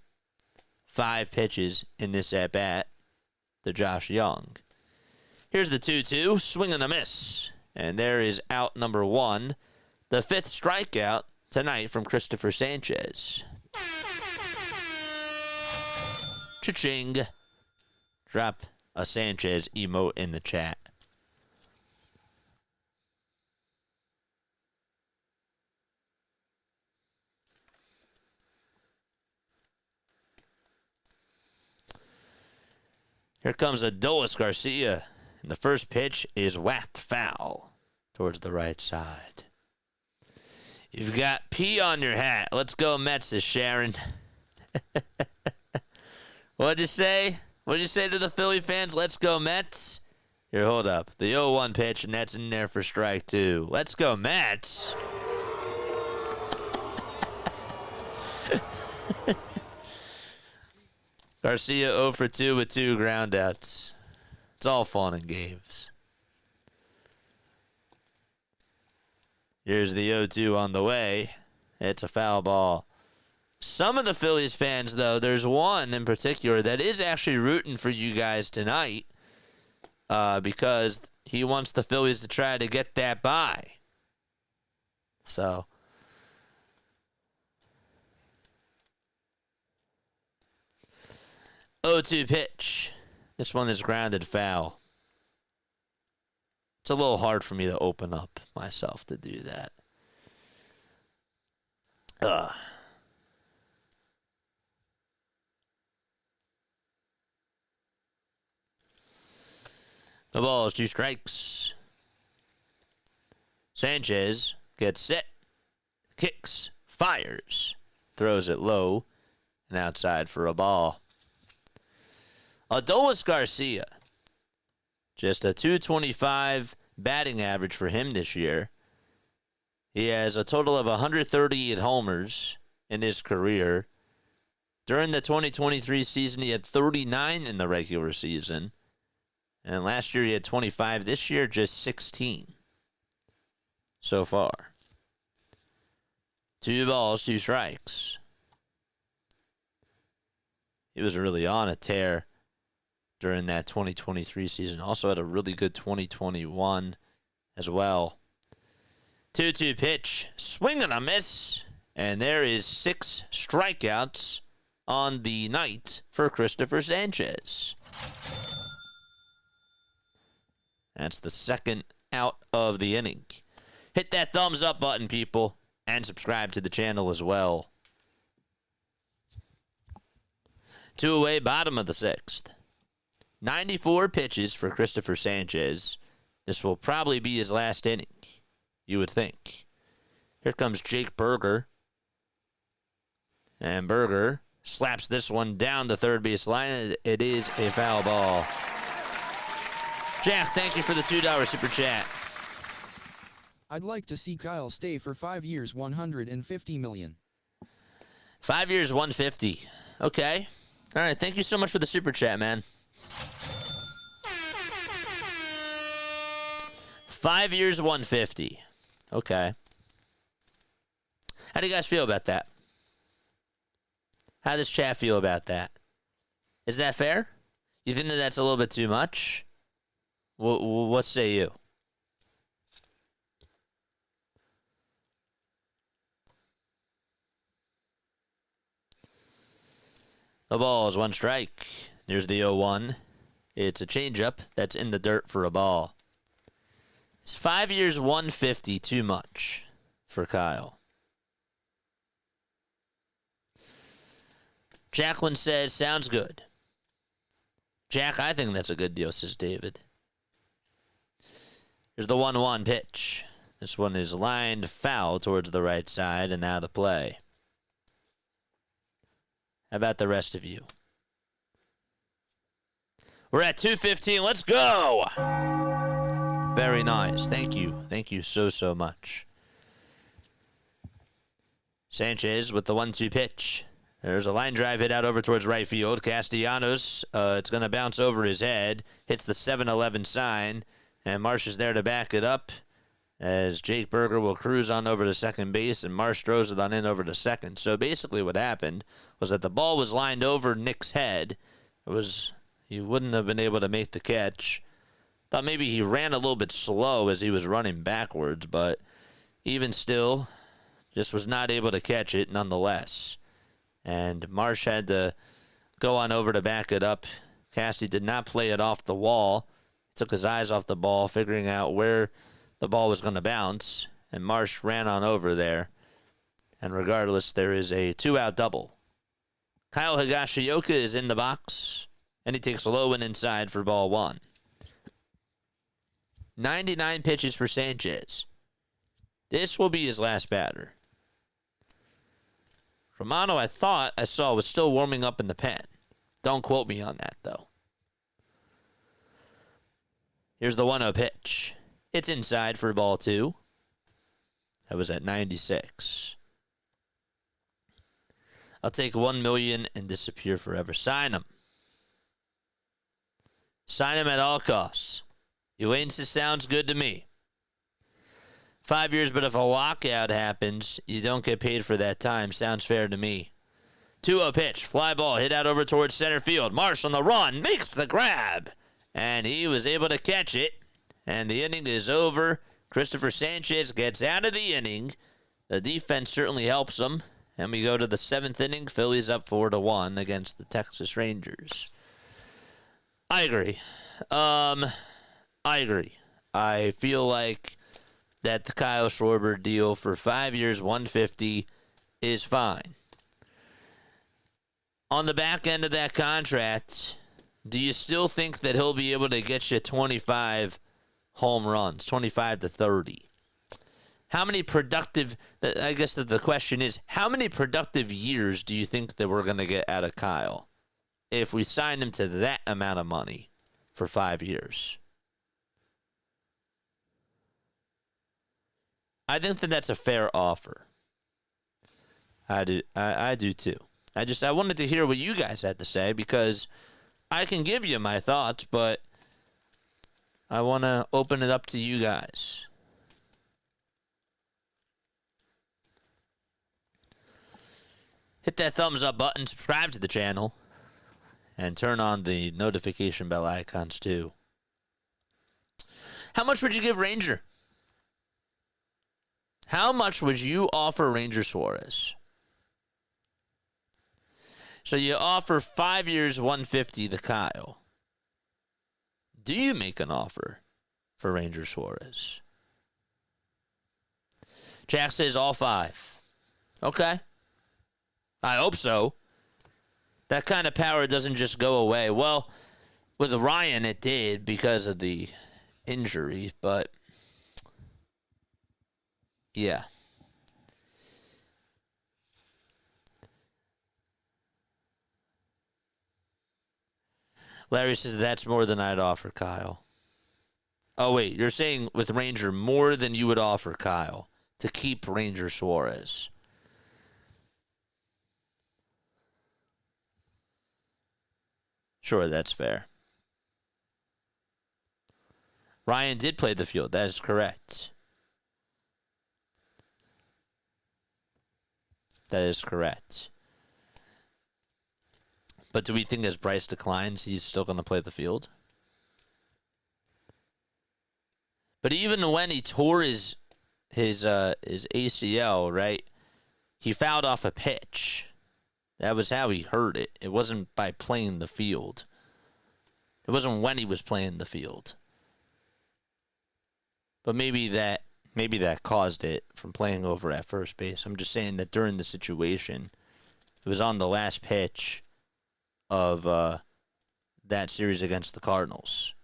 5 pitches in this at-bat to Josh Young. Here's the 2-2. Swing and a miss. And there is out number 1. The 5th strikeout tonight from Cristopher Sanchez. Cha-ching. Drop a Sanchez emote in the chat. Here comes Adolis Garcia. And the first pitch is whacked foul towards the right side. You've got P on your hat. Let's go Mets, says Sharon. What'd you say? What'd you say to the Philly fans? Let's go Mets. Here, hold up. The 0-1 pitch, and that's in there for strike 2. Let's go Mets. Garcia 0 for 2 with 2 groundouts. It's all fun and games. Here's the 0-2 on the way. It's a foul ball. Some of the Phillies fans, though, there's one in particular that is actually rooting for you guys tonight because he wants the Phillies to try to get that bye. So, oh-2 pitch. This one is grounded foul. It's a little hard for me to open up myself to do that. The ball is 2 strikes. Sanchez gets set, kicks, fires, throws it low, and outside for a ball. Adolis Garcia, just a 225 batting average for him this year. He has a total of 138 homers in his career. During the 2023 season, he had 39 in the regular season. And last year he had 25. This year, just 16 so far. 2 balls, 2 strikes. He was really on a tear during that 2023 season. Also had a really good 2021 as well. 2-2 pitch. Swing and a miss. And there is 6 strikeouts on the night for Cristopher Sanchez. That's the second out of the inning. Hit that thumbs up button, people, and subscribe to the channel as well. 2 away, bottom of the 6th. 94 pitches for Cristopher Sanchez. This will probably be his last inning, you would think. Here comes Jake Berger. And Berger slaps this one down the third base line. It is a foul ball. Jack, thank you for the $2 super chat. I'd like to see Kyle stay for 5 years, $150 million. 5 years, 150. Okay. All right. Thank you so much for the super chat, man. 5 years, 150. Okay. How do you guys feel about that? How does chat feel about that? Is that fair? You think that that's a little bit too much? What say you? The ball is 1 strike. There's the 0-1. It's a changeup that's in the dirt for a ball. Is 5 years, 150 too much for Kyle? Jacqueline says, sounds good. Jack, I think that's a good deal, says David. Here's the 1-1 pitch. This one is lined foul towards the right side and out of play. How about the rest of you? We're at 2:15. Let's go! Very nice. Thank you. Thank you so much. Sanchez with the 1-2 pitch. There's a line drive hit out over towards right field. Castellanos, it's going to bounce over his head. Hits the 7-11 sign. And Marsh is there to back it up as Jake Berger will cruise on over to second base, and Marsh throws it on in over to second. So basically what happened was that the ball was lined over Nick's head. He wouldn't have been able to make the catch. Thought maybe he ran a little bit slow as he was running backwards, but even still, just was not able to catch it nonetheless. And Marsh had to go on over to back it up. Cassie did not play it off the wall. He took his eyes off the ball, figuring out where the ball was going to bounce, and Marsh ran on over there. And regardless, there is a 2-out double. Kyle Higashioka is in the box, and he takes a low and inside for ball 1. 99 pitches for Sanchez. This will be his last batter. Romano, I thought I saw, was still warming up in the pen. Don't quote me on that, though. Here's the 1-0 pitch. It's inside for ball 2. That was at 96. I'll take $1 million and disappear forever. Sign him. Sign him at all costs. Elaine says, sounds good to me. 5 years, but if a lockout happens, you don't get paid for that time. Sounds fair to me. 2-0 pitch. Fly ball hit out over towards center field. Marsh on the run. Makes the grab. And he was able to catch it. And the inning is over. Cristopher Sanchez gets out of the inning. The defense certainly helps him. And we go to the 7th inning. Phillies up 4-1 against the Texas Rangers. I agree. I feel like that the Kyle Schwarber deal for 5 years, 150 is fine. On the back end of that contract, do you still think that he'll be able to get you 25 home runs, 25 to 30? How many productive, I guess that the question is, how many productive years do you think that we're going to get out of Kyle if we sign him to that amount of money for 5 years? I think that that's a fair offer. I do too. I wanted to hear what you guys had to say because I can give you my thoughts, but I want to open it up to you guys. Hit that thumbs up button, subscribe to the channel, and turn on the notification bell icons too. How much would you give Ranger? How much would you offer Ranger Suarez? So you offer 5 years, $150 to Kyle. Do you make an offer for Ranger Suarez? Jack says all 5. Okay. I hope so. That kind of power doesn't just go away. Well, with Ryan, it did because of the injury, but yeah. Larry says that's more than I'd offer Kyle. Oh, wait, you're saying with Ranger more than you would offer Kyle to keep Ranger Suarez. Sure, that's fair. Ryan did play the field. That is correct. That is correct. But do we think as Bryce declines, he's still going to play the field? But even when he tore his ACL, right, he fouled off a pitch. That was how he hurt it. It wasn't by playing the field. It wasn't when he was playing the field. But maybe that caused it from playing over at first base. I'm just saying that during the situation, it was on the last pitch of that series against the Cardinals.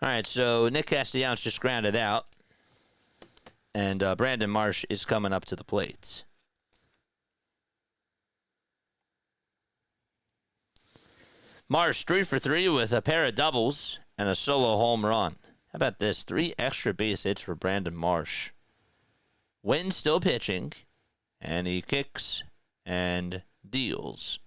All right, so Nick Castellanos just grounded out, and Brandon Marsh is coming up to the plate. Marsh 3 for 3 with a pair of doubles and a solo home run. How about this? 3 extra base hits for Brandon Marsh. Wynn still pitching, and he kicks and deals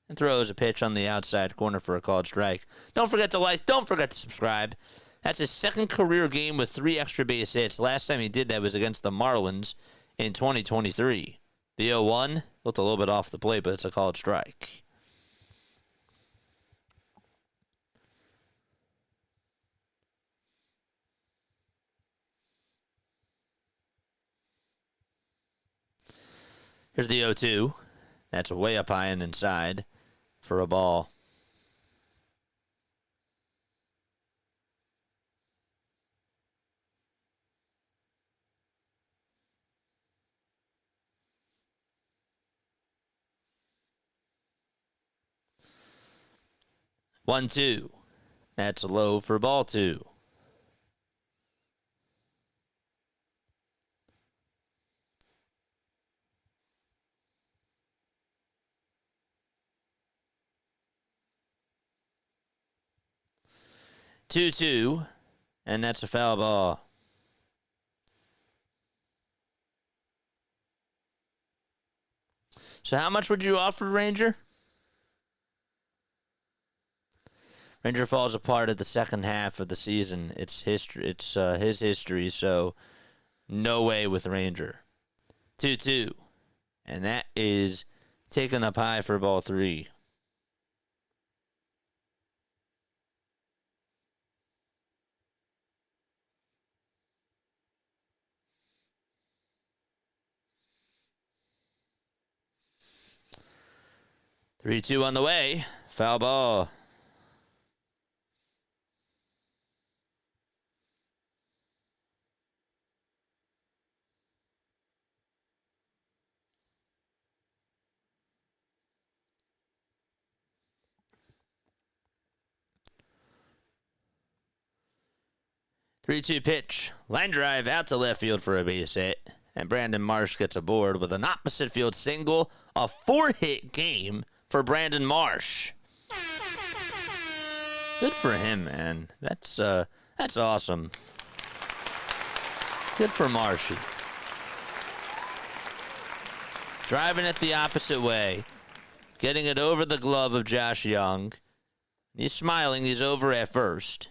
and throws a pitch on the outside corner for a called strike. Don't forget to like. Don't forget to subscribe. That's his second career game with 3 extra base hits. Last time he did that was against the Marlins in 2023. The 0-1 looked a little bit off the plate, but it's a called strike. Here's the 0-2. That's way up high and inside for a ball. One, 2. That's low for ball 2. Two, and that's a foul ball. So how much would you offer Ranger? Ranger falls apart at the second half of the season. It's history. It's his history, so no way with Ranger. 2-2, and that is taken up high for ball 3. Three, 2 on the way. Foul ball. Three-two pitch. Line drive out to left field for a base hit. And Brandon Marsh gets aboard with an opposite field single. A 4-hit game for Brandon Marsh. Good for him, man. That's awesome. Good for Marshy. Driving it the opposite way. Getting it over the glove of Josh Young. He's smiling. He's over at first.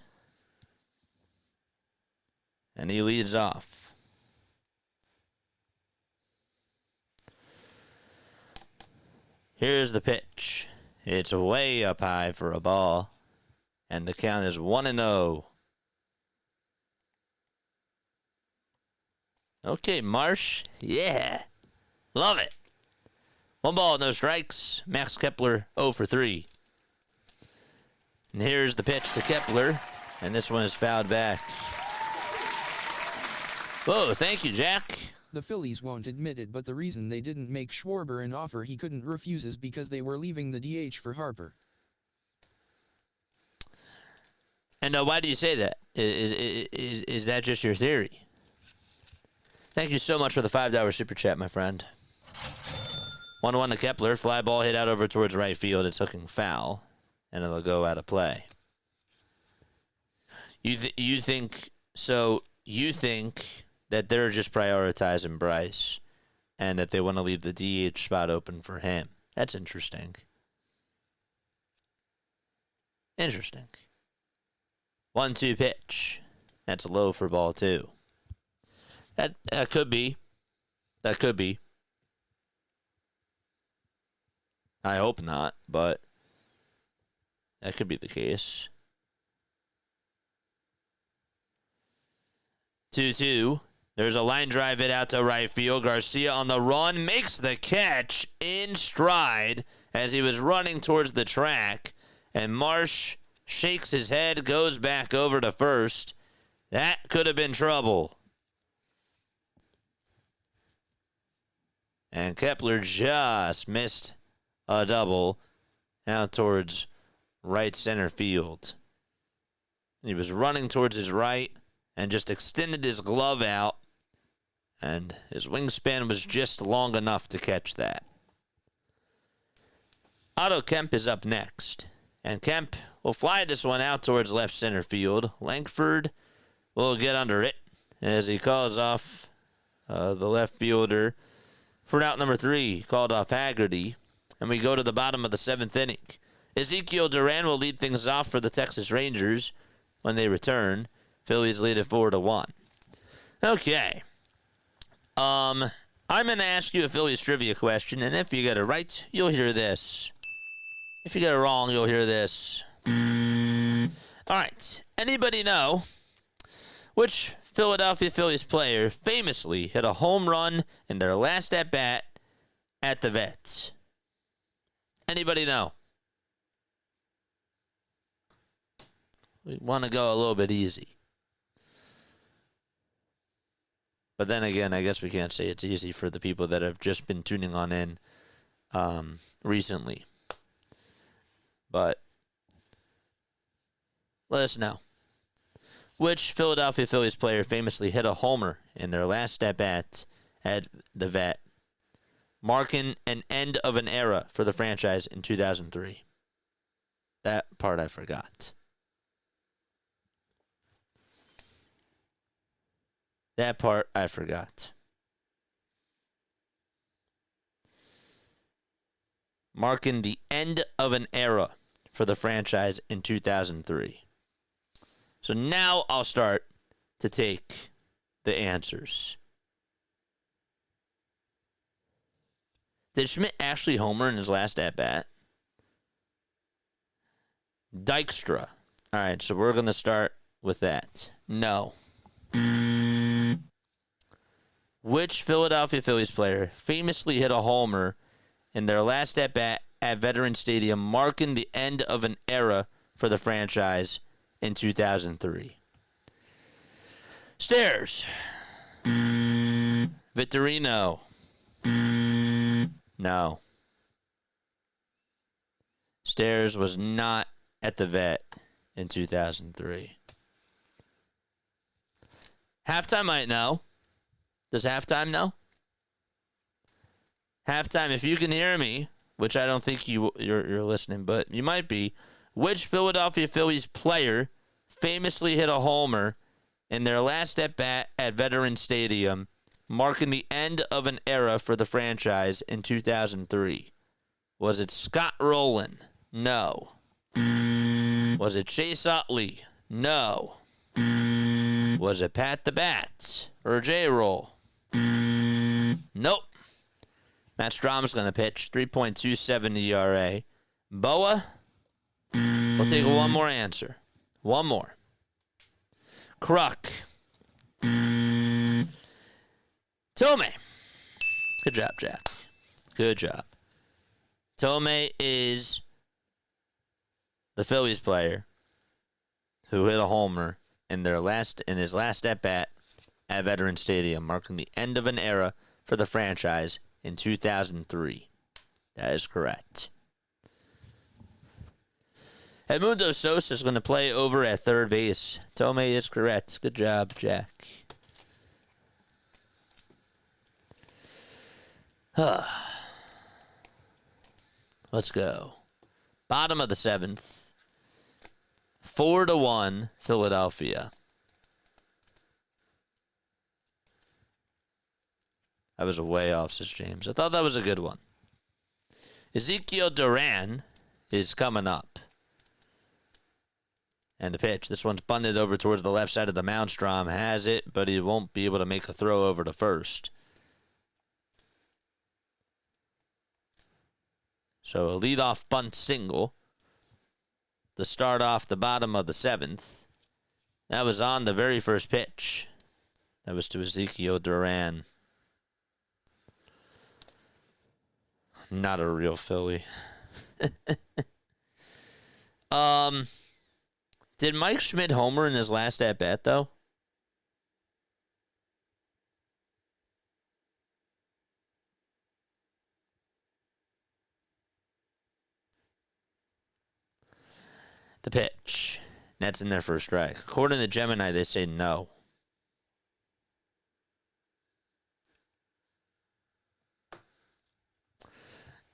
And he leads off. Here's the pitch. It's way up high for a ball. And the count is 1-0. Okay, Marsh. Yeah. Love it. 1 ball, no strikes. Max Kepler 0 for 3. And here's the pitch to Kepler. And this one is fouled back. Whoa, thank you, Jack. The Phillies won't admit it, but the reason they didn't make Schwarber an offer he couldn't refuse is because they were leaving the DH for Harper. And why do you say that? Is that just your theory? Thank you so much for the $5 super chat, my friend. 1-1 to Kepler. Fly ball hit out over towards right field. It's hooking foul, and it'll go out of play. You think that they're just prioritizing Bryce and that they want to leave the DH spot open for him. That's interesting. Interesting. 1-2 pitch. That's low for ball 2. That could be. That could be. I hope not, but that could be the case. 2-2. There's a line drive hit out to right field. Garcia on the run makes the catch in stride as he was running towards the track. And Marsh shakes his head, goes back over to first. That could have been trouble. And Kepler just missed a double out towards right center field. He was running towards his right and just extended his glove out, and his wingspan was just long enough to catch that. Otto Kemp is up next, and Kemp will fly this one out towards left center field. Langford will get under it as he calls off the left fielder for out number 3, called off Haggerty, and we go to the bottom of the 7th inning. Ezekiel Duran will lead things off for the Texas Rangers when they return. Phillies lead it 4-1. Okay. I'm going to ask you a Phillies trivia question, and if you get it right, you'll hear this. If you get it wrong, you'll hear this. All right. Anybody know which Philadelphia Phillies player famously hit a home run in their last at-bat at the Vets? Anybody know? We want to go a little bit easy. But then again, I guess we can't say it's easy for the people that have just been tuning on in recently. But let us know. Which Philadelphia Phillies player famously hit a homer in their last at-bat at the Vet, marking an end of an era for the franchise in 2003? That part I forgot. That part I forgot. Marking the end of an era for the franchise in 2003. So now I'll start to take the answers. Did Schmidt actually homer in his last at-bat? Dykstra. All right, so we're going to start with that. No. Which Philadelphia Phillies player famously hit a homer in their last at-bat at Veterans Stadium, marking the end of an era for the franchise in 2003? Stairs. Vittorino. No. Stairs was not at the Vet in 2003. Halftime might know. Does Halftime know? Halftime, if you can hear me, which I don't think you're listening, but you might be. Which Philadelphia Phillies player famously hit a homer in their last at-bat at Veterans Stadium, marking the end of an era for the franchise in 2003? Was it Scott Rowland? No. Was it Chase Utley? No. Was it Pat the Bats or J-Roll? Nope. Matt Strom's going to pitch. 3.27 ERA. Boa, we'll take one more answer. One more. Kruk. Tomei. Good job, Jack. Good job. Tomei is the Phillies player who hit a homer in his last at-bat at Veterans Stadium, marking the end of an era for the franchise in 2003. That is correct. Edmundo Sosa is going to play over at third base. Tomei is correct. Good job, Jack. Let's go. Bottom of the 7th. 4-1 Philadelphia. I was way off, says James. I thought that was a good one. Ezekiel Duran is coming up. And the pitch. This one's bunted over towards the left side of the mound. Strom has it, but he won't be able to make a throw over to first. So a leadoff bunt single to start off the bottom of the 7th. That was on the very first pitch. That was to Ezekiel Duran. Not a real Philly. Did Mike Schmidt homer in his last at-bat, though? The pitch. That's in there for a strike. According to Gemini, they say no.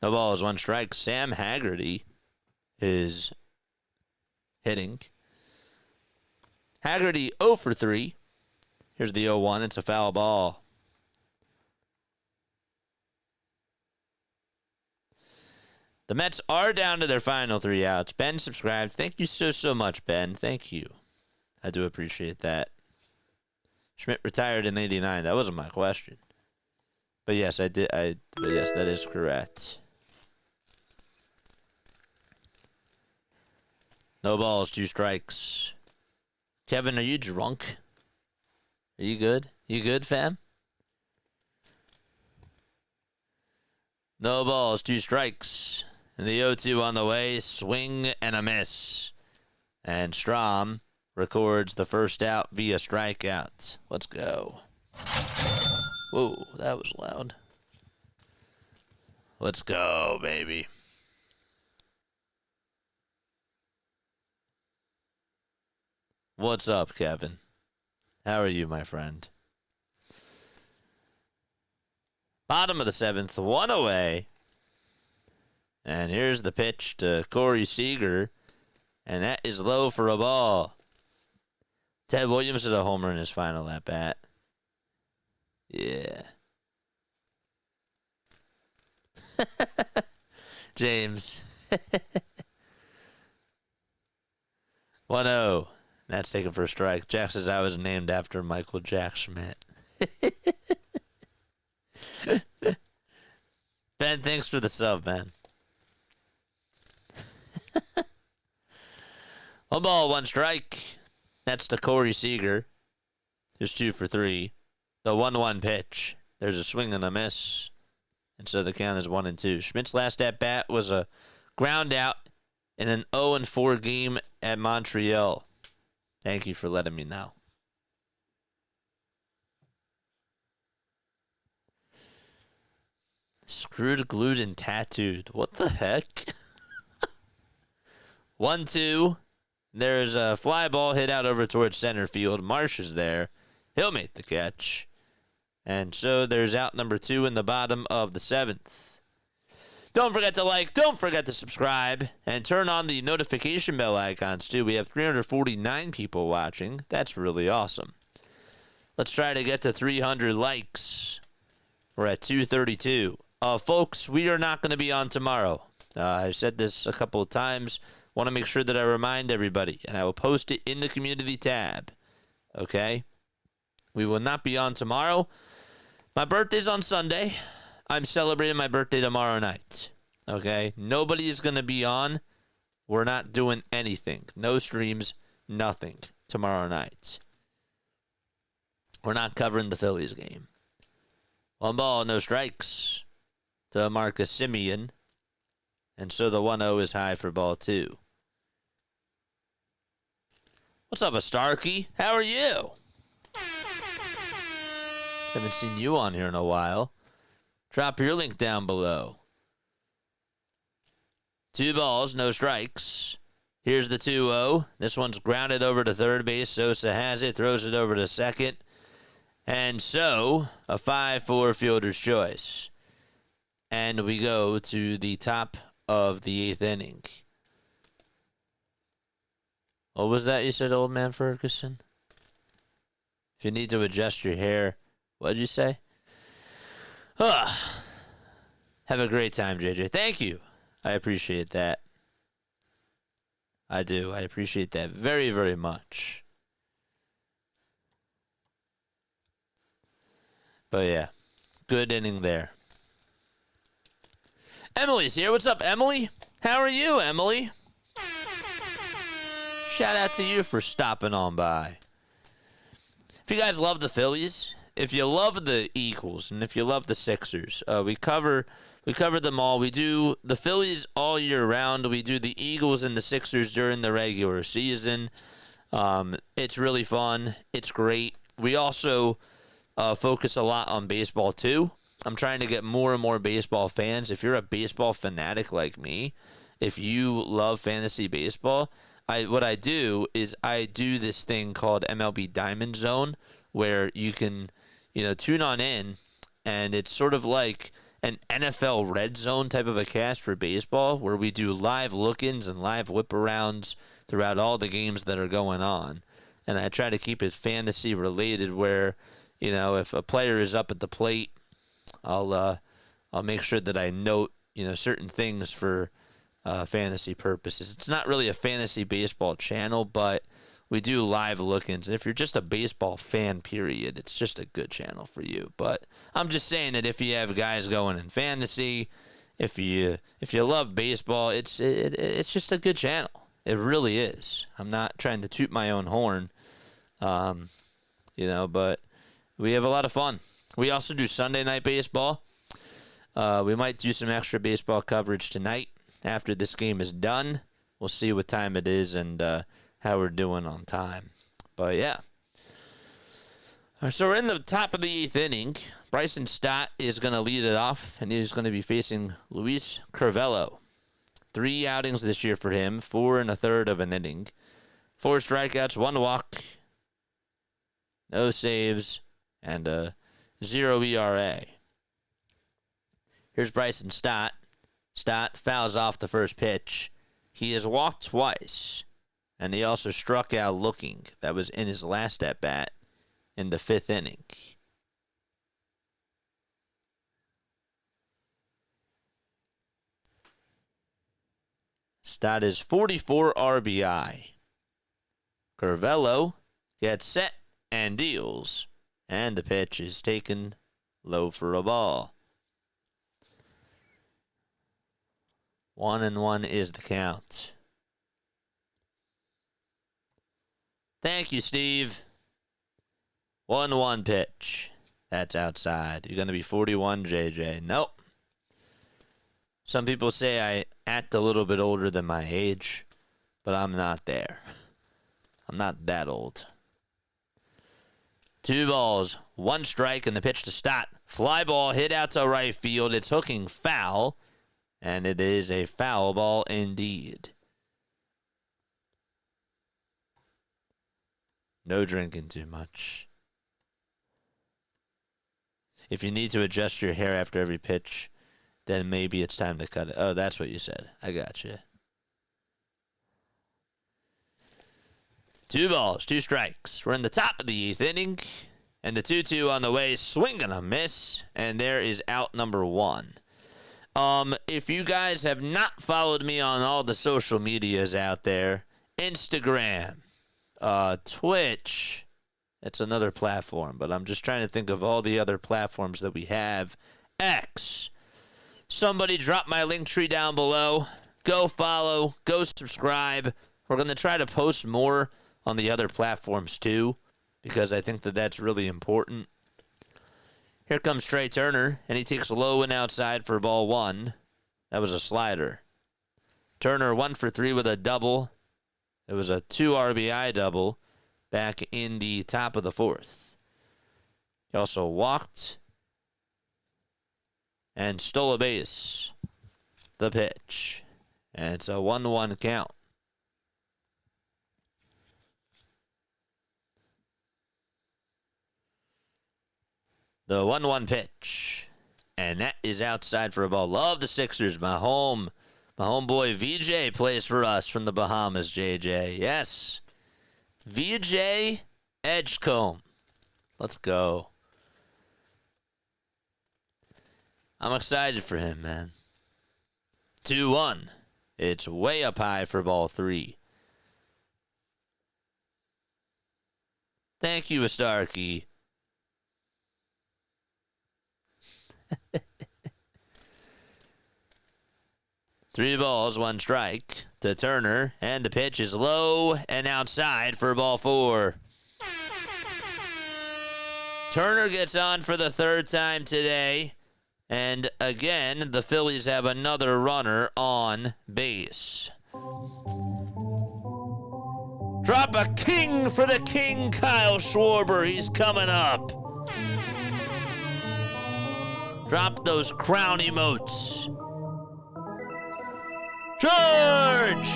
No ball is one strike. Sam Haggerty is hitting. Haggerty 0 for 3. Here's the 0-1. It's a foul ball. The Mets are down to their final 3 outs. Ben subscribed. Thank you so much, Ben. Thank you. I do appreciate that. Schmidt retired in '89. That wasn't my question. But yes, I did. But yes, that is correct. No balls, 2 strikes. Kevin, are you drunk? Are you good? You good, fam? No balls, 2 strikes. And the 0-2 on the way. Swing and a miss. And Strom records the first out via strikeout. Let's go. Whoa, that was loud. Let's go, baby. What's up, Kevin? How are you, my friend? Bottom of the 7th, 1 away. And here's the pitch to Corey Seager. And that is low for a ball. Ted Williams hit a homer in his final at-bat. Yeah. James. 1-0. That's taken for a strike. Jack says I was named after Michael Jack Schmidt. Ben, thanks for the sub, man. 1 ball, 1 strike. That's to Corey Seager. There's 2 for 3. The 1-1 pitch. There's a swing and a miss. And so the count is 1-2. Schmidt's last at-bat was a ground out in an 0-4 game at Montreal. Thank you for letting me know. Screwed, glued, and tattooed. What the heck? 1-2. There's a fly ball hit out over towards center field. Marsh is there. He'll make the catch. And so there's out number 2 in the bottom of the 7th. Don't forget to like, don't forget to subscribe, and turn on the notification bell icons too. We have 349 people watching. That's really awesome. Let's try to get to 300 likes. We're at 232. Folks, we are not going to be on tomorrow. I've said this a couple of times. Want to make sure that I remind everybody, and I will post it in the community tab. Okay? We will not be on tomorrow. My birthday's on Sunday. I'm celebrating my birthday tomorrow night. Okay? Nobody is going to be on. We're not doing anything. No streams, nothing tomorrow night. We're not covering the Phillies game. 1 ball, no strikes to Marcus Semien. And so the 1-0 is high for ball 2. What's up, Starkey? How are you? Haven't seen you on here in a while. Drop your link down below. 2 balls, no strikes. Here's the 2-0. This one's grounded over to third base. Sosa has it, throws it over to second. And so, a 5-4 fielder's choice. And we go to the top of the 8th inning. What was that you said, old man Ferguson? If you need to adjust your hair, what'd you say? Have a great time, JJ. Thank you. I appreciate that. I do. I appreciate that very, very much. But yeah, good inning there. Emily's here. What's up, Emily? How are you, Emily? Shout out to you for stopping on by. If you guys love the Phillies, if you love the Eagles, and if you love the Sixers, we cover them all. We do the Phillies all year round. We do the Eagles and the Sixers during the regular season. It's really fun. It's great. We also focus a lot on baseball too. I'm trying to get more and more baseball fans. If you're a baseball fanatic like me, if you love fantasy baseball, what I do is I do this thing called MLB Diamond Zone, where you can, tune on in, and it's sort of like an NFL Red Zone type of a cast for baseball, where we do live look-ins and live whip-arounds throughout all the games that are going on. And I try to keep it fantasy related, where, if a player is up at the plate, I'll make sure that I note, certain things for fantasy purposes. It's not really a fantasy baseball channel, but we do live look-ins. And if you're just a baseball fan, period, it's just a good channel for you. But I'm just saying that if you have guys going in fantasy, if you love baseball, it's just a good channel. It really is. I'm not trying to toot my own horn, but we have a lot of fun. We also do Sunday night baseball. We might do some extra baseball coverage tonight after this game is done. We'll see what time it is and how we're doing on time. But yeah. All right, so we're in the top of the 8th inning. Bryson Stott is going to lead it off, and he's going to be facing Luis Curvelo. 3 outings this year for him, 4 1/3 of an inning. 4 strikeouts, 1 walk, no saves, and 0 ERA. Here's Bryson Stott. Stott fouls off the first pitch. He has walked twice, and he also struck out looking. That was in his last at-bat in the 5th inning. Stott is 44 RBI. Curvelo gets set and deals, and the pitch is taken low for a ball. 1-1 is the count. Thank you, Steve. 1-1 pitch. That's outside. You're going to be 41, JJ. Nope. Some people say I act a little bit older than my age, but I'm not there. I'm not that old. 2 balls, 1 strike, and the pitch to Stott. Fly ball hit out to right field. It's hooking foul, and it is a foul ball indeed. No drinking too much. If you need to adjust your hair after every pitch, then maybe it's time to cut it. Oh, that's what you said. I got you. 2 balls, 2 strikes. We're in the top of the 8th inning, and the 2-2 on the way. Swing and a miss, and there is out number 1. If you guys have not followed me on all the social medias out there, Instagram, Twitch, it's another platform, but I'm just trying to think of all the other platforms that we have X. Somebody drop my link tree down below. Go follow. Go subscribe. We're going to try to post more on the other platforms too, because I think that that's really important. Here comes Trey Turner, and he takes low and outside for ball 1. That was a slider. Turner 1 for 3 with a double. It was a 2 RBI double back in the top of the 4th. He also walked and stole a base. The pitch. And it's a 1-1 count. The 1-1 pitch. And that is outside for a ball. Love the Sixers. My homeboy VJ plays for us from the Bahamas, JJ. Yes. VJ Edgecombe. Let's go. I'm excited for him, man. 2-1. It's way up high for ball 3. Thank you, Starkey. Three balls, 1 strike to Turner, and the pitch is low and outside for ball 4. Turner gets on for the 3rd time today, and again, the Phillies have another runner on base. Drop a king for the king, Kyle Schwarber. He's coming up. Drop those crown emotes. George!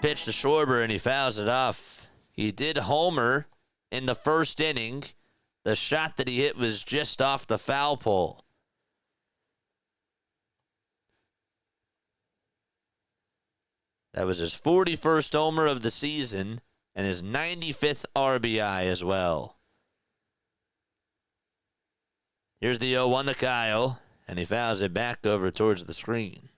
Pitch to Schwarber, and he fouls it off. He did homer in the 1st inning. The shot that he hit was just off the foul pole. That was his 41st homer of the season and his 95th RBI as well. Here's the 0-1 to Kyle, and he fouls it back over towards the screen.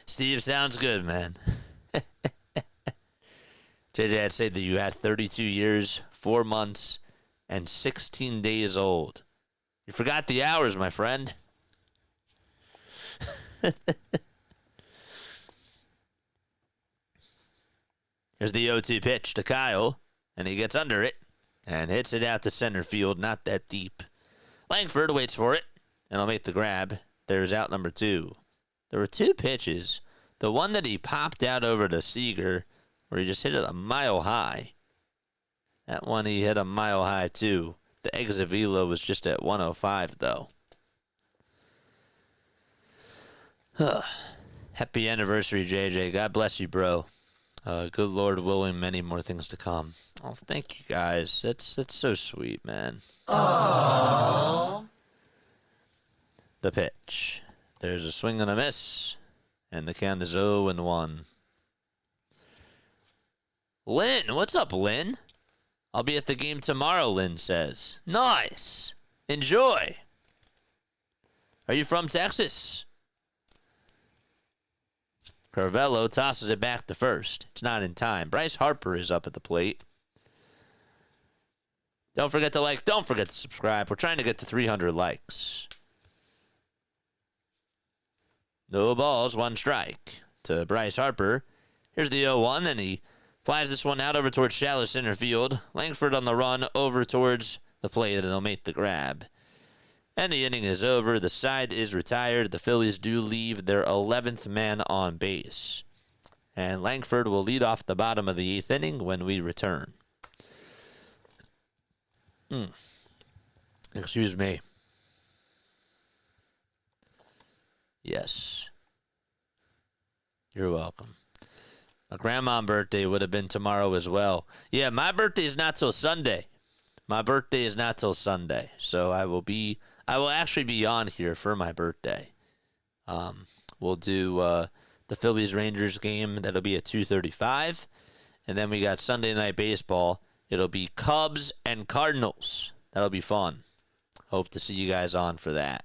Steve, sounds good, man. JJ, I'd say that you had 32 years, 4 months, and 16 days old. You forgot the hours, my friend. Here's the 0-2 pitch to Kyle, and he gets under it and hits it out to center field, not that deep. Langford waits for it, and he'll make the grab. There's out number 2. There were 2 pitches. The one that he popped out over to Seager, where he just hit it a mile high. That one he hit a mile high, too. The exit velo was just at 105, though. Happy anniversary, JJ. God bless you, bro. Good Lord willing, many more things to come. Oh, thank you, guys. That's so sweet, man. Aww. The pitch. There's a swing and a miss. And the count is 0-1. Lynn, what's up, Lynn? I'll be at the game tomorrow, Lynn says. Nice. Enjoy. Are you from Texas? Carvello tosses it back to first. It's not in time. Bryce Harper is up at the plate. Don't forget to like. Don't forget to subscribe. We're trying to get to 300 likes. No balls, 1 strike to Bryce Harper. Here's the 0-1, and he flies this one out over towards shallow center field. Langford on the run over towards the plate, and they'll make the grab. And the inning is over. The side is retired. The Phillies do leave their 11th man on base. And Langford will lead off the bottom of the 8th inning when we return. Excuse me. Yes. You're welcome. My grandma's birthday would have been tomorrow as well. Yeah, my birthday is not till Sunday. My birthday is not till Sunday. So I will actually be on here for my birthday. We'll do the Phillies Rangers game. That'll be at 2:35. And then we got Sunday Night Baseball. It'll be Cubs and Cardinals. That'll be fun. Hope to see you guys on for that.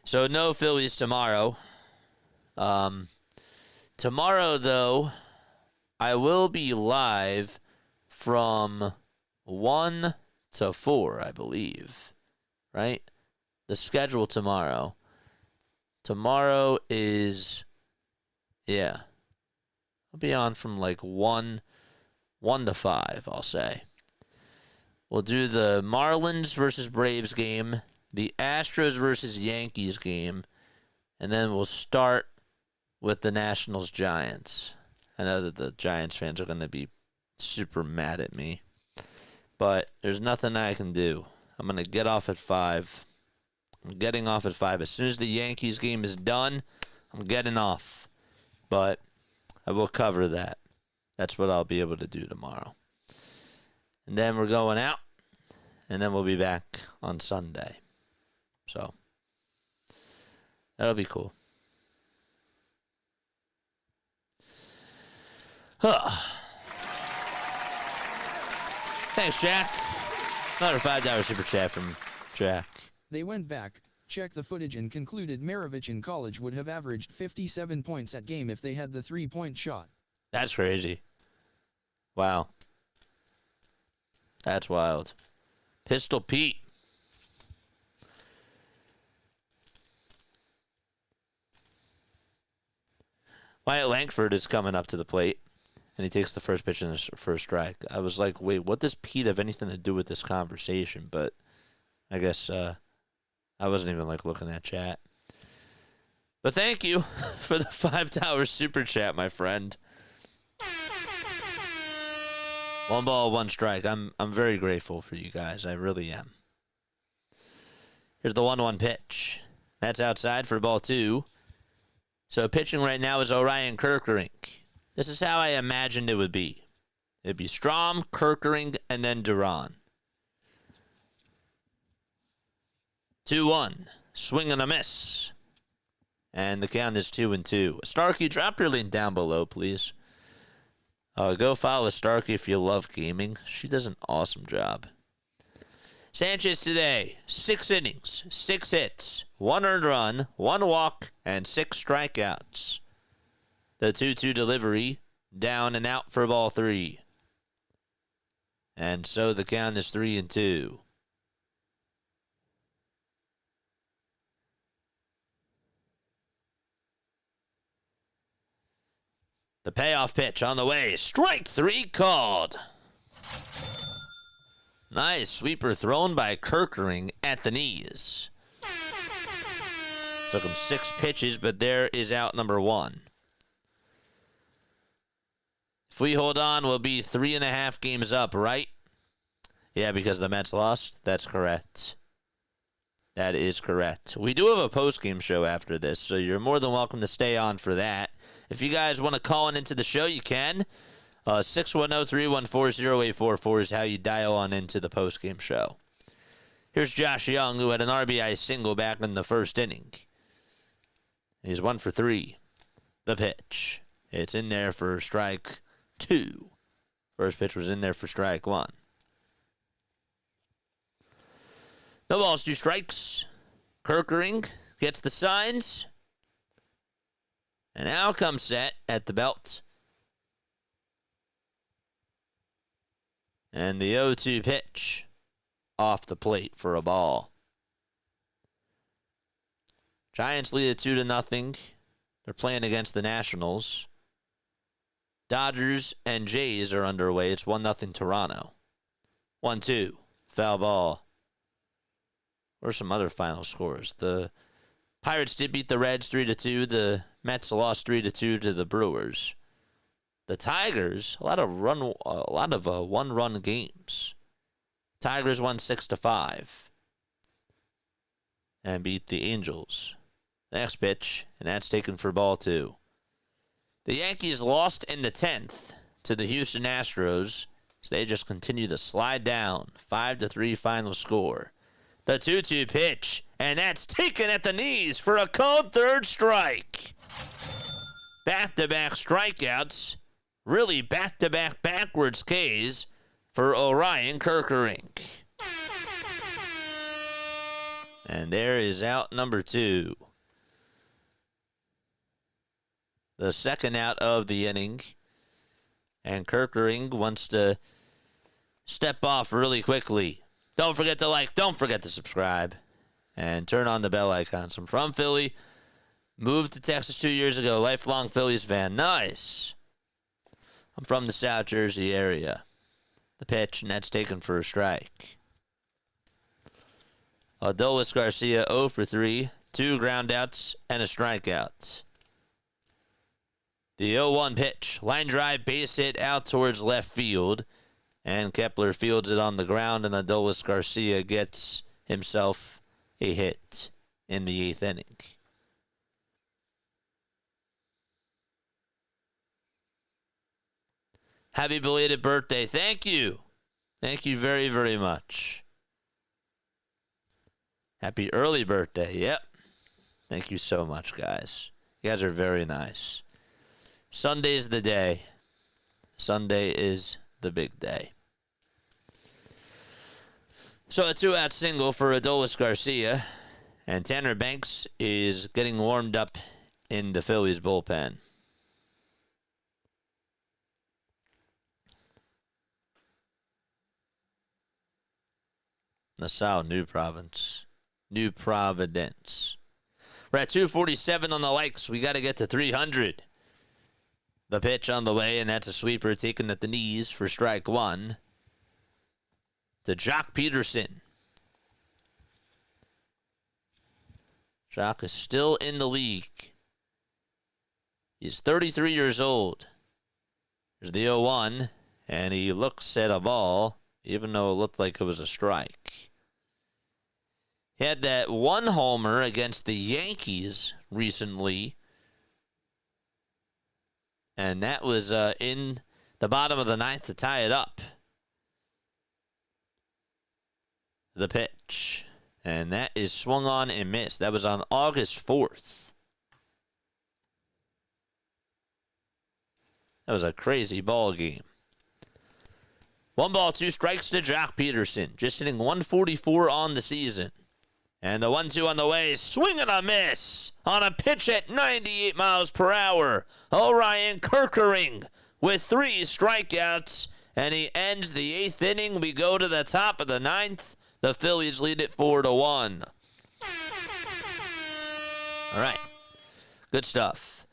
So no Phillies tomorrow. Tomorrow, though, I will be live from 1 to 4, I believe. Right? The schedule tomorrow. Tomorrow is, yeah. I'll be on from like 1 to 5, I'll say. We'll do the Marlins versus Braves game, the Astros versus Yankees game, and then we'll start with the Nationals Giants. I know that the Giants fans are going to be super mad at me, but there's nothing I can do. I'm going to get off at 5. I'm getting off at 5. As soon as the Yankees game is done, I'm getting off. But I will cover that. That's what I'll be able to do tomorrow. And then we're going out, and then we'll be back on Sunday. So that'll be cool. Thanks, Jack. Another $5 super chat from Jack. They went back, checked the footage and concluded Maravich in college would have averaged 57 points at game if they had the 3-point shot. That's crazy. Wow. That's wild. Pistol Pete. Wyatt Langford is coming up to the plate, and he takes the first pitch in the first strike. I was like, wait, what does Pete have anything to do with this conversation? But I guess I wasn't even like looking at chat. But thank you for the $5 super chat, my friend. 1 ball, 1 strike. I'm very grateful for you guys. I really am. Here's the 1-1 pitch. That's outside for ball 2. So pitching right now is Orion Kerkering. This is how I imagined it would be. It'd be Strom, Kerkering, and then Duran. 2-1. Swing and a miss. And the count is 2-2. Starkey, drop your link down below, please. Go follow Starkey if you love gaming. She does an awesome job. Sanchez today, 6 innings, 6 hits, 1 earned run, 1 walk, and 6 strikeouts. The 2-2 delivery, down and out for ball 3. And so the count is 3-2. The payoff pitch on the way. Strike 3 called. Nice sweeper thrown by Kerkering at the knees. Took him 6 pitches, but there is out number 1. If we hold on, we'll be 3.5 games up, right? Yeah, because the Mets lost? That's correct. That is correct. We do have a post-game show after this, so you're more than welcome to stay on for that. If you guys want to call in into the show, you can. 610-314-0844 is how you dial on into the postgame show. Here's Josh Young, who had an RBI single back in the first inning. He's 1 for 3. The pitch. It's in there for strike 2. First pitch was in there for strike 1. No balls, 2 strikes. Kerkering gets the signs. And now comes set at the belt. And the 0-2 pitch off the plate for a ball. Giants lead it 2-0. They're playing against the Nationals. Dodgers and Jays are underway. It's 1-0 Toronto. 1-2. Foul ball. Or some other final scores. The Pirates did beat the Reds 3-2. The Mets lost 3-2 to the Brewers. The Tigers, a lot of one-run games. Tigers won 6-5 and beat the Angels. Next pitch, and that's taken for ball 2. The Yankees lost in the 10th to the Houston Astros, so they just continue to slide down. 5-3 final score. The 2-2 pitch, and that's taken at the knees for a called third strike. Back-to-back strikeouts. Really back-to-back backwards Ks for Orion Kerkering. And there is out number 2. The second out of the inning. And Kerkering wants to step off really quickly. Don't forget to like. Don't forget to subscribe. And turn on the bell icons. I'm from Philly. Moved to Texas 2 years ago. Lifelong Phillies fan. Nice. I'm from the South Jersey area. The pitch, and that's taken for a strike. Adolis Garcia 0 for 3. 2 groundouts and a strikeout. The 0-1 pitch. Line drive, base hit out towards left field. And Kepler fields it on the ground, and Adolis Garcia gets himself a hit in the 8th inning. Happy belated birthday. Thank you. Thank you very, very much. Happy early birthday. Yep. Thank you so much, guys. You guys are very nice. Sunday's the day. Sunday is the big day. So a 2-out single for Adolis Garcia. And Tanner Banks is getting warmed up in the Phillies bullpen. Nassau, New Providence. We're at 247 on the likes. We got to get to 300. The pitch on the way, and that's a sweeper taken at the knees for strike 1. To Jock Peterson. Jock is still in the league. He's 33 years old. There's the 0-1, and he looks at a ball, even though it looked like it was a strike. He had that one homer against the Yankees recently, and that was in the bottom of the 9th to tie it up. The pitch, and that is swung on and missed. That was on August 4th. That was a crazy ball game. 1 ball, 2 strikes to Jock Peterson, just hitting 144 on the season. And the 1-2 on the way, swing and a miss on a pitch at 98 miles per hour. Orion Kerkering with 3 strikeouts, and he ends the 8th inning. We go to the top of the 9th. The Phillies lead it 4-1. All right, good stuff.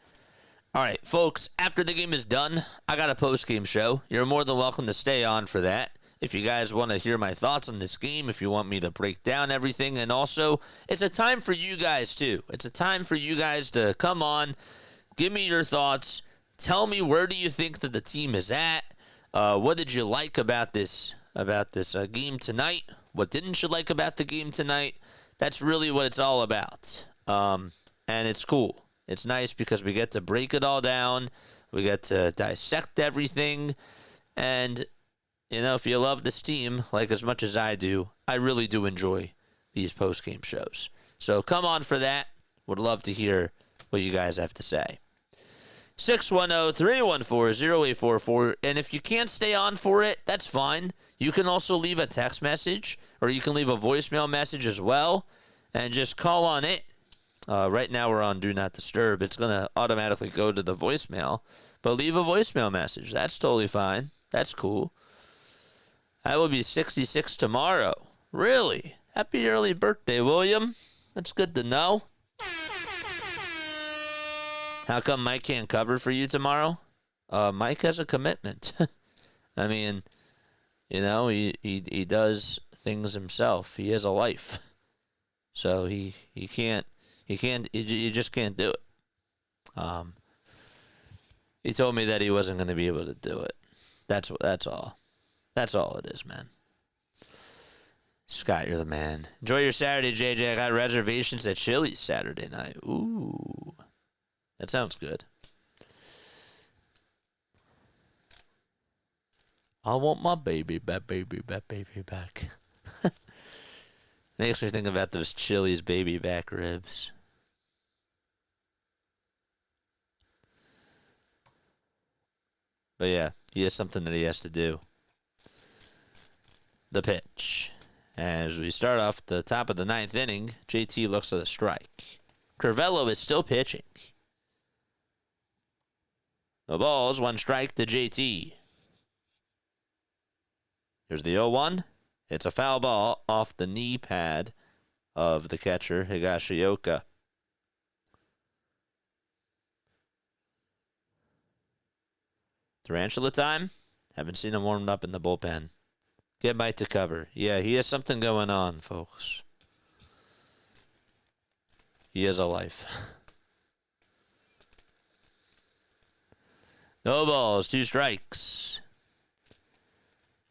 All right, folks, after the game is done, I got a post-game show. You're more than welcome to stay on for that. If you guys want to hear my thoughts on this game, if you want me to break down everything, and also, it's a time for you guys, too. It's a time for you guys to come on, give me your thoughts, tell me where do you think that the team is at, what did you like about this game tonight, what didn't you like about the game tonight. That's really what it's all about, and it's cool. It's nice because we get to break it all down, we get to dissect everything, and you know, if you love this team, like as much as I do, I really do enjoy these post-game shows. So come on for that. Would love to hear what you guys have to say. 610-314-0844. And if you can't stay on for it, that's fine. You can also leave a text message, or you can leave a voicemail message as well, and just call on it. Right now we're on Do Not Disturb. It's going to automatically go to the voicemail. But leave a voicemail message. That's totally fine. That's cool. I will be 66 tomorrow. Really? Happy early birthday, William. That's good to know. How come Mike can't cover for you tomorrow? Mike has a commitment. I mean, you know, he does things himself. He has a life. So he just can't do it. He told me that he wasn't going to be able to do it. That's all. That's all it is, man. Scott, you're the man. Enjoy your Saturday, JJ. I got reservations at Chili's Saturday night. Ooh. That sounds good. I want my baby back. Makes me think about those Chili's baby back ribs. But yeah, he has something that he has to do. The pitch. As we start off the top of the 9th inning, JT looks at a strike. Crivello is still pitching. The ball's 1 strike to JT. Here's the 0-1, It's a foul ball off the knee pad of the catcher, Higashioka. Tarantula time? Haven't seen him warmed up in the bullpen. Get Mike to cover. Yeah, he has something going on, folks. He has a life. No balls, 2 strikes.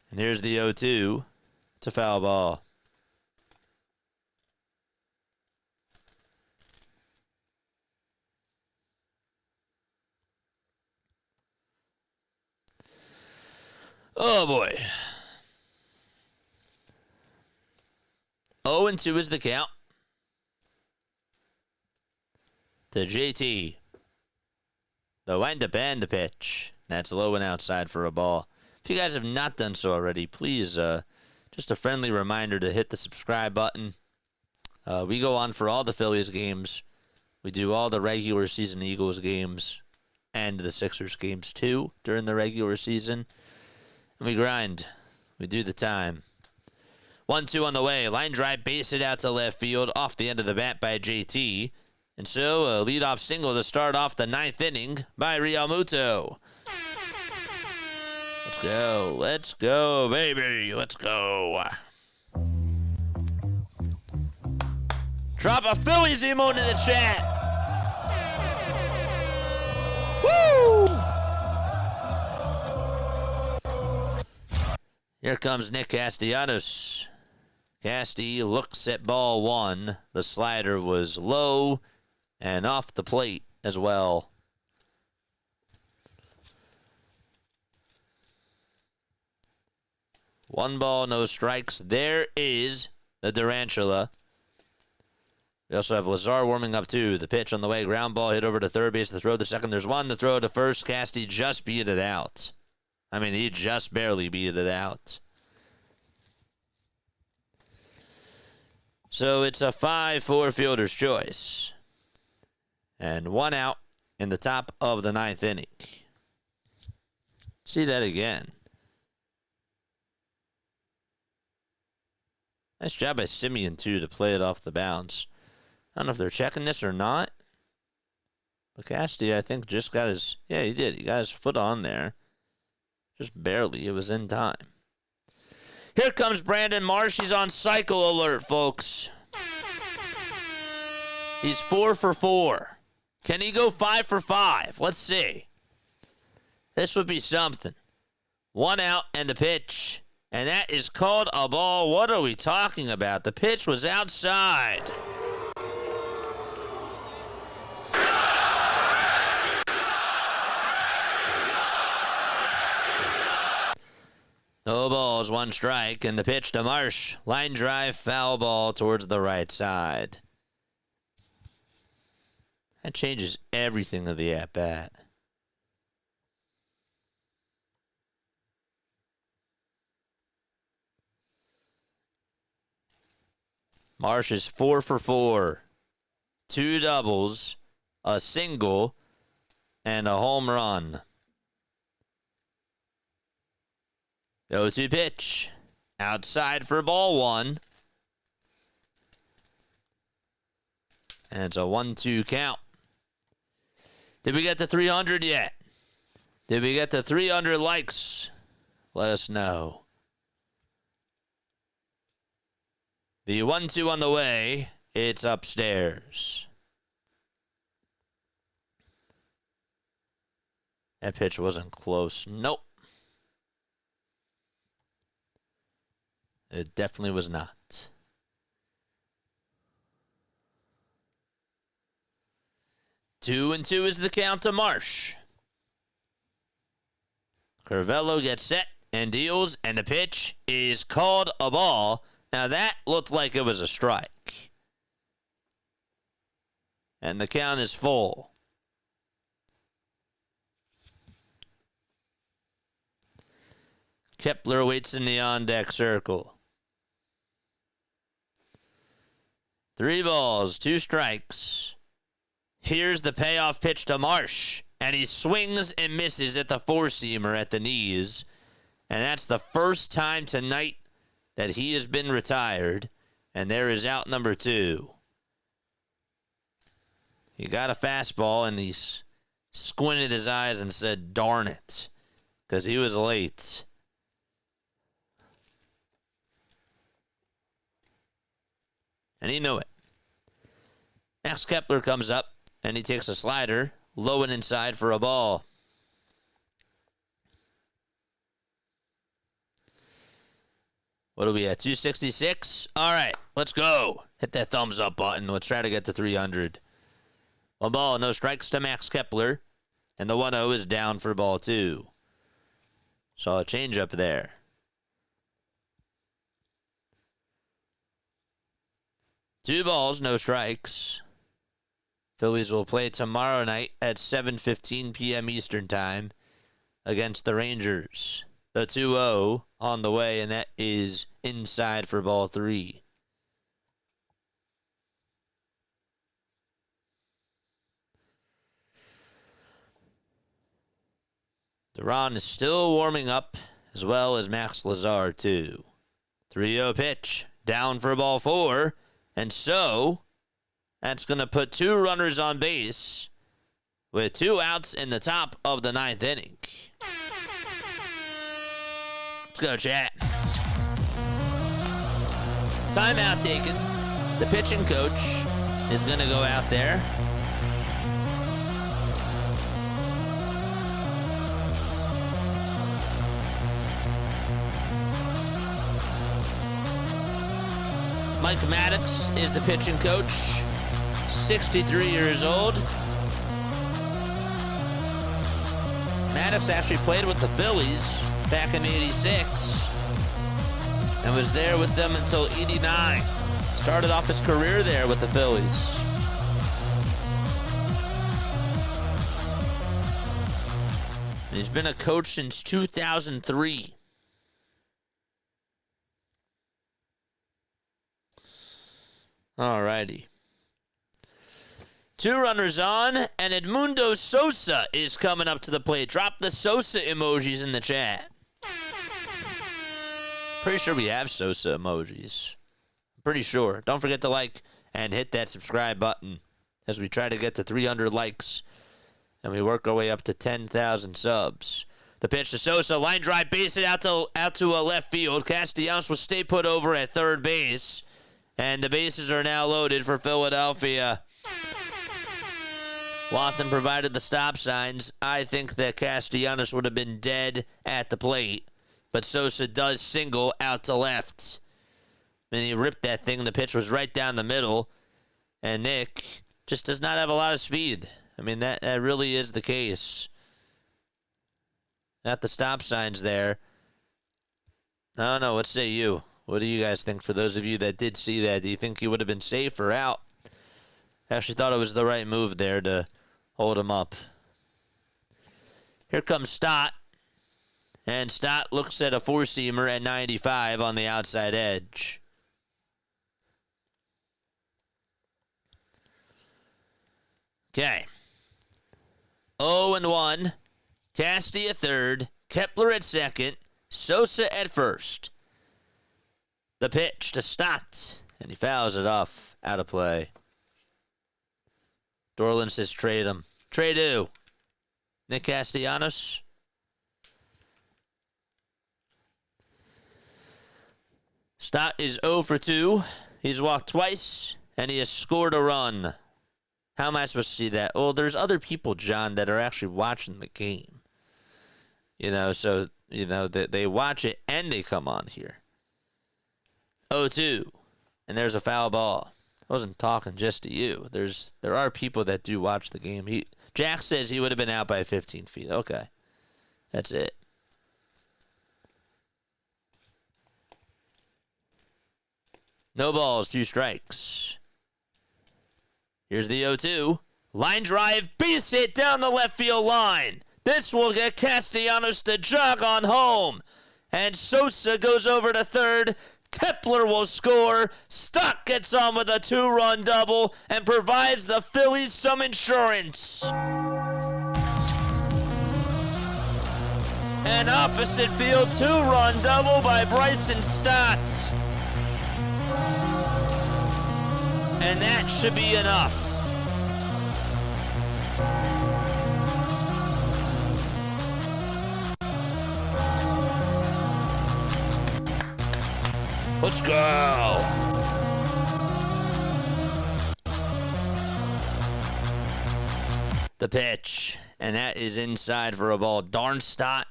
And here's the 0-2. It's a foul ball. Oh, boy. 0-2 is the count. To JT. The windup and the pitch. That's low and outside for a ball. If you guys have not done so already, please, just a friendly reminder to hit the subscribe button. We go on for all the Phillies games. We do all the regular season Eagles games and the Sixers games too during the regular season. And we grind. We do the time. 1-2 on the way. Line drive, base it out to left field off the end of the bat by JT. And so a leadoff single to start off the 9th inning by Realmuto. Let's go. Let's go, baby. Let's go. Drop a Phillies emote in the chat. Woo! Here comes Nick Castellanos. Casty looks at ball 1. The slider was low and off the plate as well. One ball, no strikes. There is the Tarantula. We also have Lazar warming up too. The pitch on the way. Ground ball hit over to third base. The throw to second. There's one. The throw to first. Casty just beat it out. I mean, he just barely beat it out. So it's a 5-4 fielder's choice. And 1 out in the top of the 9th inning. See that again. Nice job by Simeon, too, to play it off the bounce. I don't know if they're checking this or not. But Casty, I think, just got his... Yeah, he did. He got his foot on there. Just barely. It was in time. Here comes Brandon Marsh. He's on cycle alert, folks. He's 4 for 4. Can he go 5 for 5? Let's see. This would be something. 1 out and the pitch. And that is called a ball. What are we talking about? The pitch was outside. No balls, 1 strike, and the pitch to Marsh. Line drive, foul ball towards the right side. That changes everything of the at-bat. Marsh is 4 for 4. 2 doubles, a single, and a home run. 0-2 pitch. Outside for ball 1. And it's a 1-2 count. Did we get to 300 yet? Did we get to 300 likes? Let us know. The 1-2 on the way. It's upstairs. That pitch wasn't close. Nope. It definitely was not. Two and 2 is the count to Marsh. Curvello gets set and deals, and the pitch is called a ball. Now that looked like it was a strike. And the count is full. Kepler waits in the on-deck circle. 3 balls, 2 strikes. Here's the payoff pitch to Marsh. And he swings and misses at the four-seamer at the knees. And that's the first time tonight that he has been retired, and there is out number 2. He got a fastball, and he squinted his eyes and said, darn it, because he was late. And he knew it. Max Kepler comes up, and he takes a slider, low and inside for a ball. What are we at, 266? All right, let's go. Hit that thumbs up button. Let's try to get to 300. 1 ball, no strikes to Max Kepler. And the 1-0 is down for ball 2. Saw a change up there. Two balls, no strikes. Phillies will play tomorrow night at 7:15 p.m. Eastern Time against the Rangers. The 2-0 on the way, and that is inside for ball 3. Duran is still warming up, as well as Max Lazar, too. 3-0 pitch, down for ball 4, and so that's going to put 2 runners on base with 2 outs in the top of the 9th inning. Let's go, chat. Timeout taken. The pitching coach is going to go out there. Mike Maddox is the pitching coach, 63 years old. Maddox actually played with the Phillies back in '86 and was there with them until '89. Started off his career there with the Phillies. And he's been a coach since 2003. Alrighty. 2 runners on, and Edmundo Sosa is coming up to the plate. Drop the Sosa emojis in the chat. Pretty sure we have Sosa emojis. Pretty sure. Don't forget to like and hit that subscribe button as we try to get to 300 likes and we work our way up to 10,000 subs. The pitch to Sosa, line drive, base it out to a left field. Castellanos will stay put over at third base, and the bases are now loaded for Philadelphia. Wathan provided the stop signs. I think that Castellanos would have been dead at the plate, but Sosa does single out to left. And he ripped that thing. The pitch was right down the middle, and Nick just does not have a lot of speed. I mean, that really is the case. Not the stop signs there. I don't know. What say you? What do you guys think? For those of you that did see that, do you think he would have been safe or out? I actually thought it was the right move there to hold him up. Here comes Stott. And Stott looks at a four-seamer at 95 on the outside edge. Okay. 0-1. Casty at third. Kepler at second. Sosa at first. The pitch to Stott. And he fouls it off. Out of play. Dorland says trade him. Trade who? Nick Castellanos? Stott is 0 for 2. He's walked twice, and he has scored a run. How am I supposed to see that? Well, there's other people, John, that are actually watching the game. You know, so, you know, they watch it and they come on here. 0-2. And there's a foul ball. I wasn't talking just to you. There are people that do watch the game. Jack says he would have been out by 15 feet. Okay. That's it. No balls, 2 strikes. Here's the 0-2. Line drive, base hit down the left field line. This will get Castellanos to jog on home. And Sosa goes over to third. Kepler will score. Stott gets on with a 2-run double and provides the Phillies some insurance. An opposite field two-run double by Bryson Stott. And that should be enough. Let's go. The pitch, and that is inside for a ball. Darn Stott.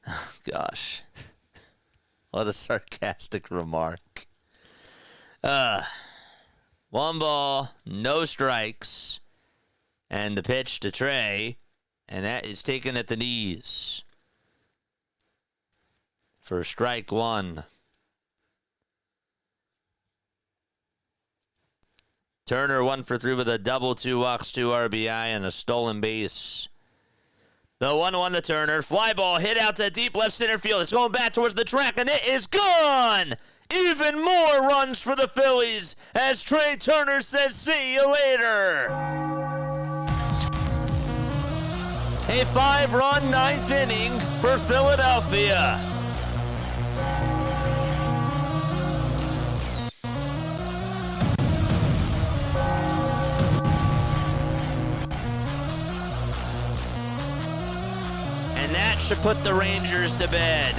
Oh, gosh. What a sarcastic remark. One ball, no strikes, and the pitch to Trey, and that is taken at the knees for strike one. Turner 1 for 3 with a double, 2 walks, 2 RBI, and a stolen base. The 1-1 to Turner. Fly ball hit out to deep left center field. It's going back towards the track, and it is gone! Even more runs for the Phillies as Trey Turner says, see you later. A 5-run ninth inning for Philadelphia. And that should put the Rangers to bed.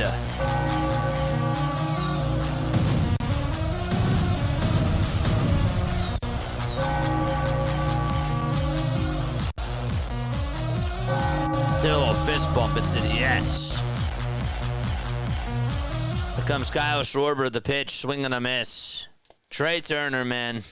Did a little fist bump and said yes. Here comes Kyle Schwarber, the pitch, swing and a miss. Trey Turner, man.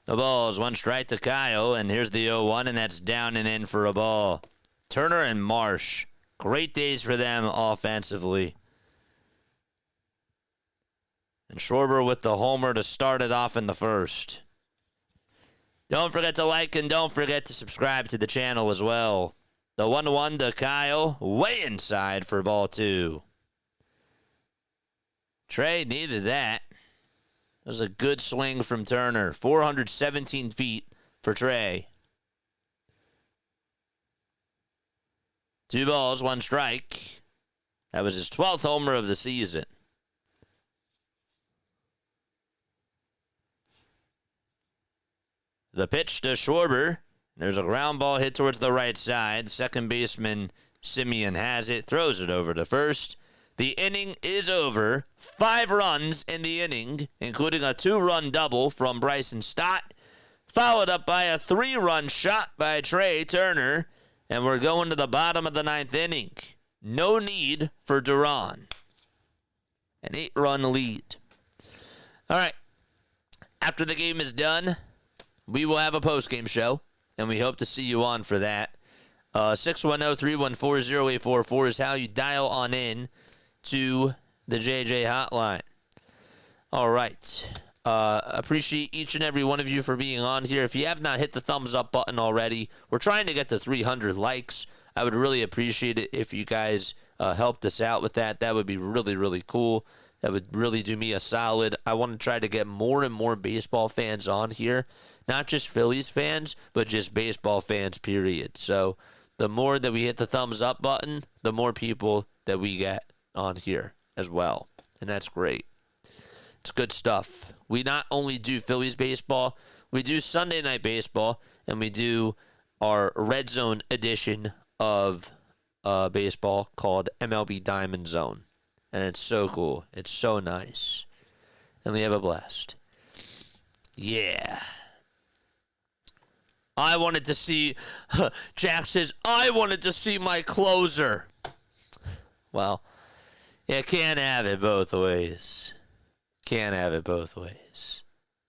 The ball is one strike to Kyle, and here's the 0-1, and that's down and in for a ball. Turner and Marsh, great days for them offensively. And Schwarber with the homer to start it off in the first. Don't forget to like and don't forget to subscribe to the channel as well. The 1-1 to Kyle, way inside for ball 2. Trey needed that. That was a good swing from Turner. 417 feet for Trey. 2 balls, 1 strike. That was his 12th homer of the season. The pitch to Schwarber. There's a ground ball hit towards the right side. Second baseman Simeon has it. Throws it over to first. The inning is over. 5 runs in the inning, including a 2-run double from Bryson Stott, followed up by a 3-run shot by Trey Turner, and we're going to the bottom of the 9th inning. No need for Duran. An 8-run lead. All right. After the game is done, we will have a postgame show, and we hope to see you on for that. 610-314-0844 is how you dial on in to the JJ hotline. All right. Appreciate each and every one of you for being on here. If you have not hit the thumbs up button already, we're trying to get to 300 likes. I would really appreciate it if you guys helped us out with that. That would be really, really cool. That would really do me a solid. I want to try to get more and more baseball fans on here. Not just Phillies fans, but just baseball fans, period. So the more that we hit the thumbs up button, the more people that we get on here as well. And that's great. It's good stuff. We not only do Phillies baseball, we do Sunday Night Baseball, and we do our Red Zone edition of baseball called MLB Diamond Zone. And it's so cool. It's so nice. And we have a blast. Yeah. I wanted to see, Jack says, I wanted to see my closer. Well, you can't have it both ways. Can't have it both ways.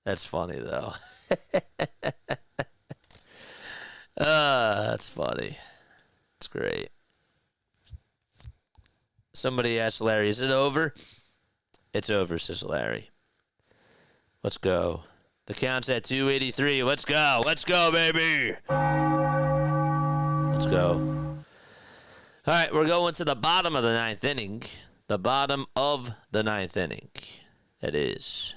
That's funny, though. That's funny. It's great. Somebody asked Larry, is it over? It's over, says Larry. Let's go. The count's at 283. Let's go. Let's go, baby. Let's go. All right, we're going to the bottom of the 9th inning. The bottom of the 9th inning. That is.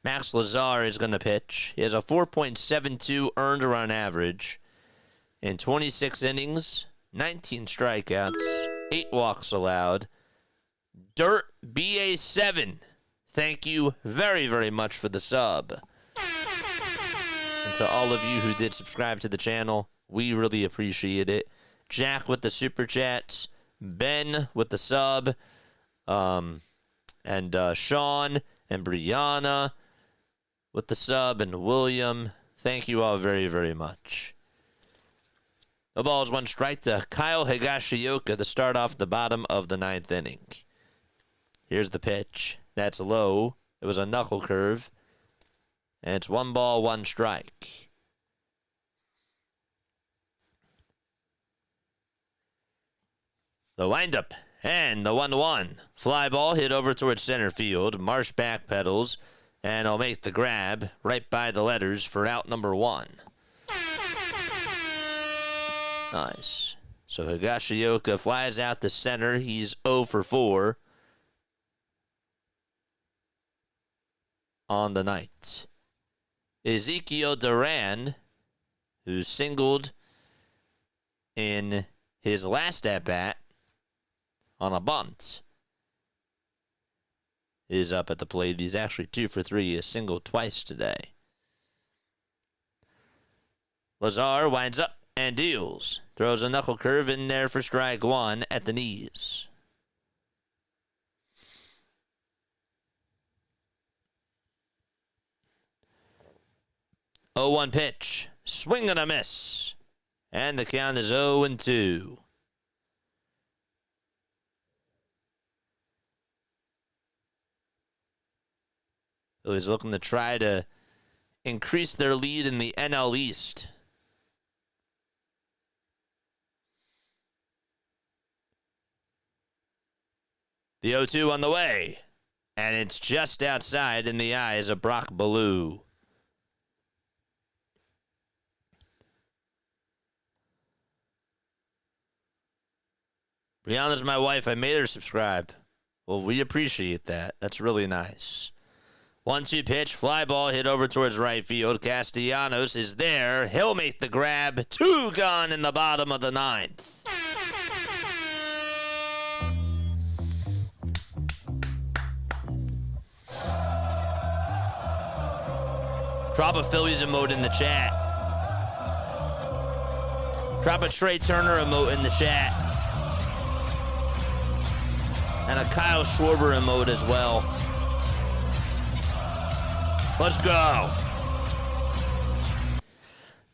Max Lazar is going to pitch. He has a 4.72 earned run average in 26 innings, 19 strikeouts, 8 walks allowed. Dirt BA7, thank you very, very much for the sub. And to all of you who did subscribe to the channel, we really appreciate it. Jack with the super chats, Ben with the sub, and Sean and Brianna with the sub, and William. Thank you all very, very much. The ball is 1 strike to Kyle Higashioka to start off the bottom of the 9th inning. Here's the pitch. That's low. It was a knuckle curve. And it's 1 ball, 1 strike. The windup and the 1-1. Fly ball hit over towards center field. Marsh backpedals, and he'll make the grab right by the letters for out number 1. Nice. So Higashioka flies out to center. He's 0 for 4 on the night. Ezekiel Duran, who singled in his last at-bat on a bunt, is up at the plate. He's actually 2 for 3. He has singled twice today. Lazar winds up and deals. Throws a knuckle curve in there for strike 1 at the knees. Oh, 1 pitch. Swing and a miss. And the count is 0-2. Phillies looking to try to increase their lead in the NL East. The 0-2 on the way. And it's just outside in the eyes of Brock Ballou. Brianna's my wife. I made her subscribe. Well, we appreciate that. That's really nice. 1-2 pitch. Fly ball hit over towards right field. Castellanos is there. He'll make the grab. 2 gone in the bottom of the 9th. Drop a Phillies emote in the chat. Drop a Trey Turner emote in the chat. And a Kyle Schwarber emote as well. Let's go.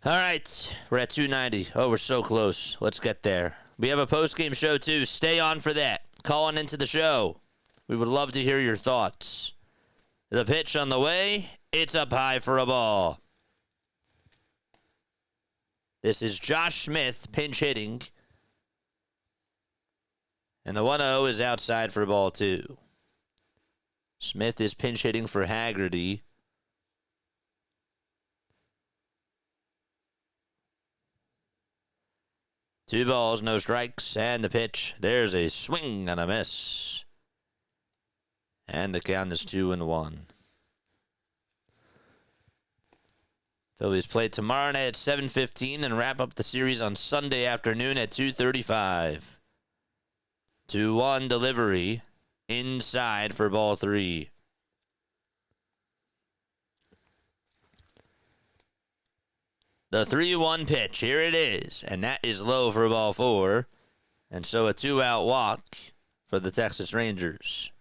All right, we're at 290. Oh, we're so close. Let's get there. We have a post-game show, too. Stay on for that. Call on into the show. We would love to hear your thoughts. The pitch on the way. It's up high for a ball. This is Josh Smith pinch hitting. And the 1-0 is outside for ball 2. Smith is pinch hitting for Haggerty. Two balls, no strikes, and the pitch. There's a swing and a miss. And the count is 2-1. Phillies play tomorrow night at 7:15 and wrap up the series on Sunday afternoon at 2:35. 2-1 delivery inside for ball 3. The 3-1 pitch, here it is, and that is low for ball 4. And so a 2-out walk for the Texas Rangers.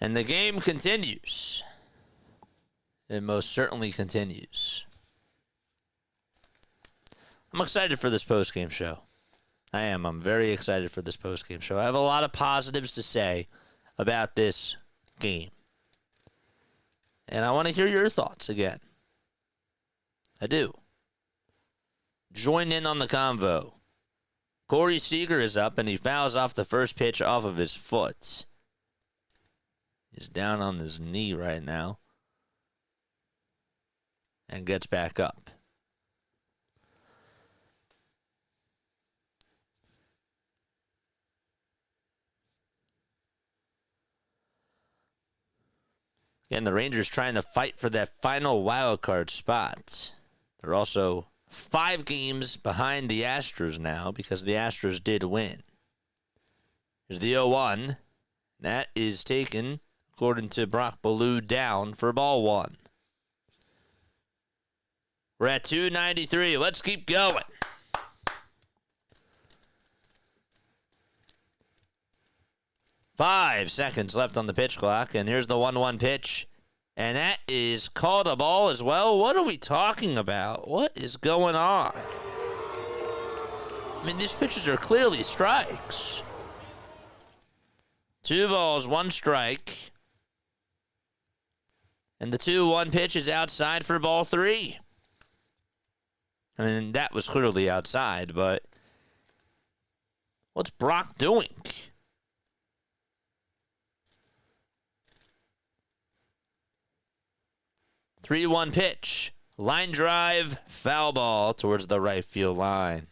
And the game continues. It most certainly continues. I'm excited for this postgame show. I am. I'm very excited for this postgame show. I have a lot of positives to say about this game. And I want to hear your thoughts again. I do. Join in on the convo. Corey Seager is up, and he fouls off the first pitch off of his foot. He's down on his knee right now. And gets back up. Again, the Rangers trying to fight for that final wild card spot. They're also 5 games behind the Astros now because the Astros did win. Here's the 0-1. That is taken, according to Brock Ballou, down for ball 1. We're at 293. Let's keep going. Five seconds left on the pitch clock, and here's the 1-1 pitch. And that is called a ball as well. What are we talking about? What is going on? I mean, these pitches are clearly strikes. 2 balls, 1 strike. And the 2-1 pitch is outside for ball 3. I mean, that was clearly outside, but what's Brock doing? 3-1 pitch. Line drive, foul ball towards the right field line.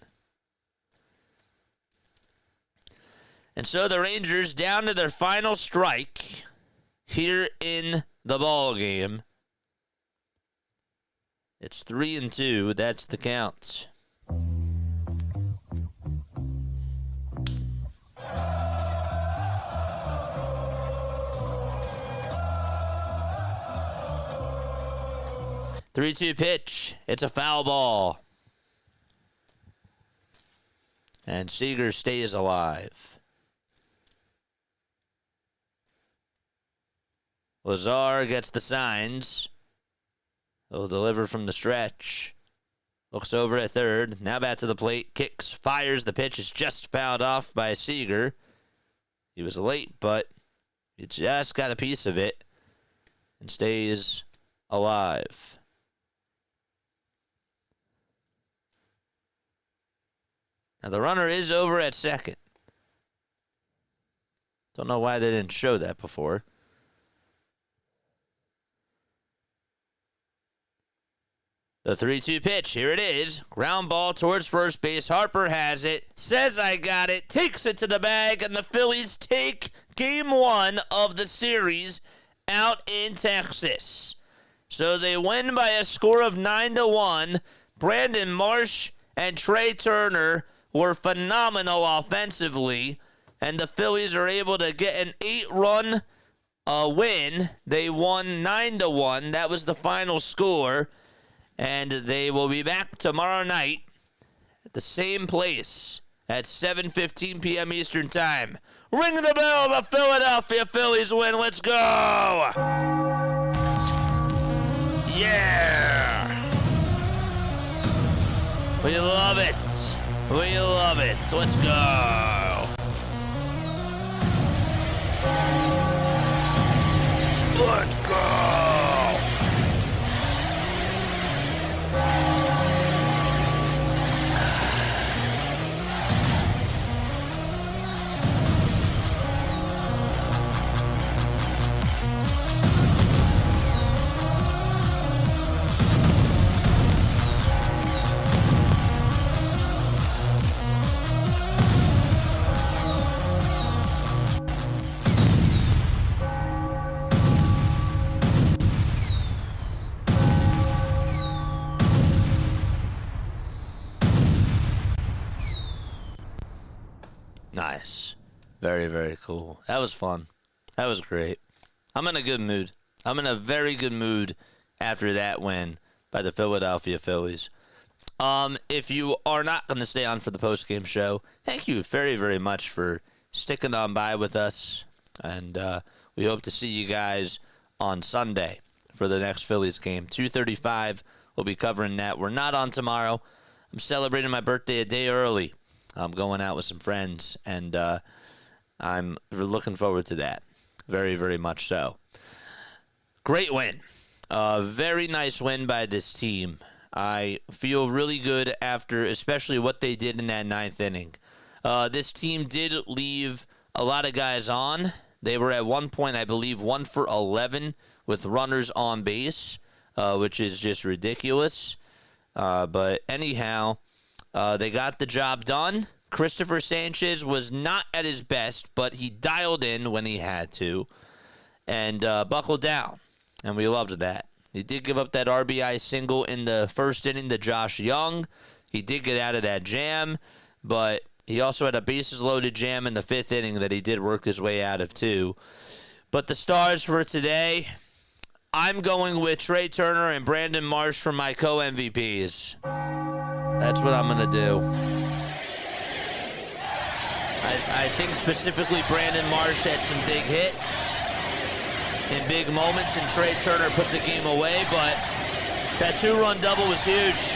And so the Rangers down to their final strike here in the ball game. It's 3-2. That's the count. Three-two pitch. It's a foul ball. And Seager stays alive. Lazar gets the signs. He'll deliver from the stretch. Looks over at third. Now back to the plate. Kicks, fires. The pitch is just fouled off by Seager. He was late, but he just got a piece of it and stays alive. Now the runner is over at second. Don't know why they didn't show that before. The 3-2 pitch, here it is. Ground ball towards first base. Harper has it. Says I got it. Takes it to the bag, and the Phillies take game 1 of the series out in Texas. So they win by a score of 9-1. Brandon Marsh and Trey Turner were phenomenal offensively, and the Phillies are able to get an 8-run win. They won 9-1. That was the final score. And they will be back tomorrow night at the same place at 7:15 p.m. Eastern Time. Ring the bell, the Philadelphia Phillies win. Let's go! Yeah! We love it. We love it. Let's go! Let's go! Nice. Very, very cool. That was fun. That was great. I'm in a good mood. I'm in a very good mood after that win by the Philadelphia Phillies. If you are not going to stay on for the postgame show, thank you very, very much for sticking on by with us. And we hope to see you guys on Sunday for the next Phillies game. 2:35, we'll be covering that. We're not on tomorrow. I'm celebrating my birthday a day early. I'm going out with some friends, and I'm looking forward to that. Very, very much so. Great win. Very nice win by this team. I feel really good after, especially what they did in that 9th inning. This team did leave a lot of guys on. They were at one point, I believe, 1 for 11 with runners on base, which is just ridiculous. But anyhow, they got the job done. Cristopher Sanchez was not at his best, but he dialed in when he had to and buckled down. and we loved that. He did give up that RBI single in the first inning to Josh Young. He did get out of that jam, but he also had a bases-loaded jam in the 5th inning that he did work his way out of, too. But the stars for today, I'm going with Trey Turner and Brandon Marsh for my co-MVPs. That's what I'm going to do. I think specifically Brandon Marsh had some big hits in big moments, and Trey Turner put the game away, but that 2-run double was huge.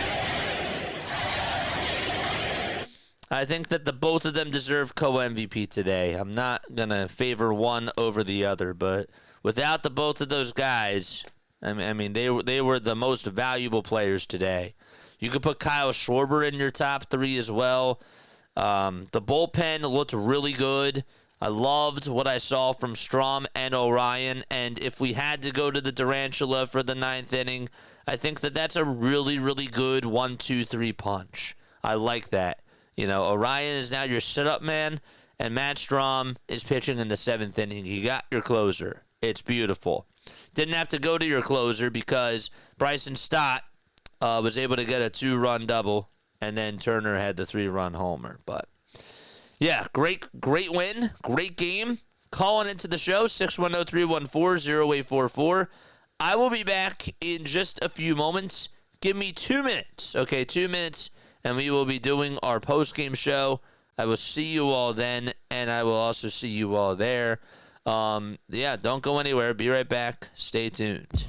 I think that both of them deserve co-MVP today. I'm not going to favor one over the other, but without the both of those guys, I mean they were the most valuable players today. You could put Kyle Schwarber in your top 3 as well. The bullpen looked really good. I loved what I saw from Strom and Orion, and if we had to go to the Tarantula for the 9th inning, I think that's a really, really good 1-2-3 punch. I like that. You know, Orion is now your setup man, and Matt Strom is pitching in the 7th inning. You got your closer. It's beautiful. Didn't have to go to your closer because Bryson Stott was able to get a 2-run double, and then Turner had the 3-run homer. But, yeah, great win, great game. Calling into the show, 610-314-0844. I will be back in just a few moments. Give me 2 minutes, okay, 2 minutes, and we will be doing our post-game show. I will see you all then, and I will also see you all there. Yeah, don't go anywhere. Be right back. Stay tuned.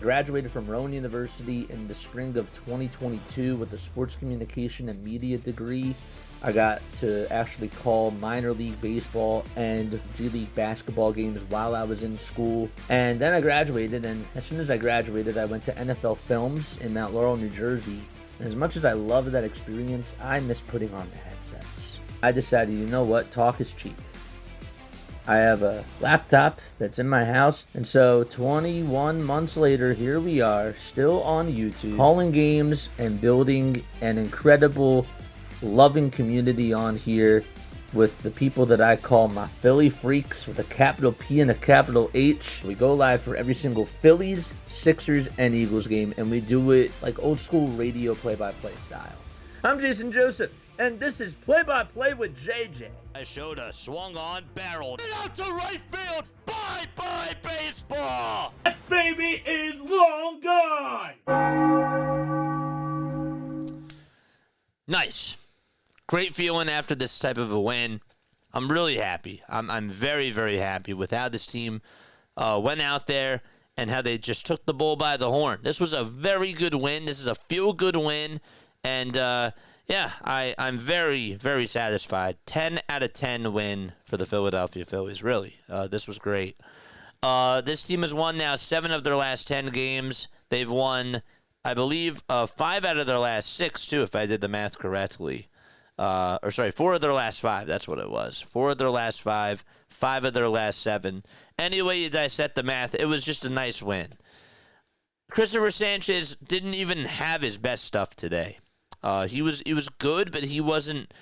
Graduated from Rowan University in the spring of 2022 with a sports communication and media degree. I got to actually call minor league baseball and G League basketball games while I was in school. And then I graduated, and as soon as I graduated, I went to NFL Films in Mount Laurel, New Jersey. And as much as I loved that experience, I miss putting on the headsets. I decided, you know what, talk is cheap. I have a laptop that's in my house, and so 21 months later, here we are, still on YouTube, calling games and building an incredible, loving community on here. with the people that I call my Philly freaks with a capital P and a capital H. We go live for every single Phillies, Sixers, and Eagles game, and we do it like old school radio play-by-play style. I'm Jason Joseph, and this is Play-by-Play with JJ. I showed a swung on, barreled it out to right field. Bye-bye baseball. That baby is long gone. Nice. Great feeling after this type of a win. I'm really happy. I'm very, very happy with how this team went out there and how they just took the bull by the horn. This was a very good win. This is a feel-good win. And, I'm very, very satisfied. 10 out of 10 win for the Philadelphia Phillies, really. This was great. This team has won now 7 of their last 10 games. They've won, I believe, 5 out of their last 6, too, if I did the math correctly. 4 of their last 5. That's what it was. 4 of their last 5, 5 of their last 7. Anyway, you dissect the math, it was just a nice win. Cristopher Sanchez didn't even have his best stuff today. He was good, but he wasn't.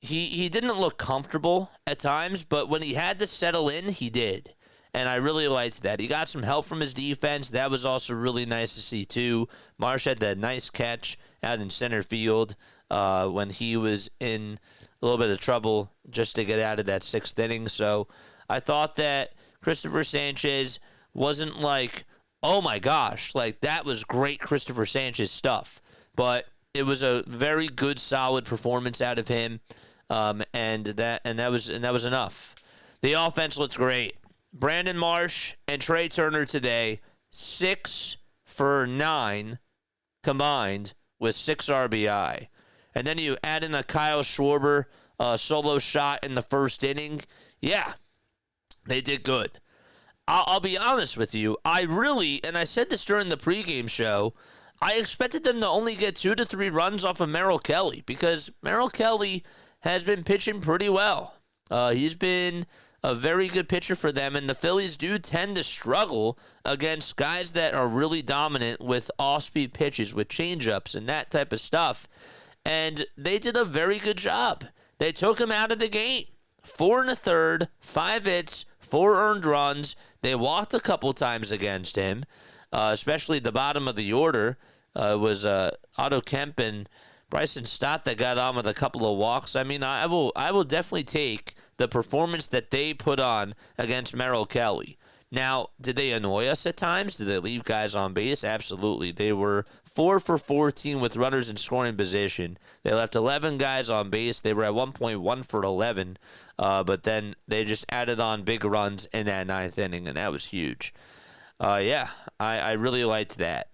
He didn't look comfortable at times, but when he had to settle in, he did. And I really liked that. He got some help from his defense. That was also really nice to see, too. Marsh had that nice catch out in center field when he was in a little bit of trouble just to get out of that 6th inning. So I thought that Cristopher Sanchez wasn't like, oh, my gosh, like that was great Cristopher Sanchez stuff. But it was a very good, solid performance out of him, and that was enough. The offense looked great. Brandon Marsh and Trey Turner today, 6 for 9 combined with 6 RBI. And then you add in a Kyle Schwarber solo shot in the 1st inning. Yeah, they did good. I'll be honest with you. I really, and I said this during the pregame show, I expected them to only get 2 to 3 runs off of Merrill Kelly because Merrill Kelly has been pitching pretty well. He's been a very good pitcher for them, and the Phillies do tend to struggle against guys that are really dominant with off-speed pitches, with changeups and that type of stuff. And they did a very good job. They took him out of the game. 4 1/3, 5 hits, 4 earned runs. They walked a couple times against him, especially the bottom of the order. Was Otto Kemp and Bryson Stott that got on with a couple of walks. I mean, I will definitely take the performance that they put on against Merrill Kelly. Now, did they annoy us at times? Did they leave guys on base? Absolutely. They were 4 for 14 with runners in scoring position. They left 11 guys on base. They were at 1 for 11, but then they just added on big runs in that 9th inning, and that was huge. I really liked that.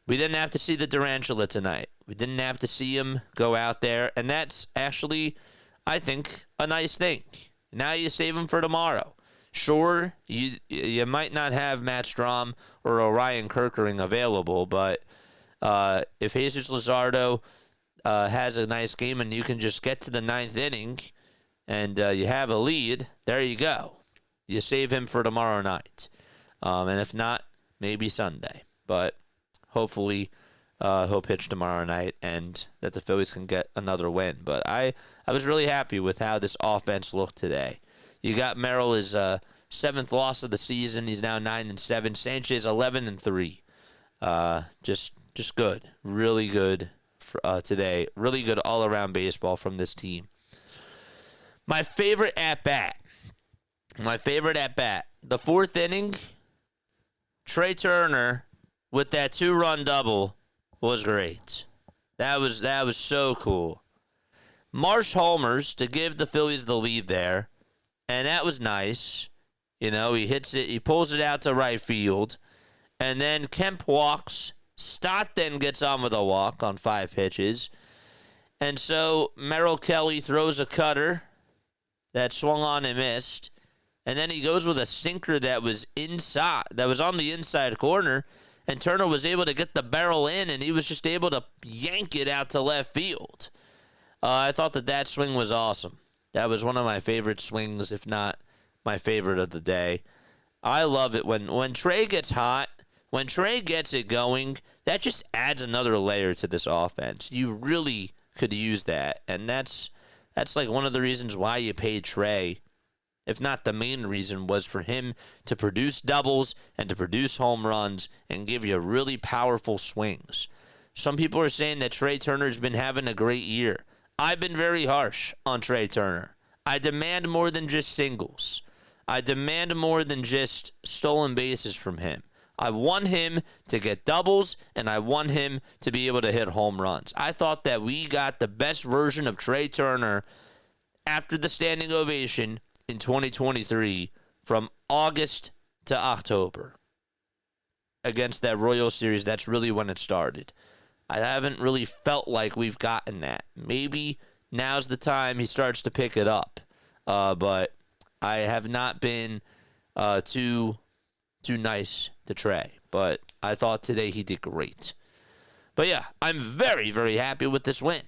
We didn't have to see the Durantula tonight. We didn't have to see him go out there, and that's actually, I think, a nice thing. Now you save him for tomorrow. Sure, you might not have Matt Strom or Orion Kirkering available, but if Jesus Luzardo has a nice game and you can just get to the 9th inning and you have a lead, there you go. You save him for tomorrow night. And if not, maybe Sunday. But hopefully he'll pitch tomorrow night and that the Phillies can get another win. But I was really happy with how this offense looked today. You got Merrill his 7th loss of the season. He's now 9-7. Sanchez 11-3. Just good, really good for, today. Really good all-around baseball from this team. My favorite at bat. The 4th inning. Trey Turner with that 2-run double was great. That was so cool. Marsh homers to give the Phillies the lead there. And that was nice. You know, he hits it, he pulls it out to right field. And then Kemp walks. Stott then gets on with a walk on 5 pitches. And so Merrill Kelly throws a cutter that swung on and missed. And then he goes with a sinker that was on the inside corner. And Turner was able to get the barrel in, and he was just able to yank it out to left field. I thought that swing was awesome. That was one of my favorite swings, if not my favorite of the day. I love it when Trey gets hot, when Trey gets it going, that just adds another layer to this offense. You really could use that, and that's That's like one of the reasons why you paid Trey, if not the main reason, was for him to produce doubles and to produce home runs and give you really powerful swings. Some people are saying that Trey Turner's been having a great year. I've been very harsh on Trey Turner. I demand more than just singles. I demand more than just stolen bases from him. I want him to get doubles, and I want him to be able to hit home runs. I thought that we got the best version of Trey Turner after the standing ovation in 2023 from August to October against that Royals series. That's really when it started. I haven't really felt like we've gotten that. Maybe now's the time he starts to pick it up. But I have not been too nice to Trey. But I thought today he did great. But yeah, I'm very, very happy with this win.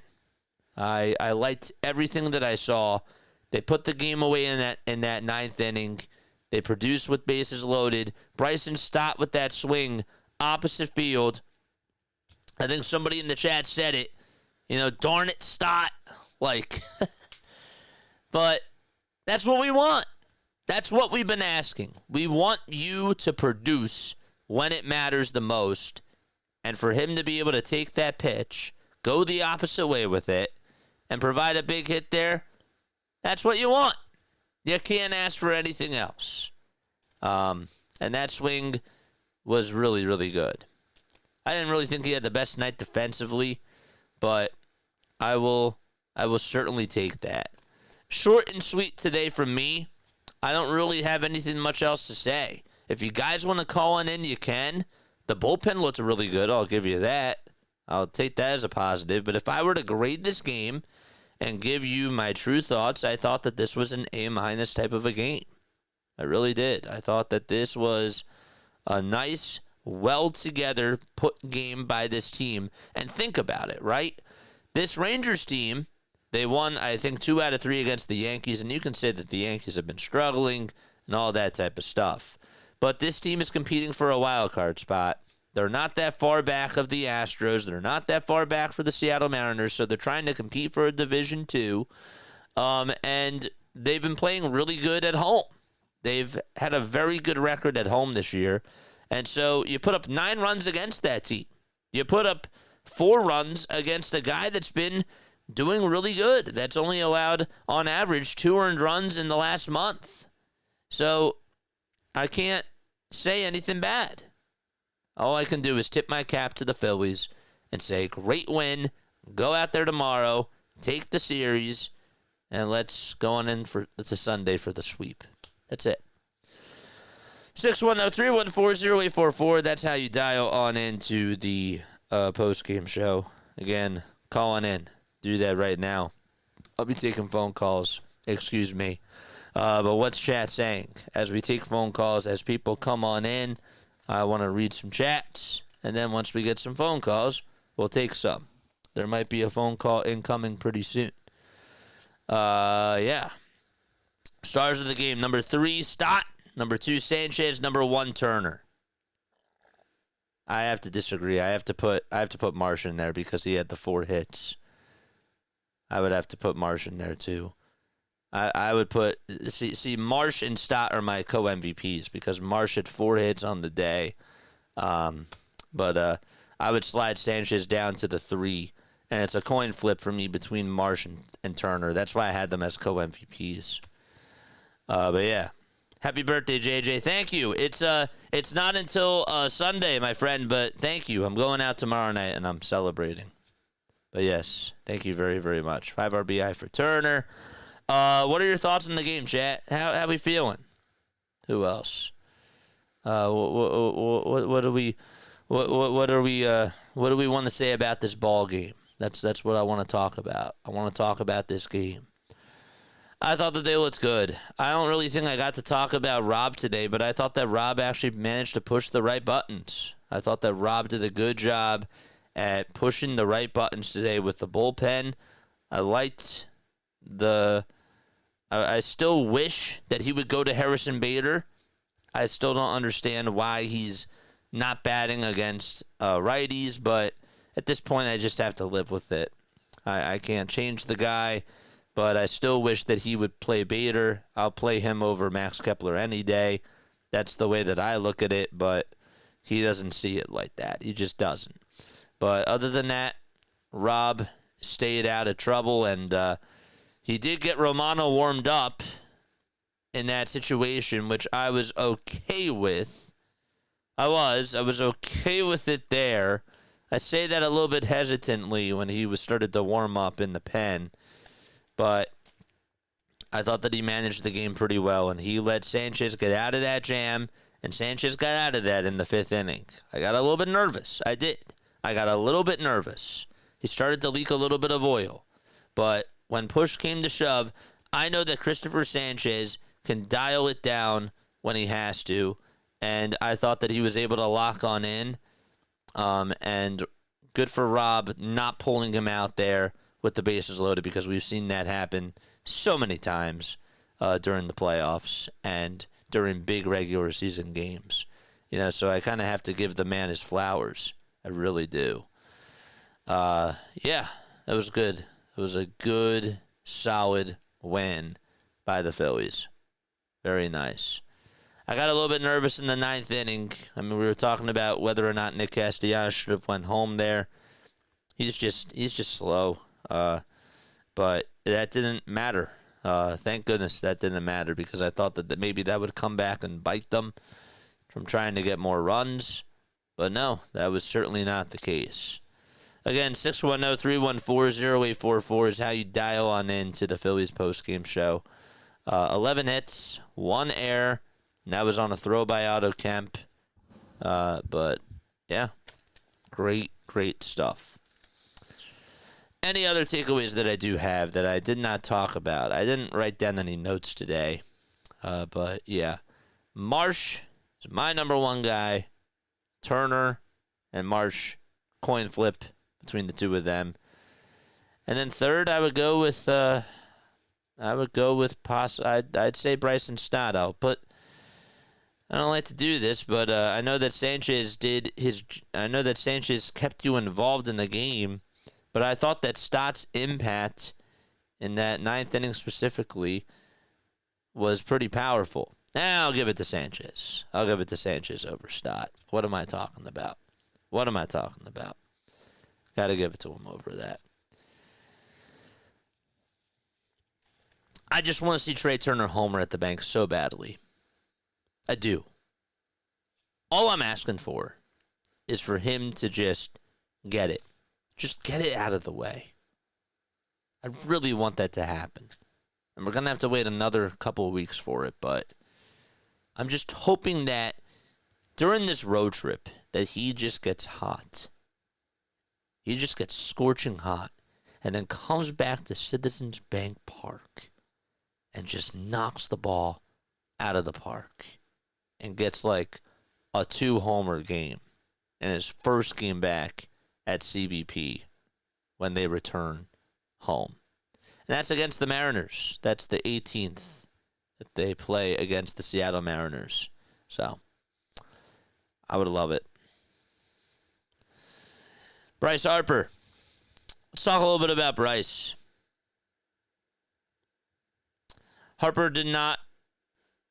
I liked everything that I saw. They put the game away in that ninth inning. They produced with bases loaded. Bryson Stott with that swing opposite field. I think somebody in the chat said it. Darn it, Stott. But that's what we want. That's what we've been asking. We want you to produce when it matters the most. And for him to be able to take that pitch, go the opposite way with it, and provide a big hit there, that's what you want. You can't ask for anything else. And that swing was really, really good. I didn't really think he had the best night defensively, but I will certainly take that. Short and sweet today from me. I don't really have anything much else to say. If you guys want to call in, you can. The bullpen looked really good. I'll give you that. I'll take that as a positive. But if I were to grade this game and give you my true thoughts, I thought that this was an A- type of a game. I really did. I thought that this was a nice, well-together put game by this team. And think about it, right? This Rangers team, they won, I think, 2 out of 3 against the Yankees. And you can say that the Yankees have been struggling and all that type of stuff. But this team is competing for a wild card spot. They're not that far back of the Astros. They're not that far back for the Seattle Mariners. So they're trying to compete for a Division II. And they've been playing really good at home. They've had a very good record at home this year. And so you put up 9 runs against that team. You put up 4 runs against a guy that's been doing really good. That's only allowed, on average, 2 earned runs in the last month. So I can't say anything bad. All I can do is tip my cap to the Phillies and say, great win. Go out there tomorrow. Take the series. And let's go on in for, it's a Sunday for the sweep. That's it. 610-314-0844. That's how you dial on into the postgame show. Again, call on in. Do that right now. I'll be taking phone calls. Excuse me. But what's chat saying? As we take phone calls, as people come on in, I want to read some chats. And then once we get some phone calls, we'll take some. There might be a phone call incoming pretty soon. Yeah. Stars of the game. Number 3, Stott. Number 2, Sanchez. Number 1, Turner. I have to disagree. I have to put Marsh in there because he had the 4 hits. I would have to put Marsh in there too. I would put see Marsh and Stott are my co-MVPs because Marsh had 4 hits on the day. But I would slide Sanchez down to the 3, and it's a coin flip for me between Marsh and Turner. That's why I had them as co-MVPs. But yeah. Happy birthday, JJ. Thank you. It's not until Sunday, my friend, but thank you. I'm going out tomorrow night, and I'm celebrating. But yes, thank you very, very much. 5 RBI for Turner. What are your thoughts on the game, chat? How we feeling? Who else? What do we want to say about this ball game? That's what I want to talk about. I want to talk about this game. I thought that they looked good. I don't really think I got to talk about Rob today, but I thought that Rob actually managed to push the right buttons. I thought that Rob did a good job at pushing the right buttons today with the bullpen. I liked I still wish that he would go to Harrison Bader. I still don't understand why he's not batting against righties, but at this point I just have to live with it. I can't change the guy. but I still wish that he would play Bader. I'll play him over Max Kepler any day. That's the way that I look at it, but he doesn't see it like that. He just doesn't. But other than that, Rob stayed out of trouble, and he did get Romano warmed up in that situation, which I was okay with. I was okay with it there. I say that a little bit hesitantly when he was started to warm up in the pen, but I thought that he managed the game pretty well, and he let Sanchez get out of that jam, and Sanchez got out of that in the 5th inning. I got a little bit nervous. I did. I got a little bit nervous. He started to leak a little bit of oil, but when push came to shove, I know that Cristopher Sanchez can dial it down when he has to, and I thought that he was able to lock on in. And good for Rob not pulling him out there with the bases loaded, because we've seen that happen so many times during the playoffs and during big regular season games. So I kind of have to give the man his flowers. I really do. Yeah, that was good. It was a good, solid win by the Phillies. Very nice. I got a little bit nervous in the 9th inning. I mean, we were talking about whether or not Nick Castellanos should have went home there. He's just slow. But that didn't matter. Thank goodness that didn't matter, because I thought that maybe that would come back and bite them from trying to get more runs. But no, that was certainly not the case. Again, 610-314-0844 is how you dial on in to the Phillies postgame show. 11 hits, 1 error. And that was on a throw by Otto Kemp. But, yeah, great stuff. Any other takeaways that I do have that I did not talk about? I didn't write down any notes today. But, yeah, Marsh is my number 1 guy. Turner and Marsh, coin flip between the two of them. And then third, I would go with I'd say Bryson Stott. I don't like to do this, but I know that Sanchez kept you involved in the game, but I thought that Stott's impact in that 9th inning specifically was pretty powerful. I'll give it to Sanchez. I'll give it to Sanchez over Stott. What am I talking about? Got to give it to him over that. I just want to see Trey Turner homer at the bank so badly. I do. All I'm asking for is for him to just get it. Just get it out of the way. I really want that to happen. And we're going to have to wait another couple of weeks for it, but I'm just hoping that during this road trip that he just gets hot. He just gets scorching hot and then comes back to Citizens Bank Park and just knocks the ball out of the park and gets like a 2-homer game in his first game back at CBP when they return home. And that's against the Mariners. That's the 18th that they play against the Seattle Mariners. So, I would love it. Bryce Harper. Let's talk a little bit about Bryce. Harper did not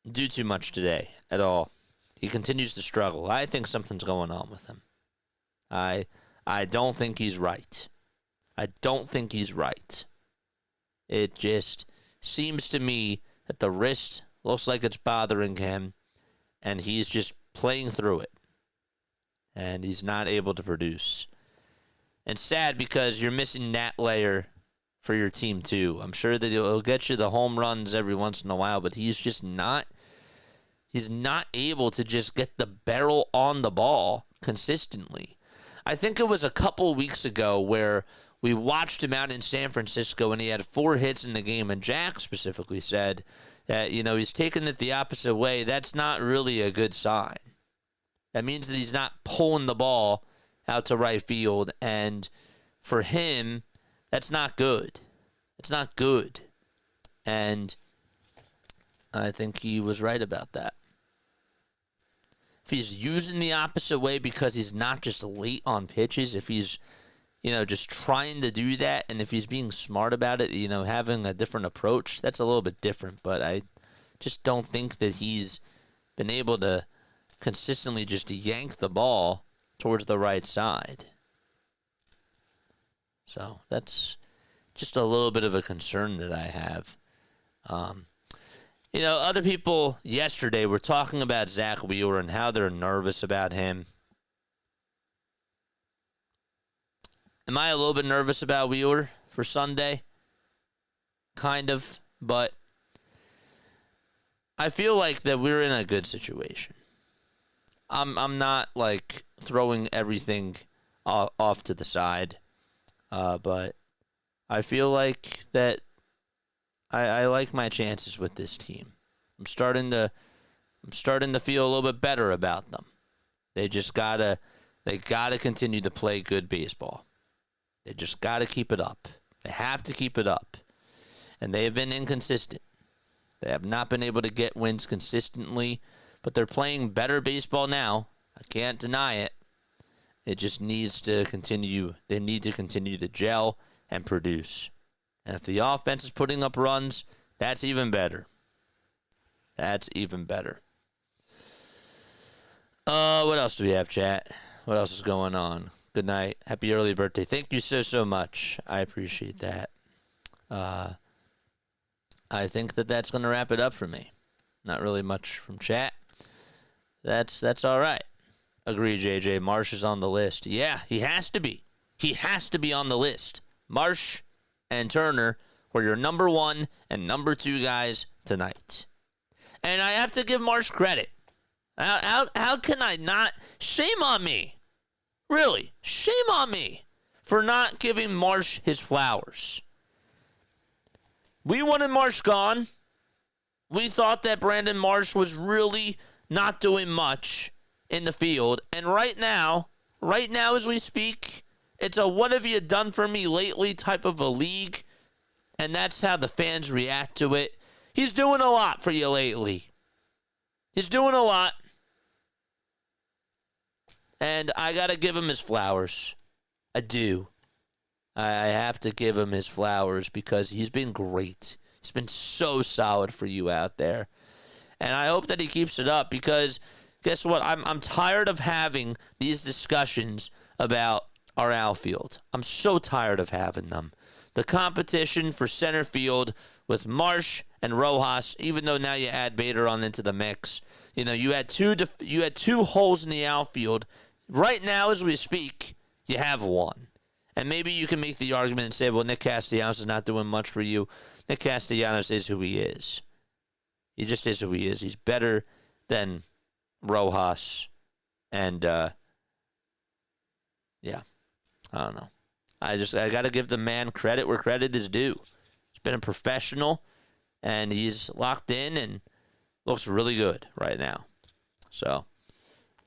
do too much today at all. He continues to struggle. I think something's going on with him. I don't think he's right. It just seems to me that the wrist looks like it's bothering him, and he's just playing through it. And he's not able to produce. And sad because you're missing that layer for your team too. I'm sure that he'll get you the home runs every once in a while, but he's just not able to just get the barrel on the ball consistently. I think it was a couple weeks ago where we watched him out in San Francisco and he had 4 hits in the game, and Jack specifically said that, he's taking it the opposite way. That's not really a good sign. That means that he's not pulling the ball out to right field, and for him, that's not good. It's not good. And I think he was right about that. If he's using the opposite way because he's not just late on pitches, if he's, just trying to do that. And if he's being smart about it, having a different approach, that's a little bit different. But I just don't think that he's been able to consistently just yank the ball towards the right side. So that's just a little bit of a concern that I have. Other people yesterday were talking about Zach Wheeler and how they're nervous about him. Am I a little bit nervous about Wheeler for Sunday? Kind of, but I feel like that we're in a good situation. I'm not like throwing everything off to the side, but I feel like that I like my chances with this team. I'm starting to feel a little bit better about them. They gotta continue to play good baseball. They just gotta keep it up. They have to keep it up. And they have been inconsistent. They have not been able to get wins consistently, but they're playing better baseball now. I can't deny it. It just needs to continue. They need to continue to gel and produce. And if the offense is putting up runs, that's even better. That's even better. What else do we have, chat? What else is going on? Good night. Happy early birthday. Thank you so much. I appreciate that. I think that's going to wrap it up for me. Not really much from chat. That's all right. Agree, JJ. Marsh is on the list. Yeah, he has to be. He has to be on the list. Marsh and Turner were your number 1 and number 2 guys tonight. And I have to give Marsh credit. How can I not? Shame on me. Really, shame on me for not giving Marsh his flowers. We wanted Marsh gone. We thought that Brandon Marsh was really not doing much in the field. And right now as we speak, it's a what have you done for me lately type of a league. And that's how the fans react to it. He's doing a lot for you lately. He's doing a lot. And I got to give him his flowers. I do. I have to give him his flowers because he's been great. He's been so solid for you out there. And I hope that he keeps it up because guess what? I'm tired of having these discussions about our outfield. I'm so tired of having them. The competition for center field with Marsh and Rojas, even though now you add Bader on into the mix. You had two holes in the outfield. Right now, as we speak, you have one. And maybe you can make the argument and say, well, Nick Castellanos is not doing much for you. Nick Castellanos is who he is. He just is who he is. He's better than Rojas. And, I don't know. I got to give the man credit where credit is due. He's been a professional, and he's locked in and looks really good right now. So,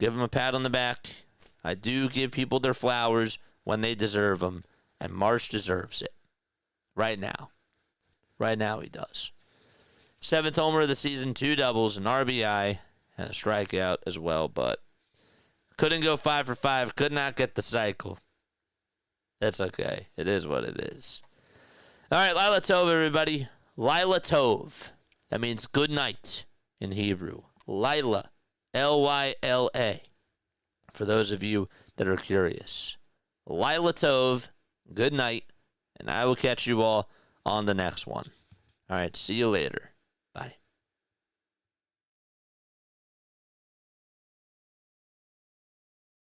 give him a pat on the back. I do give people their flowers when they deserve them, and Marsh deserves it. Right now. Right now he does. 7th homer of the season, 2 doubles, an RBI, and a strikeout as well, but couldn't go 5 for 5, could not get the cycle. That's okay. It is what it is. All right, Lila Tov, everybody. Lila Tov. That means good night in Hebrew. Lila. Lyla. For those of you that are curious. Lila Tov. Good night. And I will catch you all on the next one. All right, see you later. Bye.